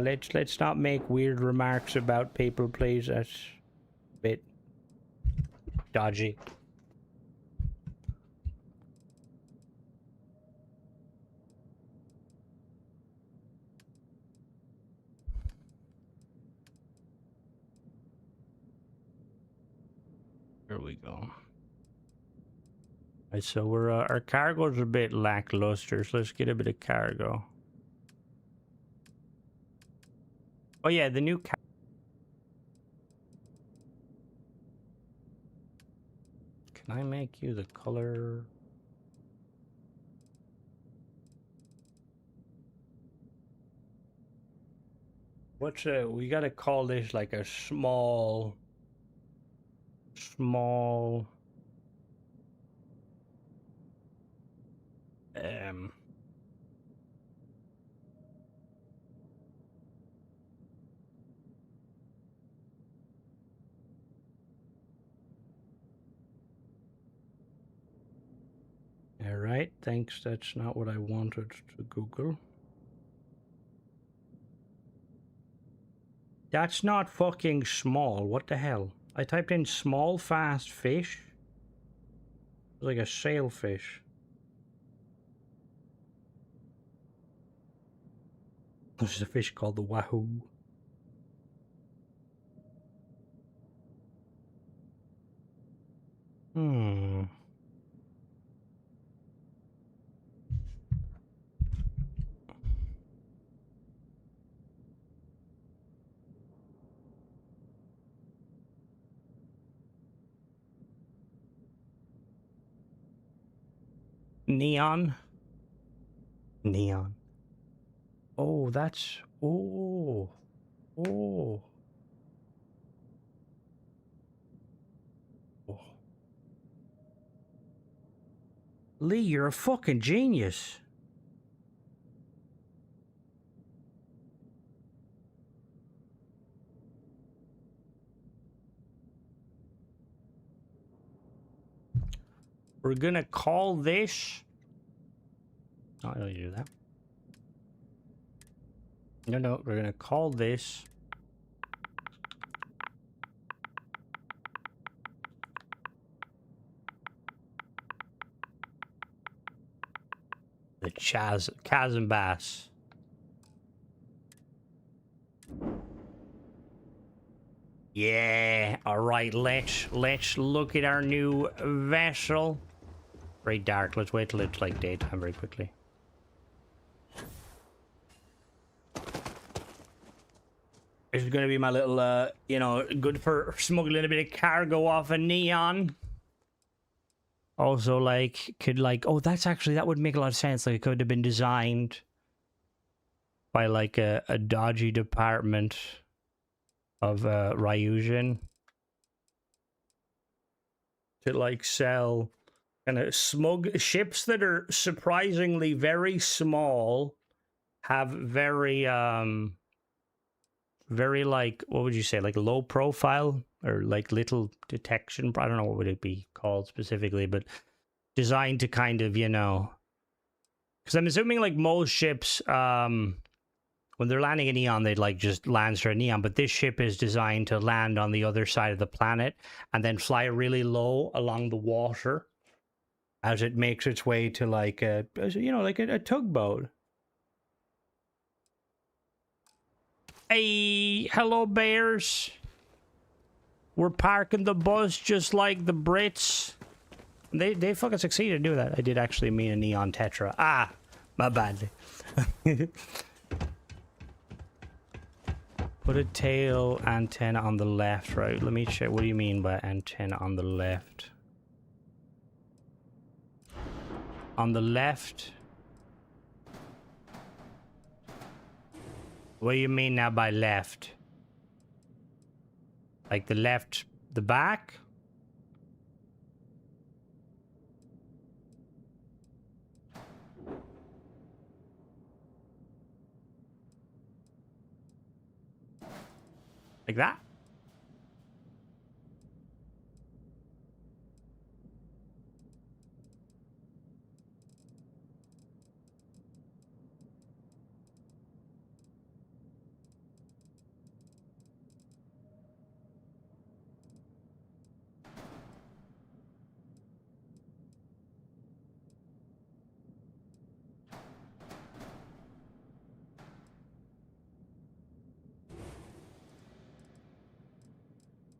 Let's not make weird remarks about people, please. That's a bit dodgy. Here we go. Right, so we're our cargo's a bit lackluster, so let's get a bit of cargo. Oh yeah, the new Can I make you the color? what's we gotta call this like a small um all right, thanks, that's not what I wanted to Google. That's not fucking small. What the hell? I typed in small fast fish. It's like a sailfish. There's a fish called the wahoo. Neon. Oh, that's... Oh. Lee, you're a fucking genius. We're gonna call this... Oh, I don't do that. No, we're gonna call this... the chasm bass. Yeah, all right, let's look at our new vessel. Very dark. Let's wait till it's like daytime very quickly. This is gonna be my little, you know, good for smuggling a bit of cargo off of Neon. Also, like, could like, oh, that's actually, that would make a lot of sense. Like, it could have been designed by like a dodgy department of Ryujin to like sell kind of smug ships that are surprisingly very small, have very very like, what would you say, like low profile or like little detection, I don't know what would it be called specifically, but designed to kind of, you know, because I'm assuming like most ships when they're landing in Neon, they'd like just land straight in Neon, but this ship is designed to land on the other side of the planet and then fly really low along the water as it makes its way to like a, you know, like a tugboat. Hey, hello bears. We're parking the bus just like the Brits. They fucking succeeded in doing that. I did actually mean a Neon Tetra. Ah, my bad. Put a tail antenna on the left, right? Let me check. What do you mean by antenna on the left? On the left? What do you mean now by left? Like the left, the back? Like that?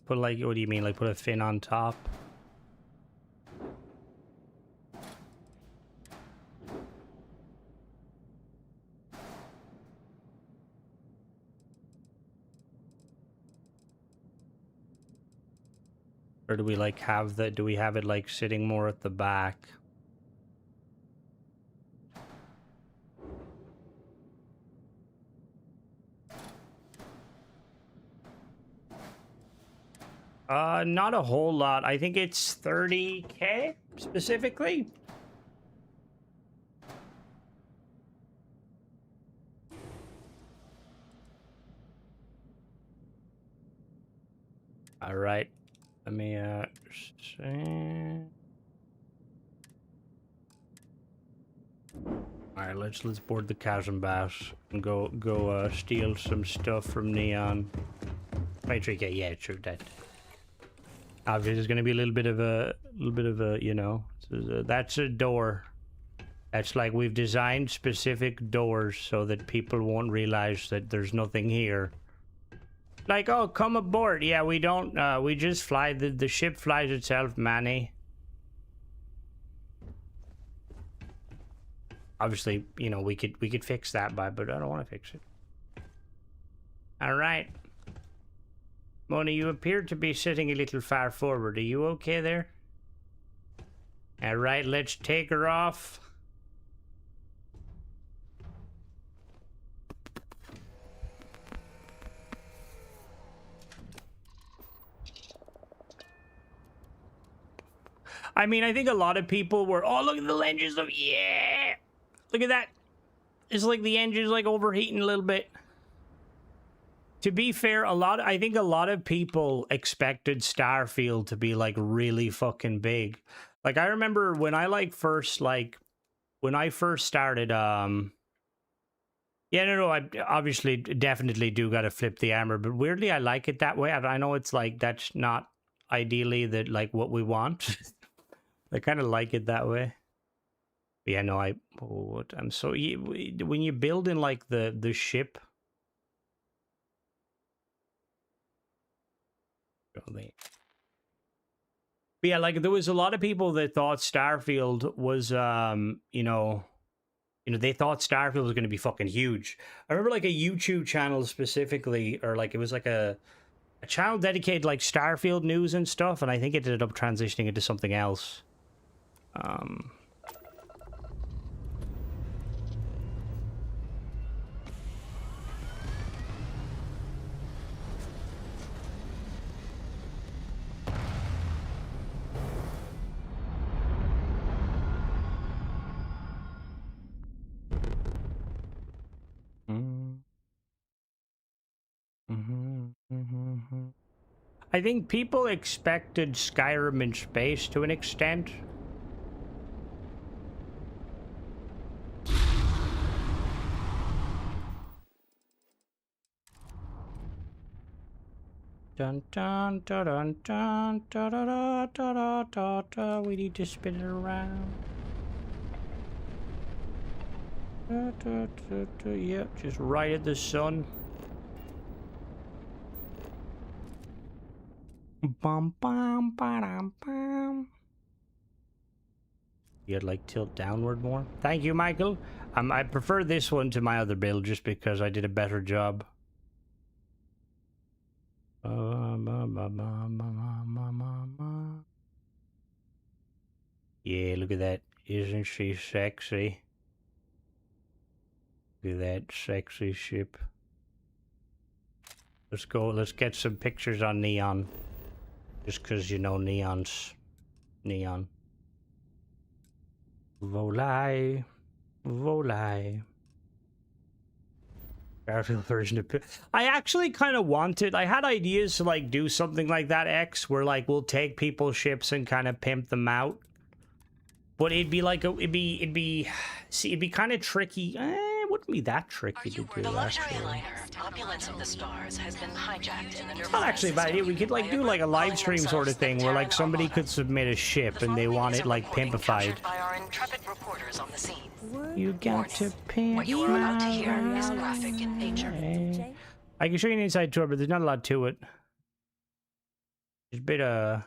Put like, what do you mean? Like put a fin on top? Or do we like have the, do we have it like sitting more at the back? not a whole lot. I think it's 30K specifically. All right. Let me see. All right, let's board the chasm bass and go steal some stuff from Neon. 23K, yeah, true that. Obviously, there's gonna be a little bit of a you know, that's a door. That's like we've designed specific doors so that people won't realize that there's nothing here. Like, oh, come aboard. Yeah, we don't. We just fly. The ship flies itself, Manny. Obviously, you know, we could fix that, but I don't want to fix it. All right. Mona, you appear to be sitting a little far forward. Are you okay there? All right, let's take her off. I mean, I think a lot of people were, oh, look at the engines of, yeah. Look at that. It's like the engine's like overheating a little bit. To be fair, I think a lot of people expected Starfield to be like really fucking big. Like I remember when I when I first started, yeah, no, I obviously definitely do gotta flip the armor, but weirdly I like it that way. I know it's like, that's not ideally like what we want. I kind of like it that way. But yeah, no, I'm so, when you build in like the ship, but yeah, like there was a lot of people that thought Starfield was, you know, they thought Starfield was going to be fucking huge. I remember like a YouTube channel specifically, or like it was like a channel dedicated like Starfield news and stuff, and I think it ended up transitioning into something else. I think people expected Skyrim in space to an extent. Dun dun dun dun dun dun dun dun dun dun. We need to spin it around. Yep, just right at the sun. Bum bum ba-dum bum. You'd like tilt downward more. Thank you, Michael. I prefer this one to my other build just because I did a better job. Yeah, look at that. Isn't she sexy? Look at that sexy ship. Let's go. Let's get some pictures on Neon. Just because, you know, Neon's Neon. Volai. Volai. Starfield version of... I actually kind of wanted... I had ideas to, like, do something like that, X, where, like, we'll take people's ships and kind of pimp them out. But it'd be like... It'd be kind of tricky. It wouldn't be that tricky to do.
The luxury liner, Opulence of the Stars, has been hijacked in the
It's not actually a bad idea. We could, like, do, like, a live stream sort of thing where, like, somebody could submit a ship and they want it, like, pimpified.
By our intrepid reporters on the scene.
You got to pimp
What you are about to hear is graphic in nature.
my... I can show you an inside tour, but there's not a lot to it. There's a bit of...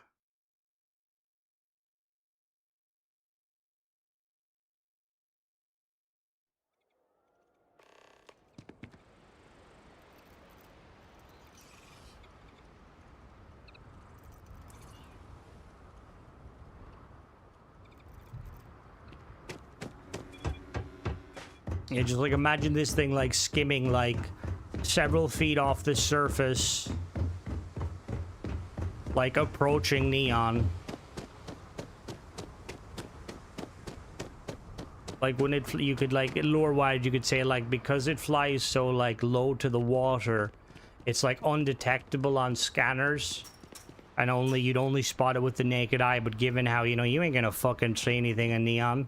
Yeah, just like imagine this thing like skimming like several feet off the surface. like approaching neon. Like when you could like lure wide, you could say like because it flies so like low to the water, it's like undetectable on scanners, and you'd only spot it with the naked eye. But given how you ain't gonna fucking see anything in neon.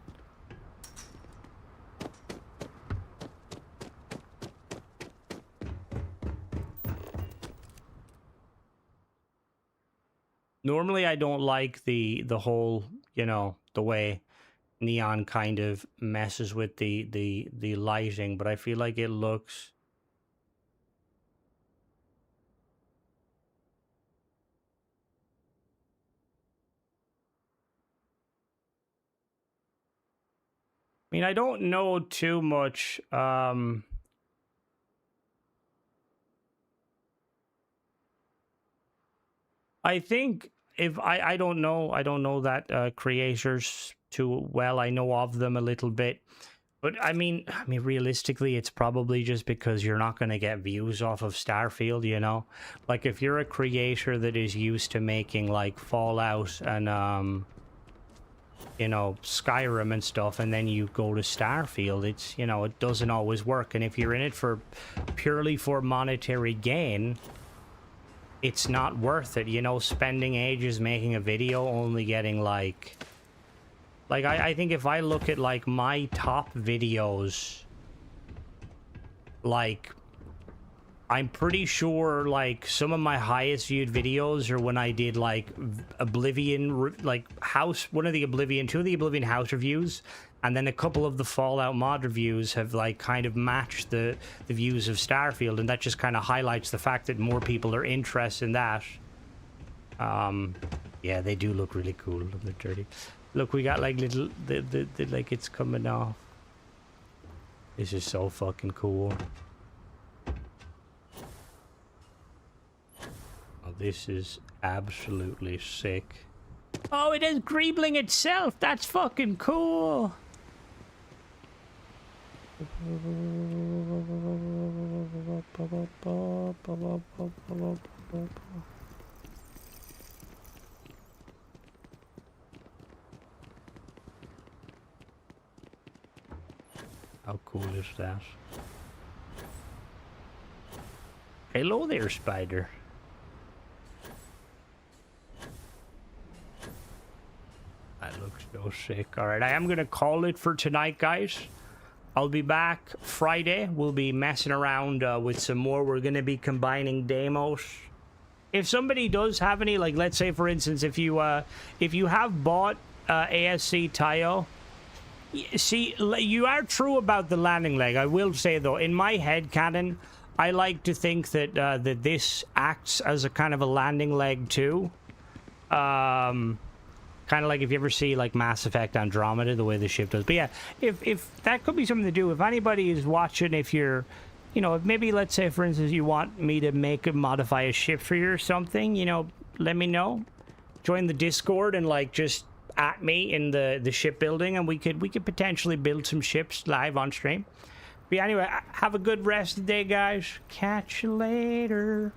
Normally, I don't like the whole the way neon kind of messes with the lighting, but I feel like it looks. I mean, I don't know too much. I think if I don't know that creators too well. I know of them a little bit, but I mean realistically, it's probably just because you're not going to get views off of Starfield. Like if you're a creator that is used to making like Fallout and Skyrim and stuff, and then you go to Starfield, it's it doesn't always work. And if you're in it for purely for monetary gain, it's not worth it, spending ages making a video, only getting like I think if I look at like my top videos, like I'm pretty sure like some of my highest viewed videos are when I did like Oblivion, like one of the Oblivion, two of the Oblivion house reviews, and then a couple of the Fallout mod reviews have like kind of matched the views of Starfield, and that just kind of highlights the fact that more people are interested in that. Yeah, they do look really cool. They're dirty. Look, we got like little, like it's coming off. This is so fucking cool. Oh, this is absolutely sick. Oh, it is greebling itself. That's fucking cool. How cool is that? Hello there, spider. That looks so sick. All right, I am going to call it for tonight, guys. I'll be back Friday. We'll be messing around with some more. We're going to be combining demos. If somebody does have any, like, let's say, for instance, if you have bought ASC Taiyo, see, you are true about the landing leg. I will say, though, in my head canon, I like to think that that this acts as a kind of a landing leg, too. Kind of like if you ever see like Mass Effect Andromeda, the way the ship does. But yeah, if that could be something to do. If anybody is watching, if you're, if maybe let's say for instance you want me to modify a ship for you or something, let me know. Join the Discord and like just at me in the shipbuilding, and we could potentially build some ships live on stream. But yeah, anyway, have a good rest of the day, guys. Catch you later.